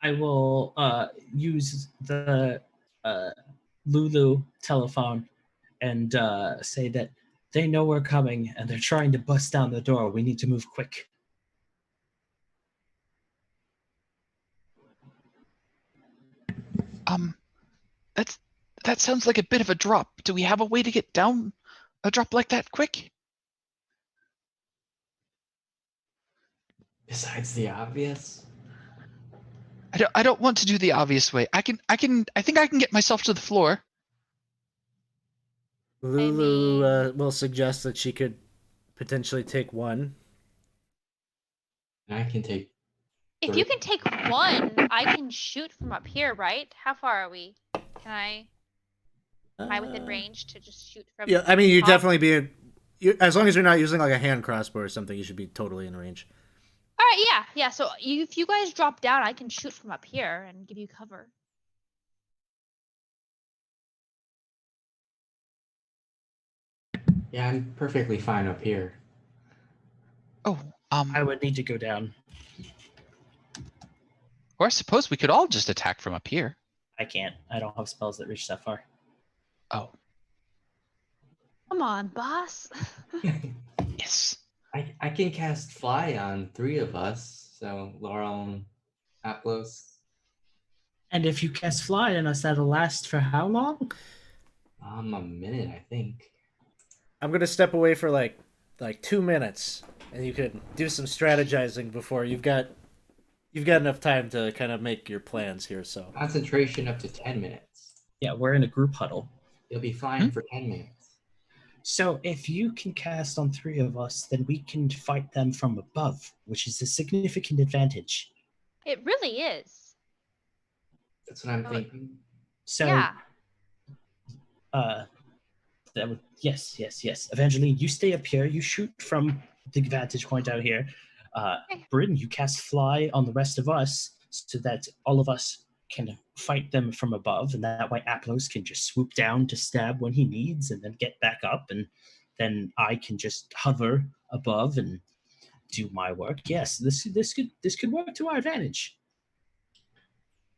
I will use the Lulu telephone and say that they know we're coming and they're trying to bust down the door. We need to move quick. That sounds like a bit of a drop. Do we have a way to get down a drop like that quick? Besides the obvious. I don't want to do the obvious way. I think I can get myself to the floor. Lulu will suggest that she could potentially take one. I can take. If you can take one, I can shoot from up here, right? How far are we? Am I within range to just shoot from? Yeah, I mean, you top? definitely be as long as you're not using like a hand crossbow or something, you should be totally in range. All right, yeah. So if you guys drop down, I can shoot from up here and give you cover. Yeah, I'm perfectly fine up here. Oh, I would need to go down. or I suppose we could all just attack from up here. I can't. I don't have spells that reach that far. Oh, Come on, boss. yes. I can cast fly on 3 of us. So Laurel, Aplos. And if you cast fly on us, that'll last for how long? A minute, I think. I'm gonna step away for like 2 minutes, and you can do some strategizing before you've got enough time to kind of make your plans here. So Concentration up to 10 minutes. Yeah, we're in a group huddle. You'll be fine for 10 minutes. So if you can cast on 3 of us, then we can fight them from above, which is a significant advantage. It really is. That's what I'm thinking. So, Yeah. Yes. Evangeline, you stay up here. You shoot from the vantage point out here. Bryn, you cast fly on the rest of us so that all of us can fight them from above, and that way Aplos can just swoop down to stab when he needs and then get back up, and then I can just hover above and do my work. Yes, this could work to our advantage.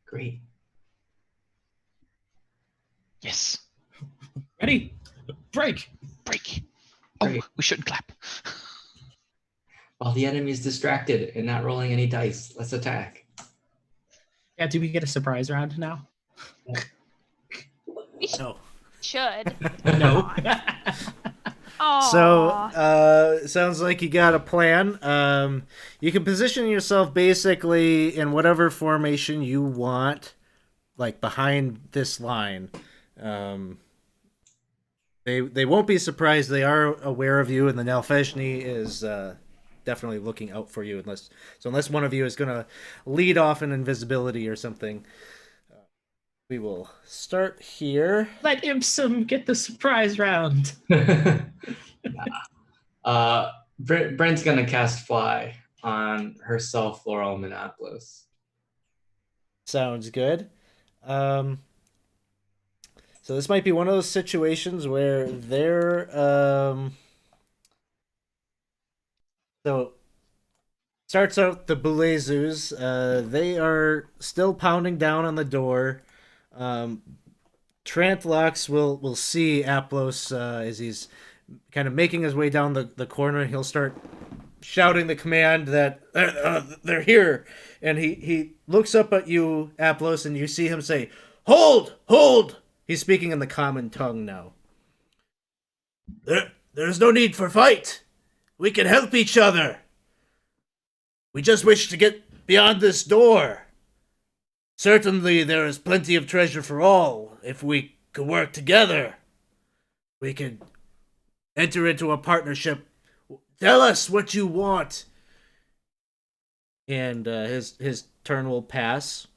Great. Yes. Ready? Break! Oh, Great. we shouldn't clap. While the enemy is distracted and not rolling any dice, let's attack. Yeah, do we get a surprise round now? We no. should. No. Aww. So, sounds like you got a plan. You can position yourself basically in whatever formation you want, like behind this line. They won't be surprised. They are aware of you, and the Nalfeshni is definitely looking out for you. Unless one of you is going to lead off in invisibility or something. We will start here. Let Impsum get the surprise round. Brent's gonna cast fly on herself, Laurel Minopoulos. Sounds good. So this might be one of those situations where they're so starts out the Boulezus. They are still pounding down on the door. Trantlox will see Aplos as he's kind of making his way down the corner. He'll start shouting the command that they're here, and he looks up at you, Aplos, and you see him say, "Hold! Hold!" He's speaking in the common tongue now. There's no need for fight. We can help each other. We just wish to get beyond this door. Certainly there is plenty of treasure for all. If we could work together, we could enter into a partnership. Tell us what you want. And his turn will pass.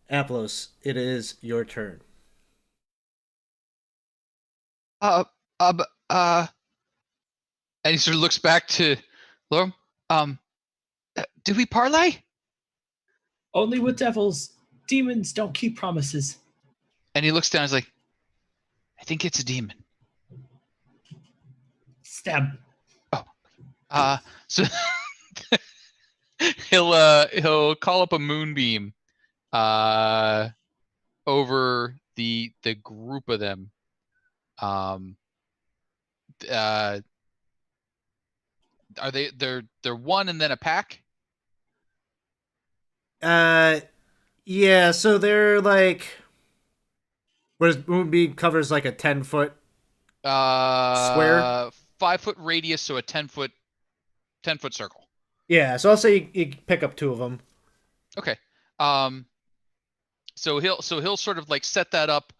Aplos, it is your turn. Uh, but, and he sort of looks back to Lorm. Did we parlay? Only with devils. Demons don't keep promises. And he looks down. He's like, I think it's a demon. Stab. So he'll call up a moonbeam, over the group of them. Are they're one and then a pack? Yeah, so they're like, whereas Moonbeam covers like a 10-foot square. 5-foot radius, so a 10-foot circle. Yeah, so I'll say you pick up 2 of them. Okay. So he'll sort of like set that up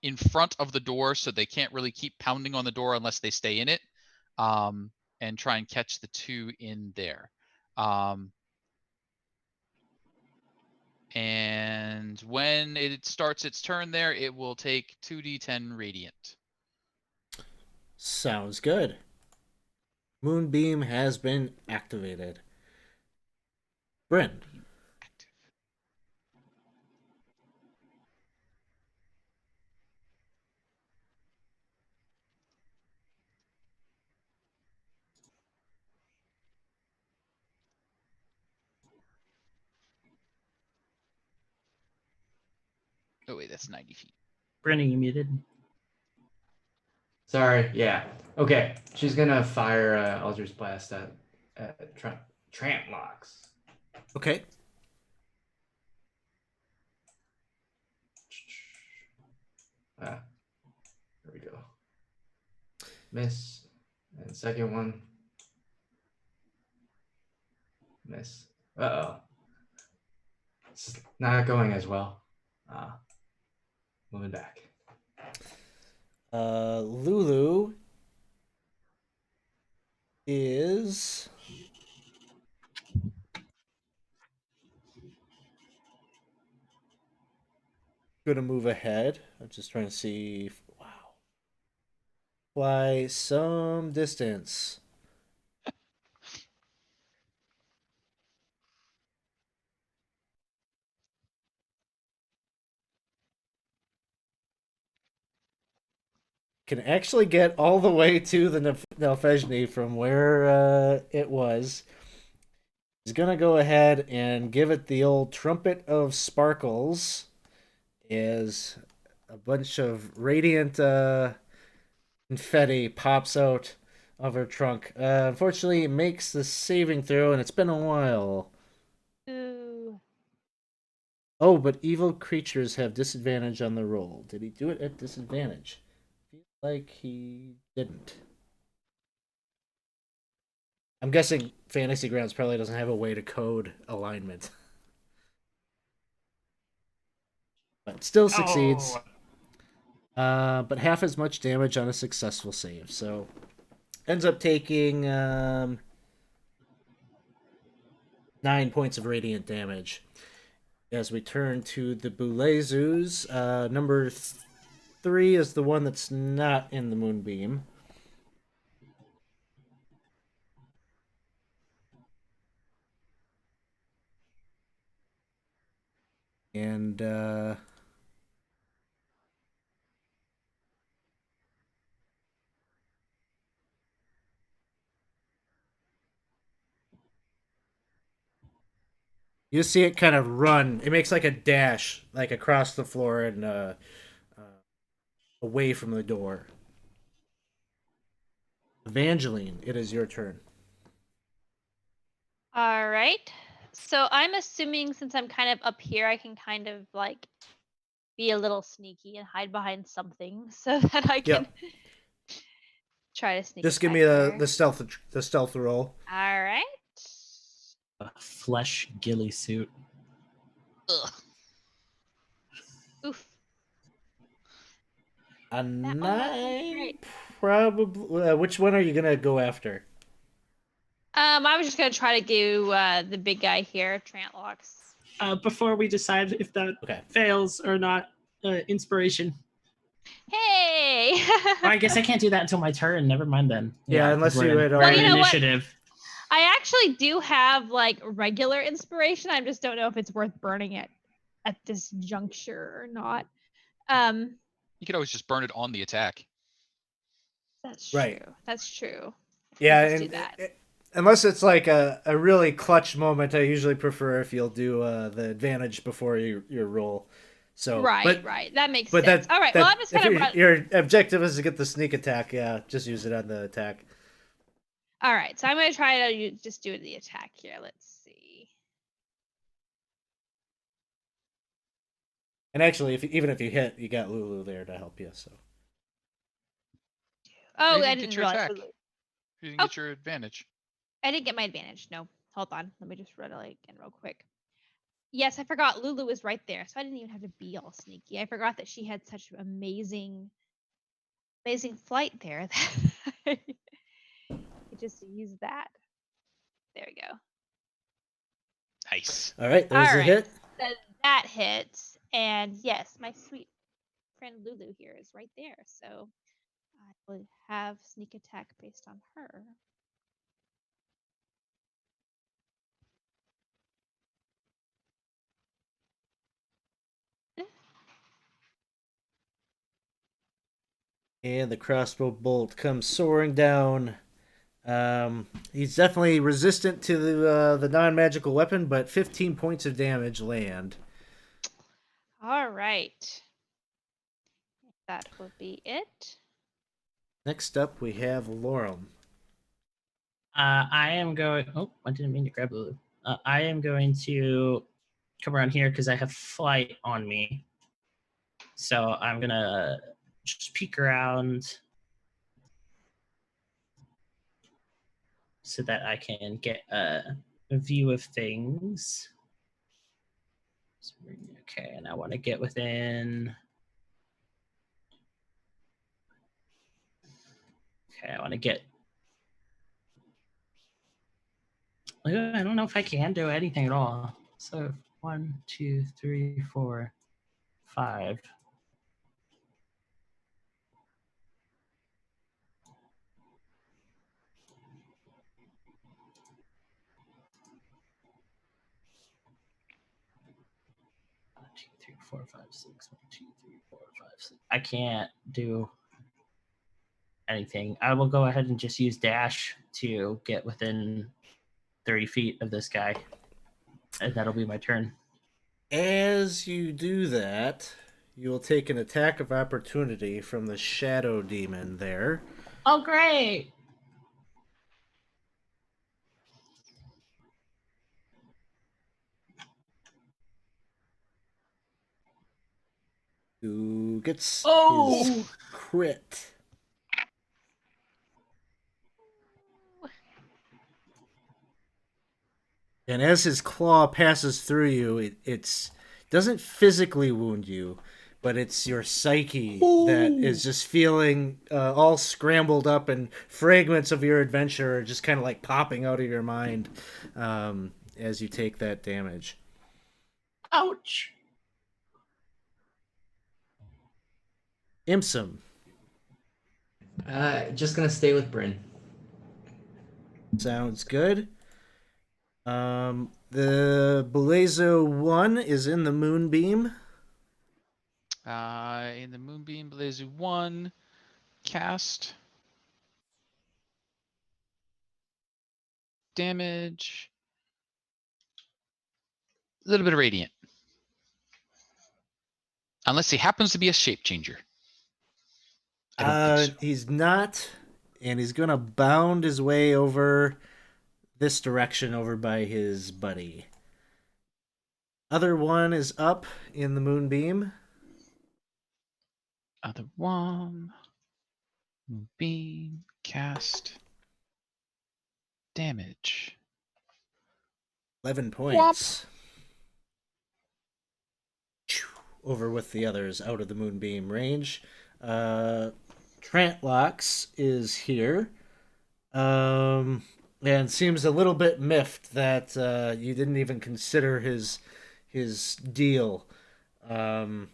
in front of the door so they can't really keep pounding on the door unless they stay in it. And try and catch the 2 in there. And when it starts its turn there, it will take 2d10 radiant. Sounds good. Moonbeam has been activated. Bryn. Active. Oh wait, that's 90 feet. Brennan, you muted. Sorry. Yeah. Okay. She's gonna fire Eldritch Blast at Tramp Locks. Okay. There we go. Miss. And second one. Miss. Uh-oh. It's not going as well. Moving back. Lulu is gonna move ahead. I'm just trying to see. Wow. Fly some distance. Can actually get all the way to the Nelfejni from where it was. He's gonna go ahead and give it the old trumpet of sparkles. As a bunch of radiant confetti pops out of her trunk. Unfortunately, it makes the saving throw, and it's been a while. Ooh. Oh, but evil creatures have disadvantage on the roll. Did he do it at disadvantage? Feels like he didn't. I'm guessing Fantasy Grounds probably doesn't have a way to code alignment. But still succeeds. But half as much damage on a successful save. So ends up taking 9 points of radiant damage. As we turn to the Bulezus, number 3 is the one that's not in the Moonbeam. And you see it kind of run. It makes like a dash, like across the floor and away from the door. Evangeline, it is your turn. All right. So I'm assuming since I'm kind of up here, I can kind of like be a little sneaky and hide behind something so that I can try to sneak. Just give me the stealth roll. All right. A flesh ghillie suit. Ugh. Oof. A That one wasn't 9, great. probably. Which one are you gonna go after? I was just gonna try to do the big guy here, Trantlocks. Before we decide if that Okay. fails or not, inspiration. Hey! Oh, I guess I can't do that until my turn. Never mind then. Yeah, 'cause unless we're you in- had we're already- in Well, you know what? initiative. I actually do have like regular inspiration. I just don't know if it's worth burning it at this juncture or not. You could always just burn it on the attack. That's true. Right. That's true. Yeah, Let's do and that. unless it's like a really clutch moment, I usually prefer if you'll do the advantage before your roll. So, right, but, right. That makes but sense. that, All right. that Well, I'm just if gonna. your objective is to get the sneak attack, yeah, just use it on the attack. All right. So I'm gonna try to just do the attack here. Let's see. And actually, even if you hit, you got Lulu there to help you. So. Oh, You I didn't didn't get your realize. attack. You didn't Oh. get your advantage. I didn't get my advantage. No. Hold on. Let me just run it again real quick. Yes, I forgot Lulu was right there, so I didn't even have to be all sneaky. I forgot that she had such amazing flight there that I just use that. There we go. Nice. All right, there's All a right. hit. So that hits, and yes, my sweet friend Lulu here is right there. So I will have sneak attack based on her. And the crossbow bolt comes soaring down. He's definitely resistant to the non-magical weapon, but 15 points of damage land. All right. That will be it. Next up, we have Lorem. I am going. Oh, I didn't mean to grab Lulu. I am going to come around here because I have flight on me. So I'm gonna just peek around so that I can get a view of things. Okay, and I want to get within. Okay, I want to get. I don't know if I can do anything at all. So 1, 2, 3, 4, 5. One, 2, 3, 4, 5, 6. 1, 2, 3, 4, 5, 6. I can't do anything. I will go ahead and just use dash to get within 30 feet of this guy. And that'll be my turn. As you do that, you will take an attack of opportunity from the shadow demon there. Oh, great. Who gets Oh! his crit. And as his claw passes through you, it doesn't physically wound you, but it's your psyche that is just feeling all scrambled up, and fragments of your adventure are just kind of like popping out of your mind as you take that damage. Ouch. Imsum. Just gonna stay with Bryn. Sounds good. The Belezo 1 is in the moonbeam. In the Moonbeam Blazu 1, cast. Damage. A little bit of radiant. Unless he happens to be a shape changer. I don't think so. He's not, and he's gonna bound his way over this direction over by his buddy. Other one is up in the moonbeam. Other one. Moonbeam. Cast. Damage. 11 points. Over with the others out of the moonbeam range. Trantlocks is here. and seems a little bit miffed that you didn't even consider his deal. Um,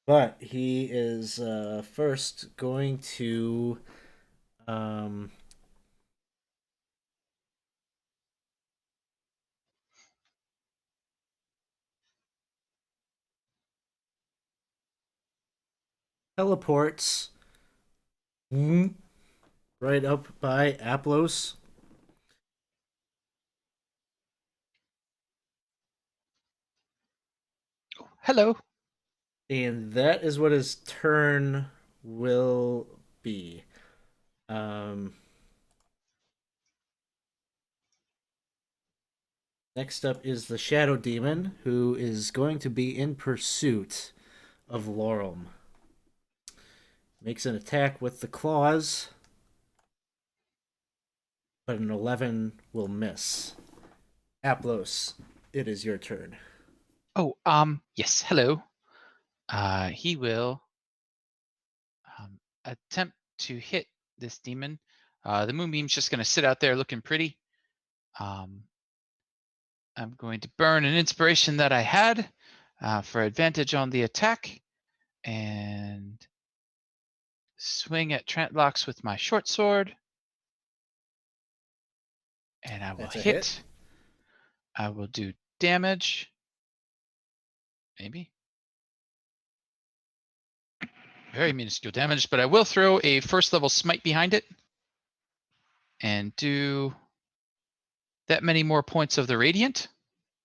but he is first going to um, teleports right up by Aplos. Hello. And that is what his turn will be. Next up is the Shadow Demon, who is going to be in pursuit of Lorum. Makes an attack with the claws, but an 11 will miss. Aplos, it is your turn. Oh, yes, hello. He will attempt to hit this demon. The moonbeam's just going to sit out there looking pretty. I'm going to burn an inspiration that I had for advantage on the attack and swing at Trantlocks with my short sword. And I will That's a hit. hit. I will do damage. Maybe. Very minuscule damage, but I will throw a first level smite behind it and do that many more points of the radiant.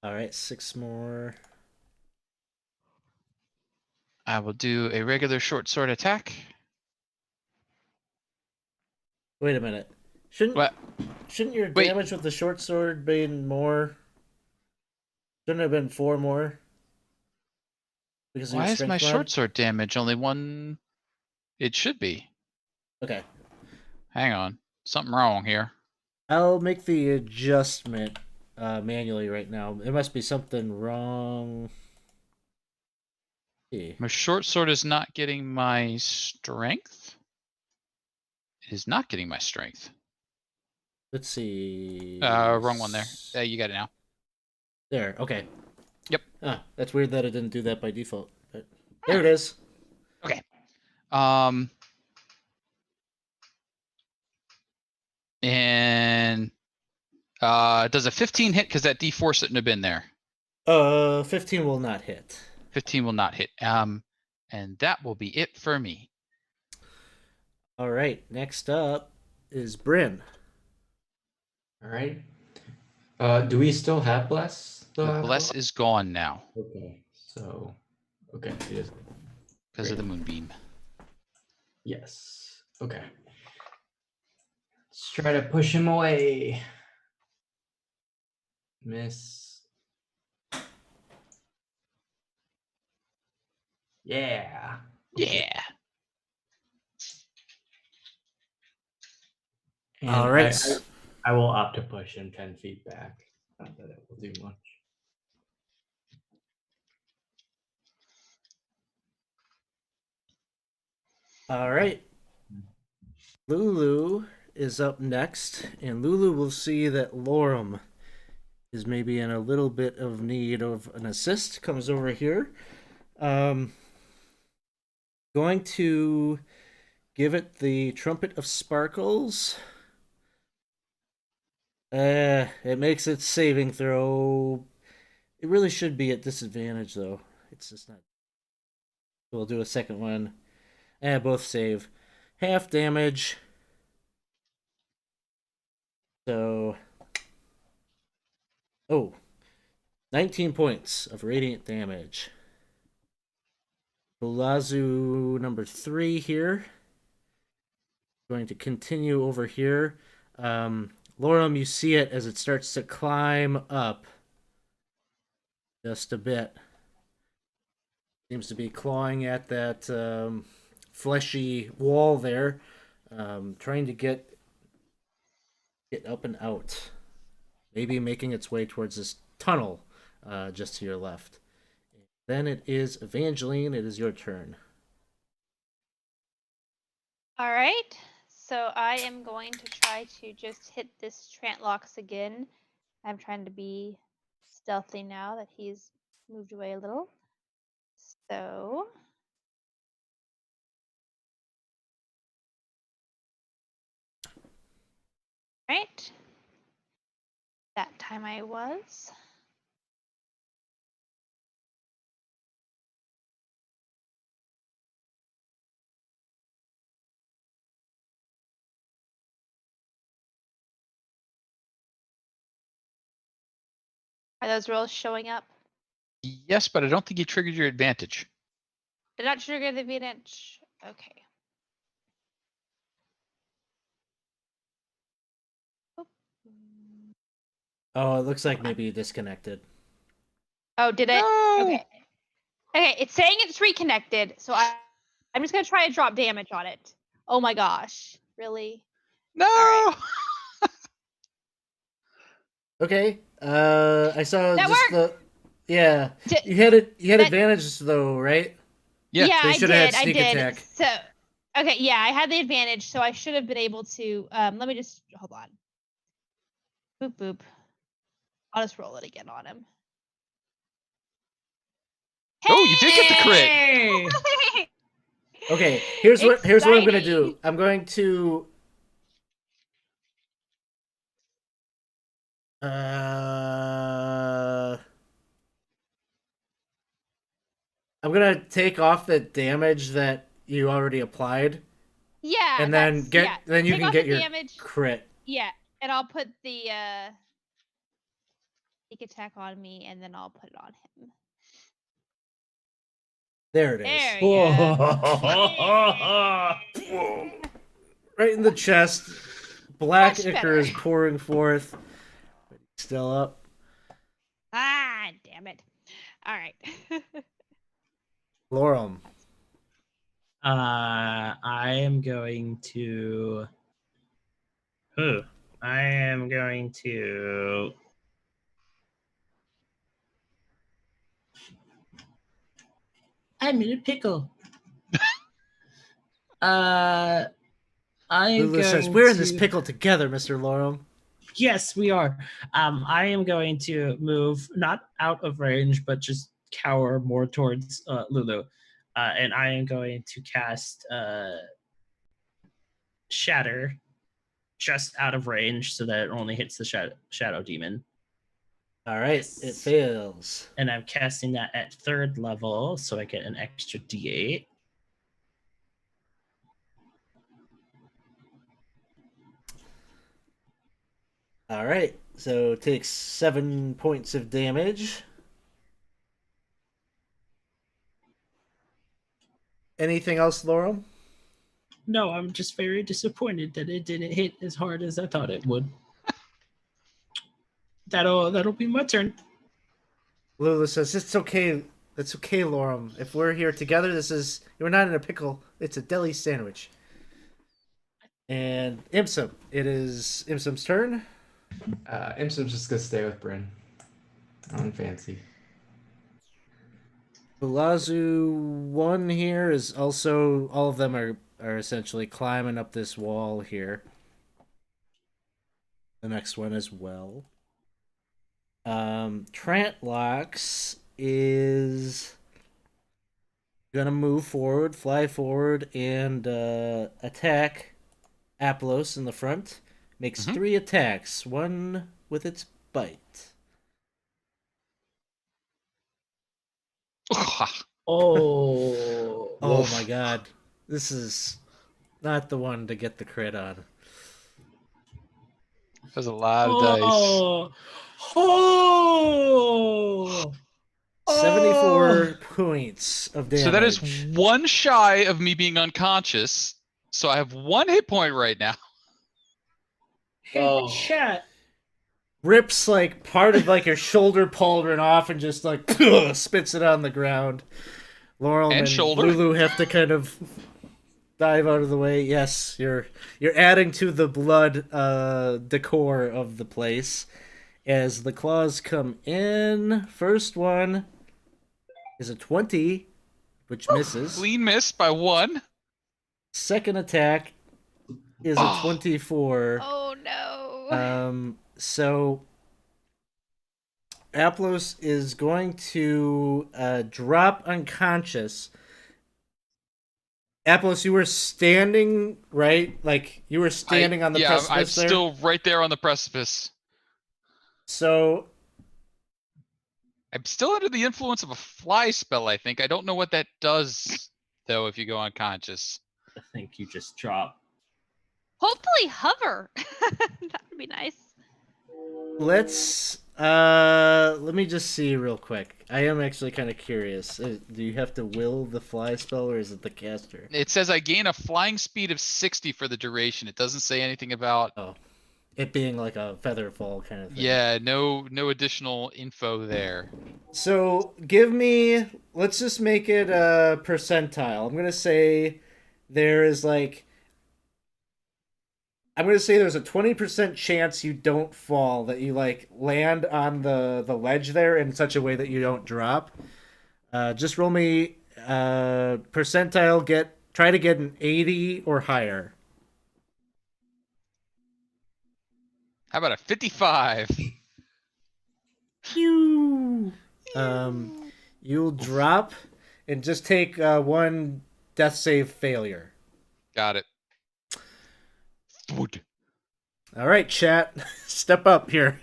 All right, 6 more. I will do a regular short sword attack. Wait a minute. Shouldn't What? shouldn't your Wait. damage with the short sword been more? Shouldn't it have been 4 more? Because of Why your is my strength mod? short sword damage only one? It should be. Okay. Hang on. Something wrong here. I'll make the adjustment manually right now. There must be something wrong. My short sword is not getting my strength. It is not getting my strength. Let's see. Wrong one there. You got it now. There. Okay. Yep. That's weird that it didn't do that by default. But there it is. Okay. And does a 15 hit because that D4 shouldn't have been there? 15 will not hit. 15 will not hit. And that will be it for me. All right. Next up is Bryn. All right. Do we still have bless? The bless is gone now Okay. So, okay, it is. because of the moonbeam. Yes. Okay. Let's try to push him away. Miss. Yeah. Okay. Yeah. And All right. I will opt to push him 10 feet back. Not that it will do much. All right. Lulu is up next, and Lulu will see that Lorum is maybe in a little bit of need of an assist. Comes over here. Going to give it the Trumpet of Sparkles. It makes its saving throw. It really should be at disadvantage, though. It's just not. We'll do a second one. Both save. Half damage. So. Oh. 19 points of radiant damage. Bulazu number 3 here. Going to continue over here. Lorum, you see it as it starts to climb up just a bit. Seems to be clawing at that fleshy wall there, trying to get up and out. Maybe making its way towards this tunnel just to your left. Then it is Evangeline. It is your turn. All right. So I am going to try to just hit this Trantlox again. I'm trying to be stealthy now that he's moved away a little. So right. That time I was. Are those rolls showing up? Yes, but I don't think you triggered your advantage. Did not trigger the advantage. Okay. Oop. Oh, it looks like maybe you disconnected. Oh, did it? No! Okay. Okay, it's saying it's reconnected, so I'm just gonna try to drop damage on it. Oh my gosh. Really? No! Alright. Okay. I saw That just worked! yeah. Di- You had it. You had that- advantages though, right? Yeah, yeah, so you I should have had did. I sneak did. attack. So okay, yeah, I had the advantage, so I should have been able to let me just hold on. Boop boop. I'll just roll it again on him. Oh, you did get the crit! Hey! Okay. Here's what I'm gonna do. Exciting. I'm going to. I'm gonna take off the damage that you already applied, Yeah, and then then you Take can off get the your damage. crit. Yeah, and I'll put the sneak attack on me, and then I'll put it on him. There it is. There we go. Whoa. Right in the chest. Black Much ichor is better. pouring forth. Still up. Ah, damn it. All right. Lorem. I am going to. I am going to. I'm in a pickle. I'm Lulu says, going "We're in to- this pickle together, Mr. Lorem." Yes, we are. I am going to move not out of range, but just cower more towards Lulu, and I am going to cast Shatter just out of range, so that it only hits the shadow demon. All right, Yes. it fails. And I'm casting that at 3rd level, so I get an extra D8. All right, so it takes 7 points of damage. Anything else, Lorem? No, I'm just very disappointed that it didn't hit as hard as I thought it would. That'll be my turn. Lulu says, "It's okay. It's okay, Lorem. If we're here together, we're not in a pickle. It's a deli sandwich." And Imsum, it is Imsum's turn. Imsum's just gonna stay with Bryn. On fancy. Lazu 1 here is also, all of them are essentially climbing up this wall here. The next one as well. Trantlox is gonna move forward, fly forward, and attack Aplos in the front. Makes 3 attacks, one with its bite. Oh. Oh my god. This is not the one to get the crit on. There's a lot of dice. Oh. 74 points of damage. So that is one shy of me being unconscious. So I have 1 hit point right now. Hey, chat. Rips like part of like your shoulder pauldron off and just like spits it on the ground. Laurel And and shoulder. Lulu have to kind of dive out of the way. Yes, you're adding to the blood decor of the place as the claws come in. First one is a 20, which misses. Clean miss by 1. Second attack is a Oh. 24. Oh no. So Aplos is going to drop unconscious. Aplos, you were standing, right? Like, you were standing on the I'm precipice there? still right there on the precipice. So, I'm still under the influence of a fly spell, I think. I don't know what that does, though, if you go unconscious. I think you just drop. Hopefully hover. That would be nice. let me just see real quick. I am actually kind of curious. Do you have to will the fly spell, or is it the caster? It says I gain a flying speed of 60 for the duration. It doesn't say anything about... Oh, it being like a feather fall kind of thing. Yeah, no additional info there. So let's just make it a percentile. I'm gonna say there's a 20% chance you don't fall, that you like land on the ledge there in such a way that you don't drop. Just roll me percentile. Try to get an 80 or higher. How about a 55? You'll drop and just take one death save failure. Got it. All right, chat, step up here.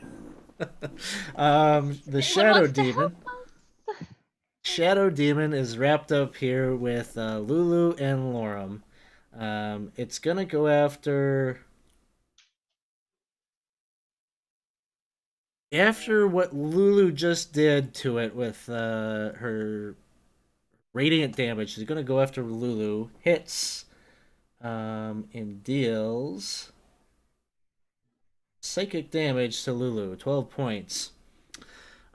The shadow demon. Shadow demon is wrapped up here with Lulu and Lorem. It's gonna go after what Lulu just did to it with her radiant damage. She's gonna go after Lulu. Hits, and deals psychic damage to Lulu. 12 points.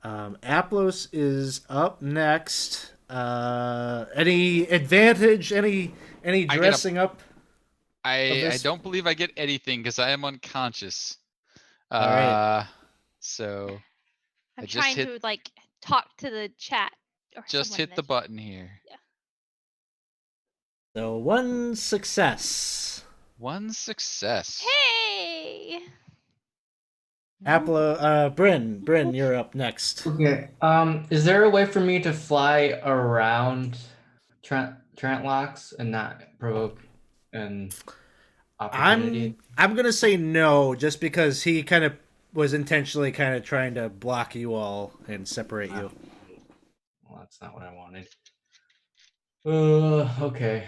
Aplos is up next. Any advantage? Any dressing up? I don't believe I get anything because I am unconscious. All right. So I'm I just trying to like talk to the chat. Or just someone in hit the chat. button here. Yeah. So one success. One success. Hey. Bryn, you're up next. Okay. Is there a way for me to fly around Trent locks and not provoke an opportunity? I'm gonna say no, just because he kind of was intentionally kind of trying to block you all and separate you. Well, that's not what I wanted. Okay.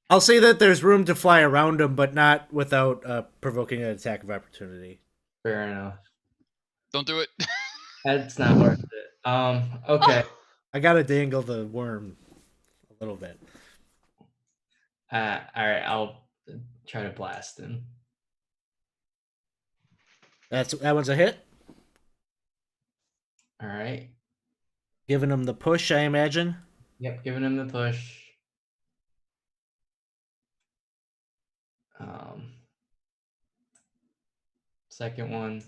I'll say that there's room to fly around him, but not without provoking an attack of opportunity. Fair enough. Don't do it. That's not worth it. Okay. I gotta dangle the worm a little bit. All right. I'll try to blast him. That one's a hit. All right. Giving him the push, I imagine. Yep. Giving him the push. Second one.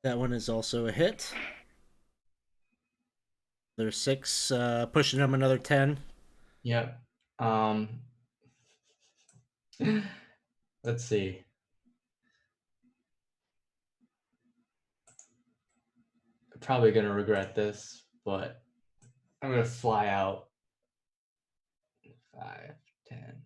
That one is also a hit. There's 6, pushing him another 10. Yep. Let's see. I'm probably gonna regret this, but I'm gonna fly out. 5, 10.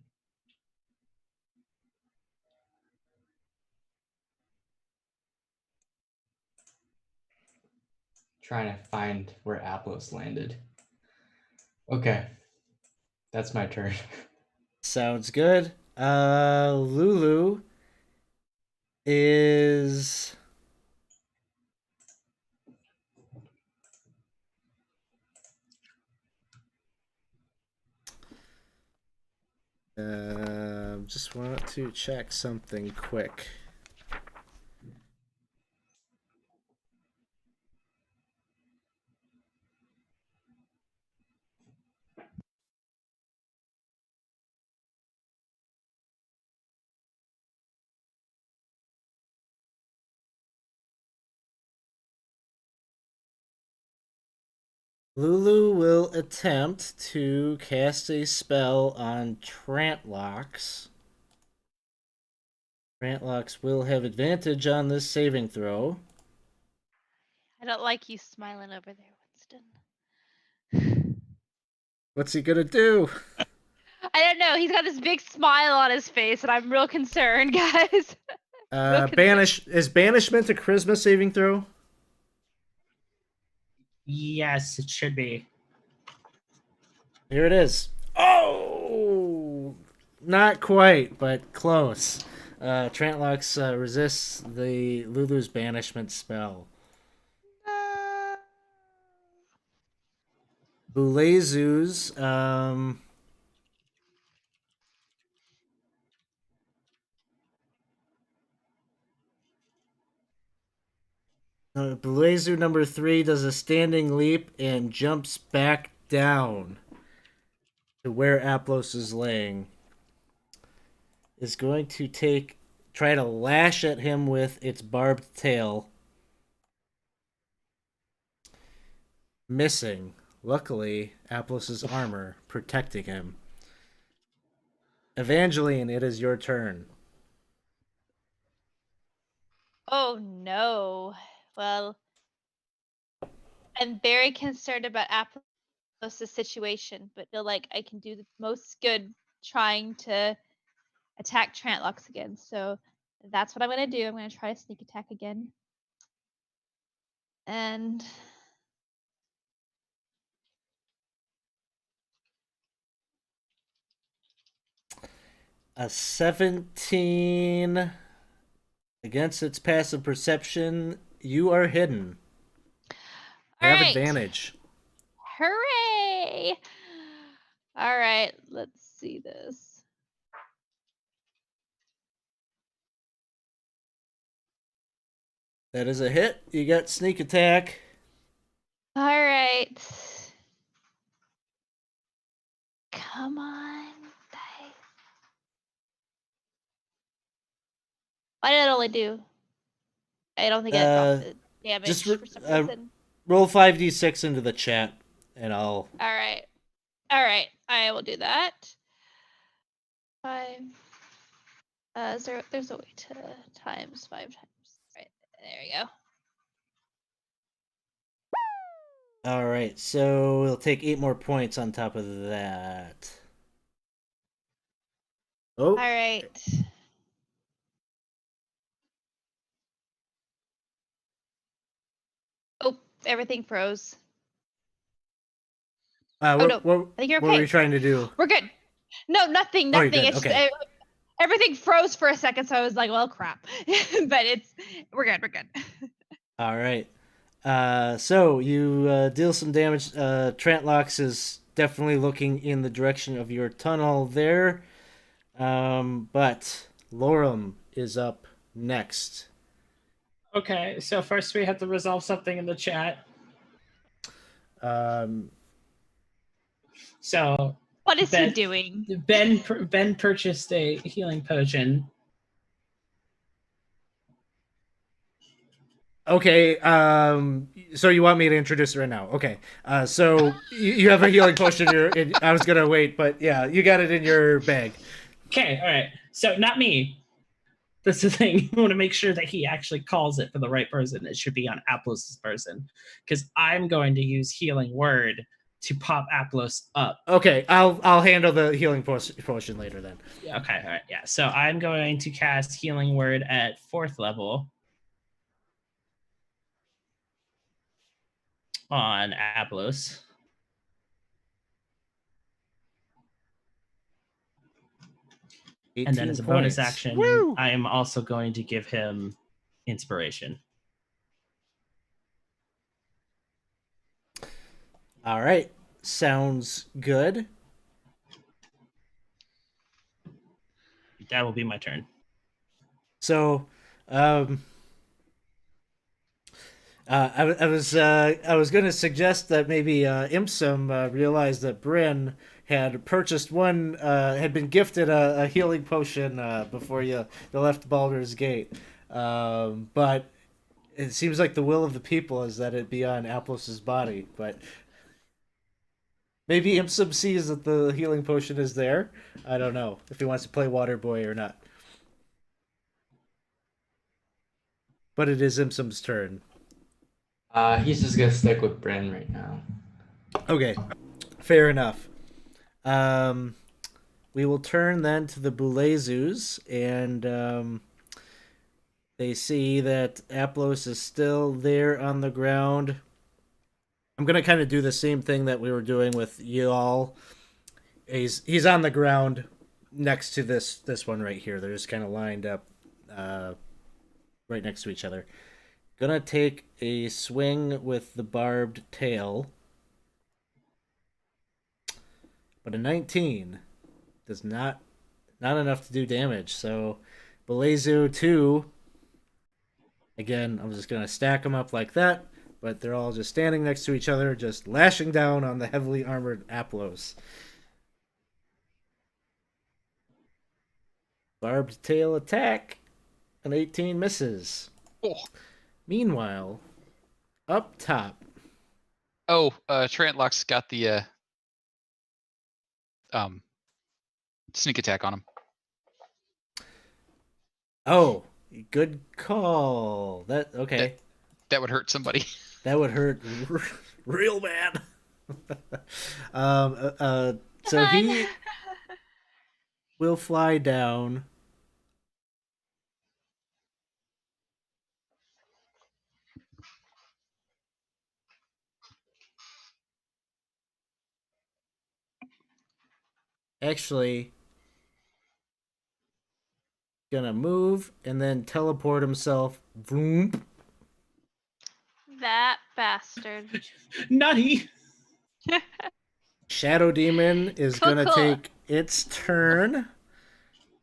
Trying to find where Aplos landed. Okay. That's my turn. Sounds good. Lulu is just want to check something quick. Lulu will attempt to cast a spell on Trantlocks. Trantlocks will have advantage on this saving throw. I don't like you smiling over there, Winston. What's he gonna do? I don't know. He's got this big smile on his face, and I'm real concerned, guys. Real concerned. Is banishment a charisma saving throw? Yes, it should be. Here it is. Oh, not quite, but close. Trantlocks resists the Lulu's banishment spell. Bulezu's Bulezu number 3 does a standing leap and jumps back down to where Aplos is laying. Is going to try to lash at him with its barbed tail. Missing. Luckily, Aplos' armor protecting him. Evangeline, it is your turn. Oh no. Well, I'm very concerned about Aplos' situation, but feel like I can do the most good trying to attack Trantlocks again. So that's what I'm gonna do. I'm gonna try to sneak attack again. And A 17 against its passive perception. You are hidden. You have advantage. Hooray! All right, let's see this. That is a hit. You got sneak attack. All right. Come on. Die. Why did it only do? I don't think I dropped the damage just for some reason. Roll 5d6 into the chat, and I'll. All right. All right. I will do that. 5. There's a way to times 5 times. Right. There we go. All right, so we'll take 8 more points on top of that. Oh. All right. Oh, everything froze. No. I think you're okay. What were you trying to do? We're good. No, nothing. Oh, Nothing. It's okay. Everything froze for a second, so I was like, "Well, crap." But we're good. We're good. All right. So you deal some damage. Trantlocks is definitely looking in the direction of your tunnel there. But Lorem is up next. Okay, so first we have to resolve something in the chat. So what is he doing? Ben purchased a healing potion. Okay, so you want me to introduce it right now? Okay, so you have a healing potion. I was gonna wait, but yeah, you got it in your bag. Okay, all right. So not me. That's the thing. You want to make sure that he actually calls it for the right person. It should be on Aplos' person, because I'm going to use Healing Word to pop Aplos up. Okay, I'll handle the healing potion later then. Okay, all right, yeah. So I'm going to cast Healing Word at 4th level on Aplos. And then as a bonus action, I am also going to give him inspiration. All right. Sounds good. That will be my turn. So, I was going to suggest that maybe Imsum realized that Bryn had purchased one, had been gifted a healing potion before you left Baldur's Gate, but it seems like the will of the people is that it be on Aplos' body. But Maybe Imsum sees that the healing potion is there. I don't know if he wants to play Water Boy or not. But it is Imsum's turn. He's just gonna stick with Bryn right now. Okay, fair enough. We will turn then to the Bulezus, and they see that Aplos is still there on the ground. I'm gonna kind of do the same thing that we were doing with y'all. He's on the ground next to this one right here. They're just kind of lined up, right next to each other. Gonna take a swing with the barbed tail, but a 19 does not enough to do damage. So Belezu 2. Again, I'm just gonna stack them up like that. But they're all just standing next to each other, just lashing down on the heavily armored Aplos. Barbed tail attack. An 18 misses. Oh, Meanwhile, up top. Trantlock's got the sneak attack on him. Oh, good call. Okay. That would hurt somebody. That would hurt real bad. So he will fly down. Actually, gonna move and then teleport himself. Vroom. That bastard. Nutty. Shadow Demon is Cool, gonna cool. take its turn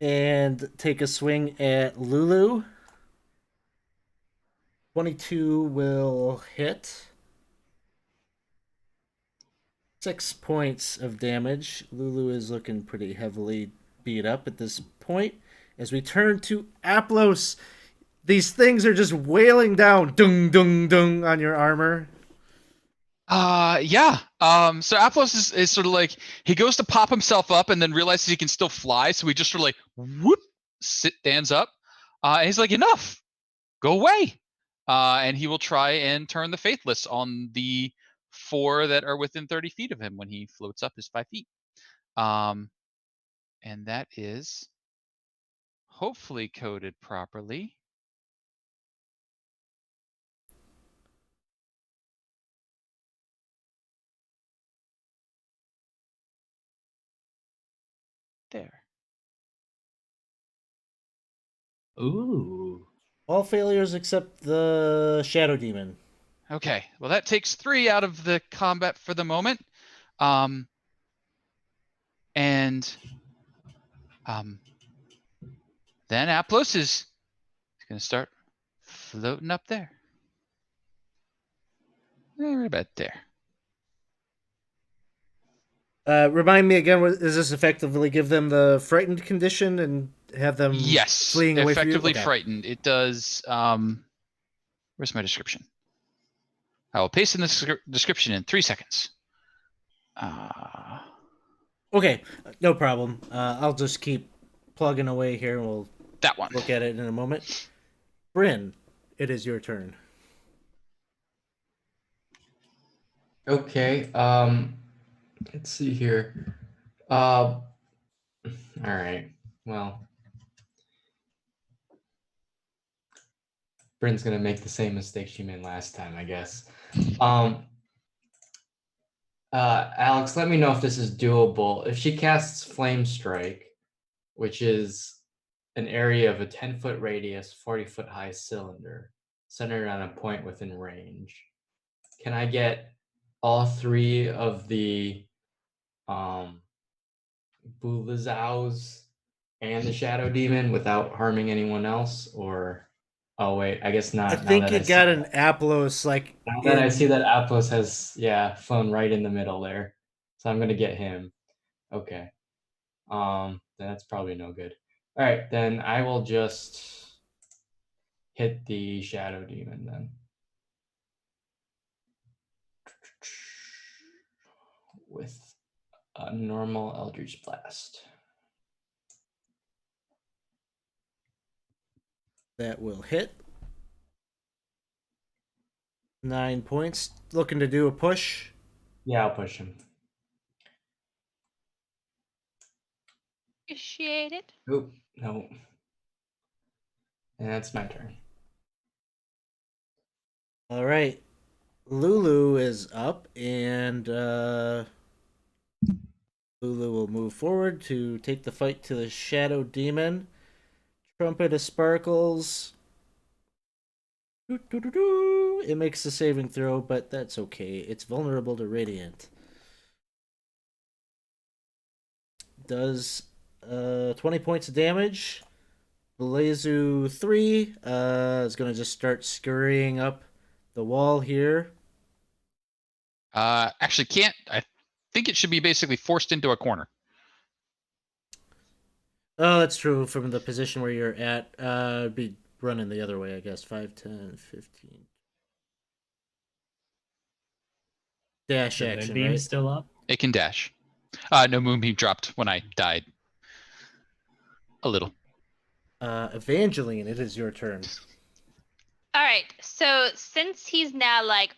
and take a swing at Lulu. 22 will hit. 6 points of damage. Lulu is looking pretty heavily beat up at this point. As we turn to Aplos, these things are just wailing down, dung, dung, dung, on your armor. Yeah. So Aplos is sort of like, he goes to pop himself up and then realizes he can still fly, so he just sort of like whoop stands up. And he's like, enough, go away. And he will try and turn the Faithless on the 4 that are within 30 feet of him when he floats up his 5 feet. And that is hopefully coded properly. There. Ooh. All failures except the Shadow Demon. Okay, well that takes 3 out of the combat for the moment. And then Aplos is going to start floating up there. Right about there. Remind me again, does this effectively give them the frightened condition and have them Yes, fleeing away from you? effectively Okay. frightened. It does. Where's my description? I will paste in the description in 3 seconds. Okay, no problem. I'll just keep plugging away here. We'll That one. look at it in a moment. Bryn, it is your turn. Okay. Let's see here. All right. Well, Bryn's gonna make the same mistake she made last time, I guess. Alex, let me know if this is doable. If she casts Flame Strike, which is an area of a 10-foot radius, 40-foot high cylinder, centered on a point within range, can I get all 3 of the Bulazows and the Shadow Demon without harming anyone else? Or oh wait, I guess not. I think you got an Aplos like. Now that I see that Aplos has flown right in the middle there, so I'm gonna get him. Okay. Then that's probably no good. All right, then I will just hit the Shadow Demon then. With Normal Eldritch Blast. That will hit. 9 points. Looking to do a push. Yeah, I'll push him. Appreciate it. Oop, no. And that's my turn. All right. Lulu is up, and Lulu will move forward to take the fight to the Shadow Demon. Trumpet of Sparkles. It makes a saving throw, but that's okay. It's vulnerable to Radiant. Does 20 points of damage. Blazu 3 is going to just start scurrying up the wall here. Actually, can't. I think it should be basically forced into a corner. Oh, that's true. From the position where you're at, it'd be running the other way, I guess. 5, 10, 15. Dash The action, moonbeam's right? still up. It can dash. No, moonbeam dropped when I died. A little. Evangeline, it is your turn. All right. So since he's now like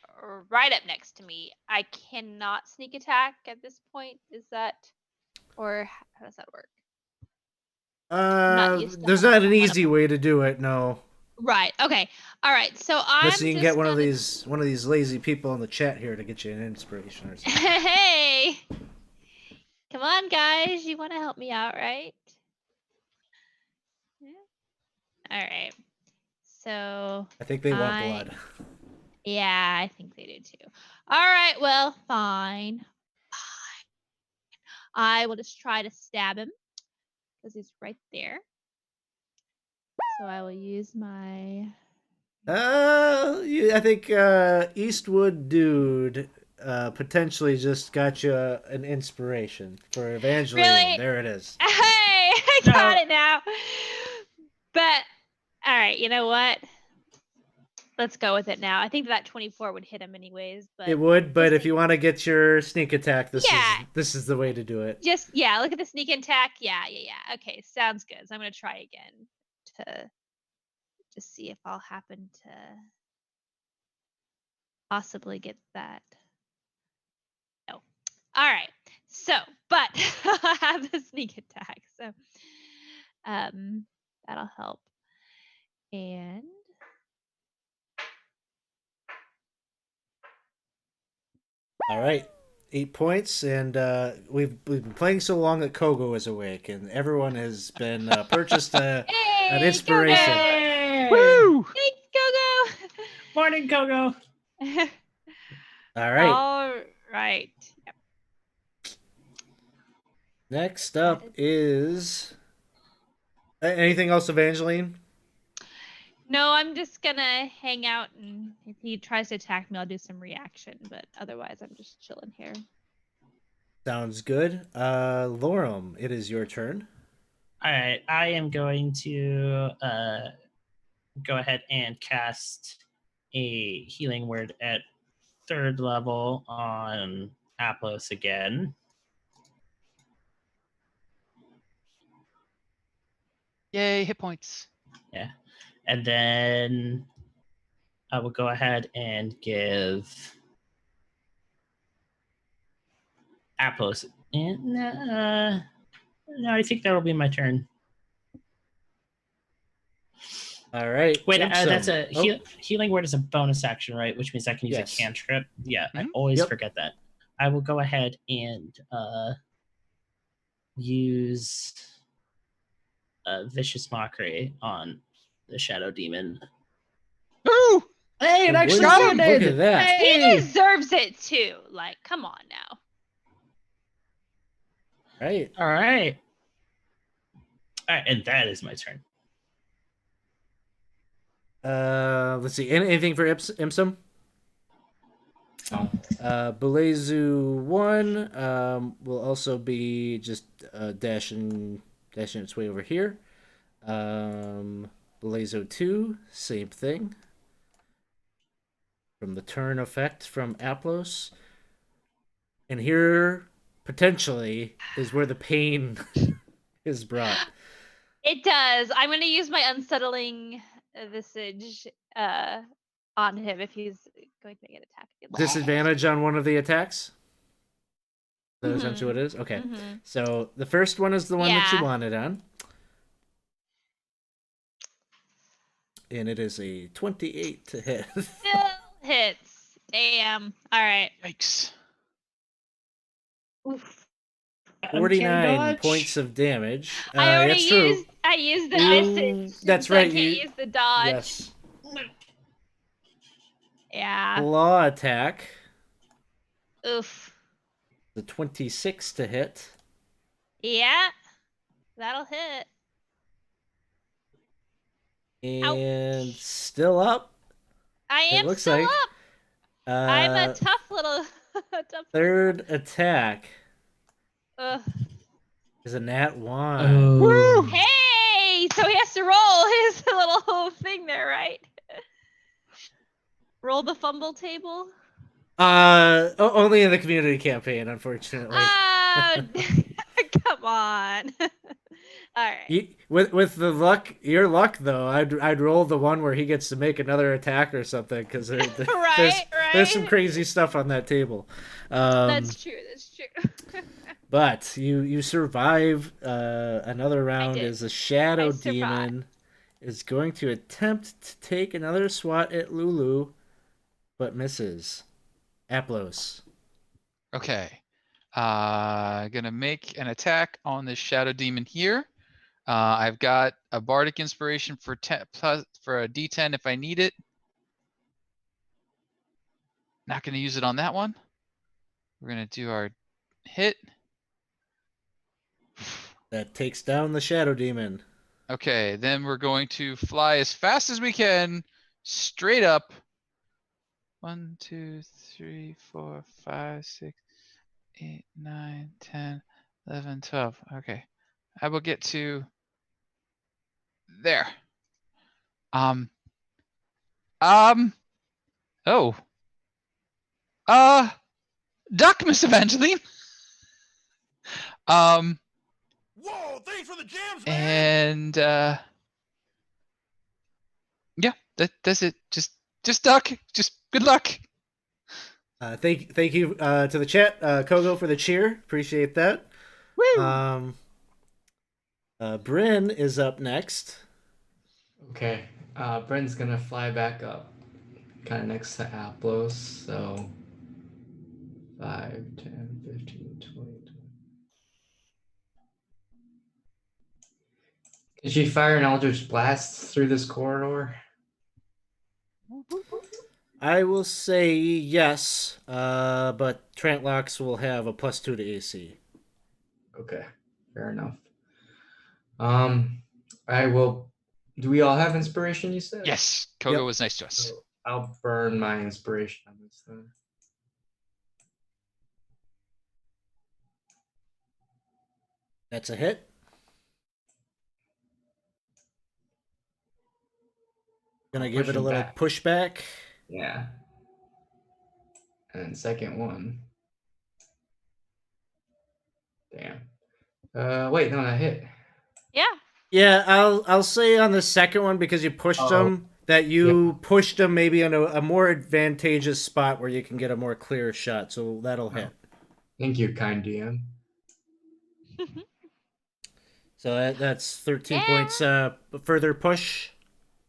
right up next to me, I cannot sneak attack at this point. Is that, or how does that work? not used to There's having not an that one easy up. way to do it. No, Right. Okay. All right. So I'm unless you can just get one gonna... of these lazy people in the chat here to get you an inspiration or something. Hey, come on, guys. You want to help me out, right? Yeah. All right. So I think they want blood. Yeah, I think they do too. All right. Well, fine. I will just try to stab him because he's right there. So I will use my... I think Eastwood dude potentially just got you an inspiration for Evangeline. Really? There it is. Hey, I got it now. But all right, you know what? Let's go with it now. I think that 24 would hit him anyways, but It would, but if you want to get your sneak attack, this is the way to do it. just look at the sneak attack. Yeah. Okay, sounds good. So I'm gonna try again to just see if I'll happen to possibly get that. No. All right. So, but I have the sneak attack, so that'll help. And All right, 8 points, and we've been playing so long that Kogo is awake, and everyone has been purchased an inspiration. Kogo! Woo! Thanks, Kogo. Morning, Kogo. All right. All right. Yep. Next up is anything else, Evangeline? No, I'm just gonna hang out, and if he tries to attack me, I'll do some reaction. But otherwise, I'm just chilling here. Sounds good. Lorem, it is your turn. All right, I am going to go ahead and cast a healing word at 3rd level on Aplos again. Yay, hit points. Yeah. And then I will go ahead and give Aplos. And no, I think that'll be my turn. All right. Wait, that's a Oh. healing word is a bonus action, right? Which means I can use Yes. a cantrip. Yeah, I Mhm. always Yep. forget that. I will go ahead and use Vicious Mockery on the Shadow Demon. Ooh! Hey, it actually got him! landed! Look at that. Hey! He deserves it too. Like, come on now. Right. All right. All right, and that is my turn. Let's see. Anything for Imsum? No. Belezu 1 will also be just dashing its way over here. Belezu 2, same thing. From the turn effect from Aplos. And here potentially is where the pain is brought. It does. I'm going to use my unsettling visage on him if he's going to make an attack. Disadvantage on one of the attacks? Is that essentially what it is? Okay. So the first one is the one that you wanted on. And it is a 28 to hit. Still hits. Damn. All right. Yikes. Oof. 49 points of damage. I already that's true. used the visage. That's so right. I can't use the dodge. Yes. Yeah. Claw attack. Oof. The 26 to hit. Yeah. That'll hit. And Ouch. still up. I am looks still like. up. I'm a tough little Third attack Ugh. is a nat 1. Oh. Hey! So he has to roll his little thing there, right? Roll the fumble table. Only in the community campaign, unfortunately. Come on. All right. With the luck, your luck though, I'd roll the one where he gets to make another attack or something because there's some crazy stuff on that table. That's true. But you survive another round as a shadow demon is going to attempt to take another swat at Lulu, but misses. Aplos. Okay. Gonna make an attack on this shadow demon here. I've got a bardic inspiration for 10 plus for a D10 if I need it. Not gonna use it on that one. We're gonna do our hit. That takes down the shadow demon. Okay, then we're going to fly as fast as we can, straight up. 1, 2, 3, 4, 5, 6, 8, 9, 10, 11, 12. Okay. I will get to there. Oh. Duck, Miss Evangeline. Whoa, thanks for the jams, man. And yeah, that's it. Just duck. Just good luck. Thank you to the chat, Kogo, for the cheer. Appreciate that. Woo! Bryn is up next. Okay. Bryn's gonna fly back up, kind of next to Aplos. So 5, 10, 15, 20. Did she fire an Eldritch Blast through this corridor? I will say yes, but Trantlocks will have a +2 to AC. Okay, fair enough. I will. Do we all have inspiration? You said Yes, Kogo was nice to us. So I'll burn my inspiration on this then. That's a hit. Gonna give it a little pushback. Yeah. And then second one. Damn. Wait, no, that hit. Yeah. Yeah, I'll say on the second one because you pushed him that you pushed him maybe on a more advantageous spot where you can get a more clear shot. So that'll hit. Thank you, kind DM. So that's 13 points. Further push.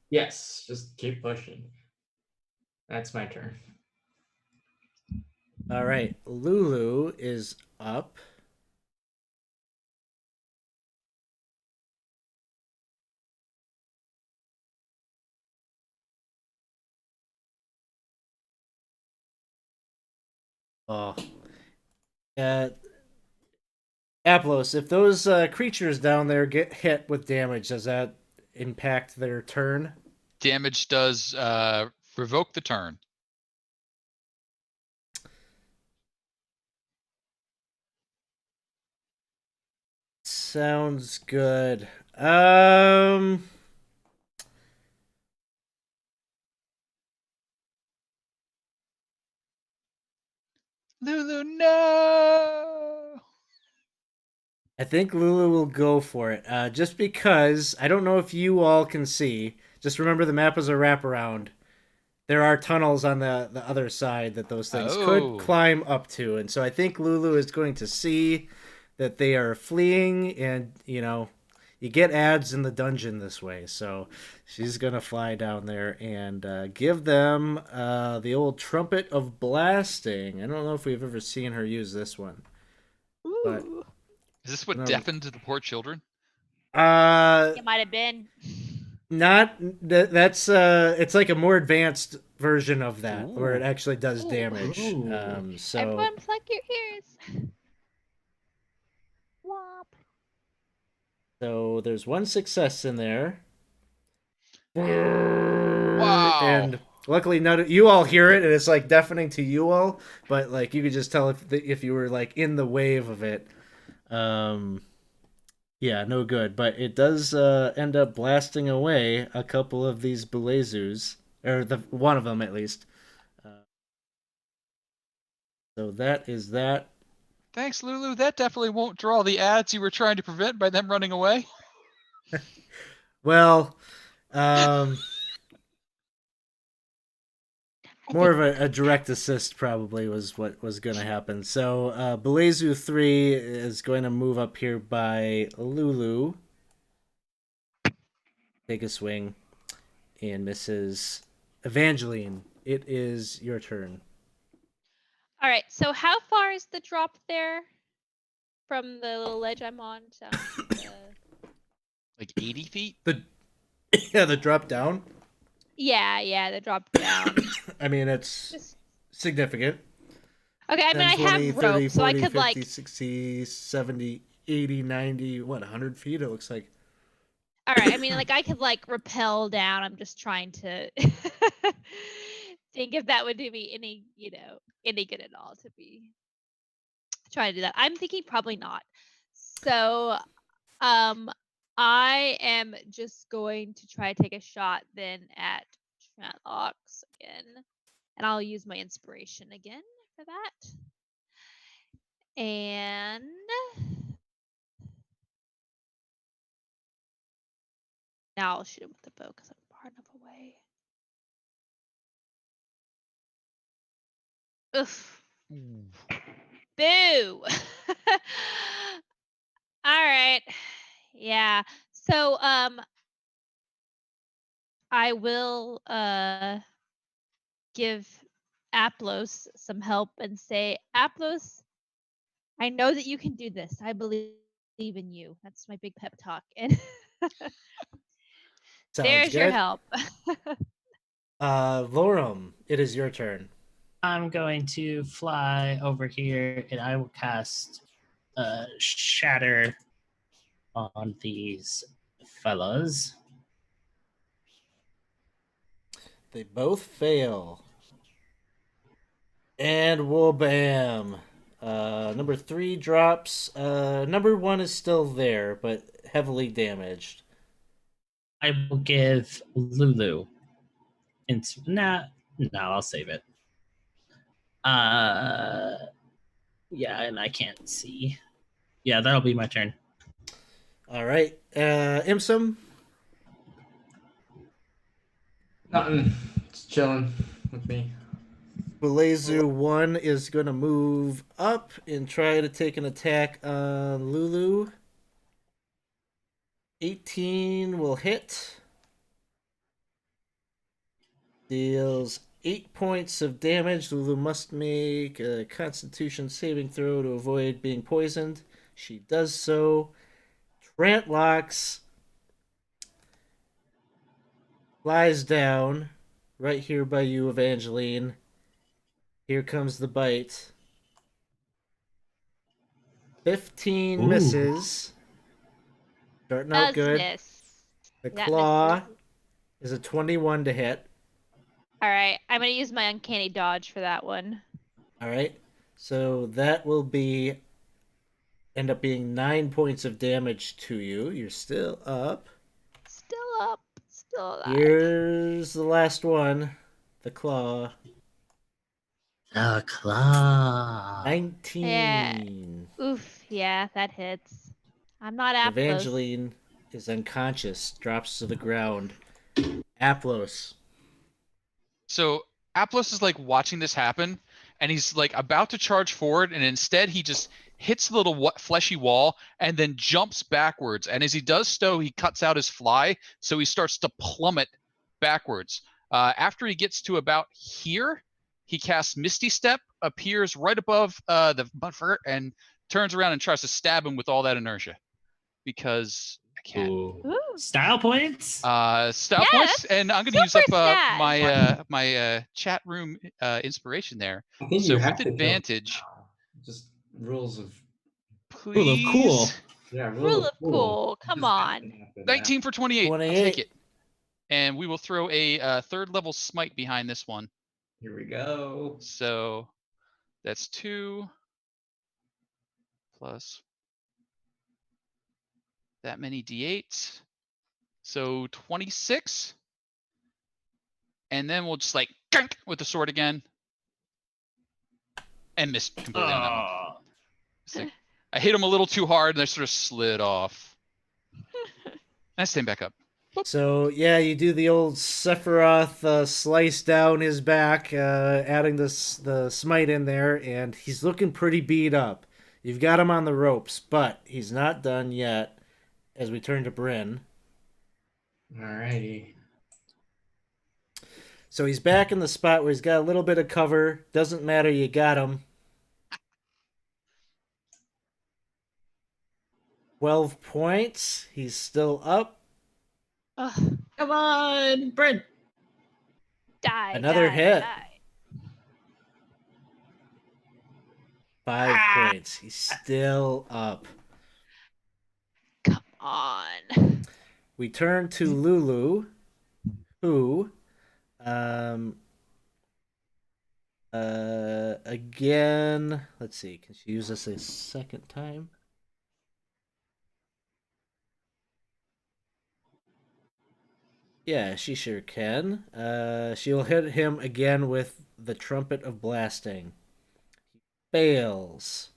Yes, just keep pushing. That's my turn. All right, Lulu is up. Oh. Aplos, if those creatures down there get hit with damage, does that impact their turn? Damage does revoke the turn. Sounds good. Lulu, no. I think Lulu will go for it. Just because I don't know if you all can see. Just remember the map is a wraparound. There are tunnels on the other side that those things could Oh. climb up to, and so I think Lulu is going to see that they are fleeing, and you get ads in the dungeon this way, so she's gonna fly down there and give them the old trumpet of blasting. I don't know if we've ever seen her use this one, but Ooh. Is this what No. deafened the poor children? It might have been. not that's it's like a more advanced version of that where it Ooh. actually does Ooh. damage. Ooh. So Everyone plug your ears. Womp. So there's one success in there. Wow. And luckily none of you all hear it and it's like deafening to you all, but like you could just tell if you were like in the wave of it. Um yeah, no good, but it does end up blasting away a couple of these Belezus, or the one of them at least. So that is that. Thanks, Lulu. That definitely won't draw the ads you were trying to prevent by them running away. Well, um I more think of a direct assist probably was what was going to happen. So Belezu 3 is going to move up here by Lulu. Take a swing and misses. Evangeline, it is your turn. All right. So how far is the drop there from the little ledge I'm on down to the? Like 80 feet? The drop down. Yeah, the drop down. I mean, it's Just significant. okay. I 10, mean, I 20, have 30, rope, so I 40, could 50, like. 60, 70, 80, 90, 100 feet it looks like. All right. I mean, like I could like rappel down. I'm just trying to think if that would do me any good at all to be trying to do that. I'm thinking probably not. So, I am just going to try to take a shot then at Trantlocks again, and I'll use my inspiration again for that. And now I'll shoot him with the bow because I'm far enough away. Oof. Boo. All right. Yeah. So I will give Aplos some help and say, Aplos, I know that you can do this. I believe in you. That's my big pep talk. And Sounds there's your good. help. Lorum, it is your turn. I'm going to fly over here and I will cast Shatter on these fellas. They both fail. And whoa bam. Number 3 drops. Number 1 is still there, but heavily damaged. I will give Lulu. No, I'll save it. Yeah, and I can't see. Yeah, that'll be my turn. All right. Imsum. Nothing. It's chilling with me. Belezu 1 is going to move up and try to take an attack on Lulu. 18 will hit. Deals 8 points of damage. Lulu must make a constitution saving throw to avoid being poisoned. She does so. Trantlocks lies down right here by you, Evangeline. Here comes the bite. 15 Ooh. misses. Starting out Does good. miss. The That claw misses. is a 21 to hit. All right. I'm going to use my uncanny dodge for that one. All right. So that will be end up being 9 points of damage to you. You're still up. Still up. Still alive. Here's the last one. The claw. The claw. 19. Oof. Yeah, that hits. I'm not Aplos. Evangeline is unconscious, drops to the ground. Aplos. So Aplos is like watching this happen, and he's like about to charge forward, and instead he just hits the little fleshy wall and then jumps backwards. And as he does so, he cuts out his fly, so he starts to plummet backwards. After he gets to about here, he casts Misty Step, appears right above the buffer, and turns around and tries to stab him with all that inertia. Because I can. Ooh. Style points. Style Yeah, points, that's and I'm going to use super up snaz. my chat room inspiration there. I think So you have with to kill him advantage, now. Just rules of Rule of cool. please. yeah, Rule of cool. It Come just has to on. happen. 19 for 28. I'll 28. take it. And we will throw a third level smite behind this one. Here we go. So that's 2 plus that many d8. So 26. And then we'll just like gunk with the sword again. And miss completely on that one. Oh. Just like, I hit him a little too hard and I sort of slid off. And I stand back up. So yeah, you do the old Sephiroth slice down his back, adding the smite in there, and he's looking pretty beat up. You've got him on the ropes, but he's not done yet. As we turn to Bryn, Alrighty. so he's back in the spot where he's got a little bit of cover. Doesn't matter, you got him. 12 points. He's still up. Ugh. Come on, Brent. Die. Another die, hit. Die. 5 points. He's still up. Come on. We turn to Lulu, who, again, let's see, can she use this a second time? Yeah, she sure can. She'll hit him again with the Trumpet of Blasting. He fails.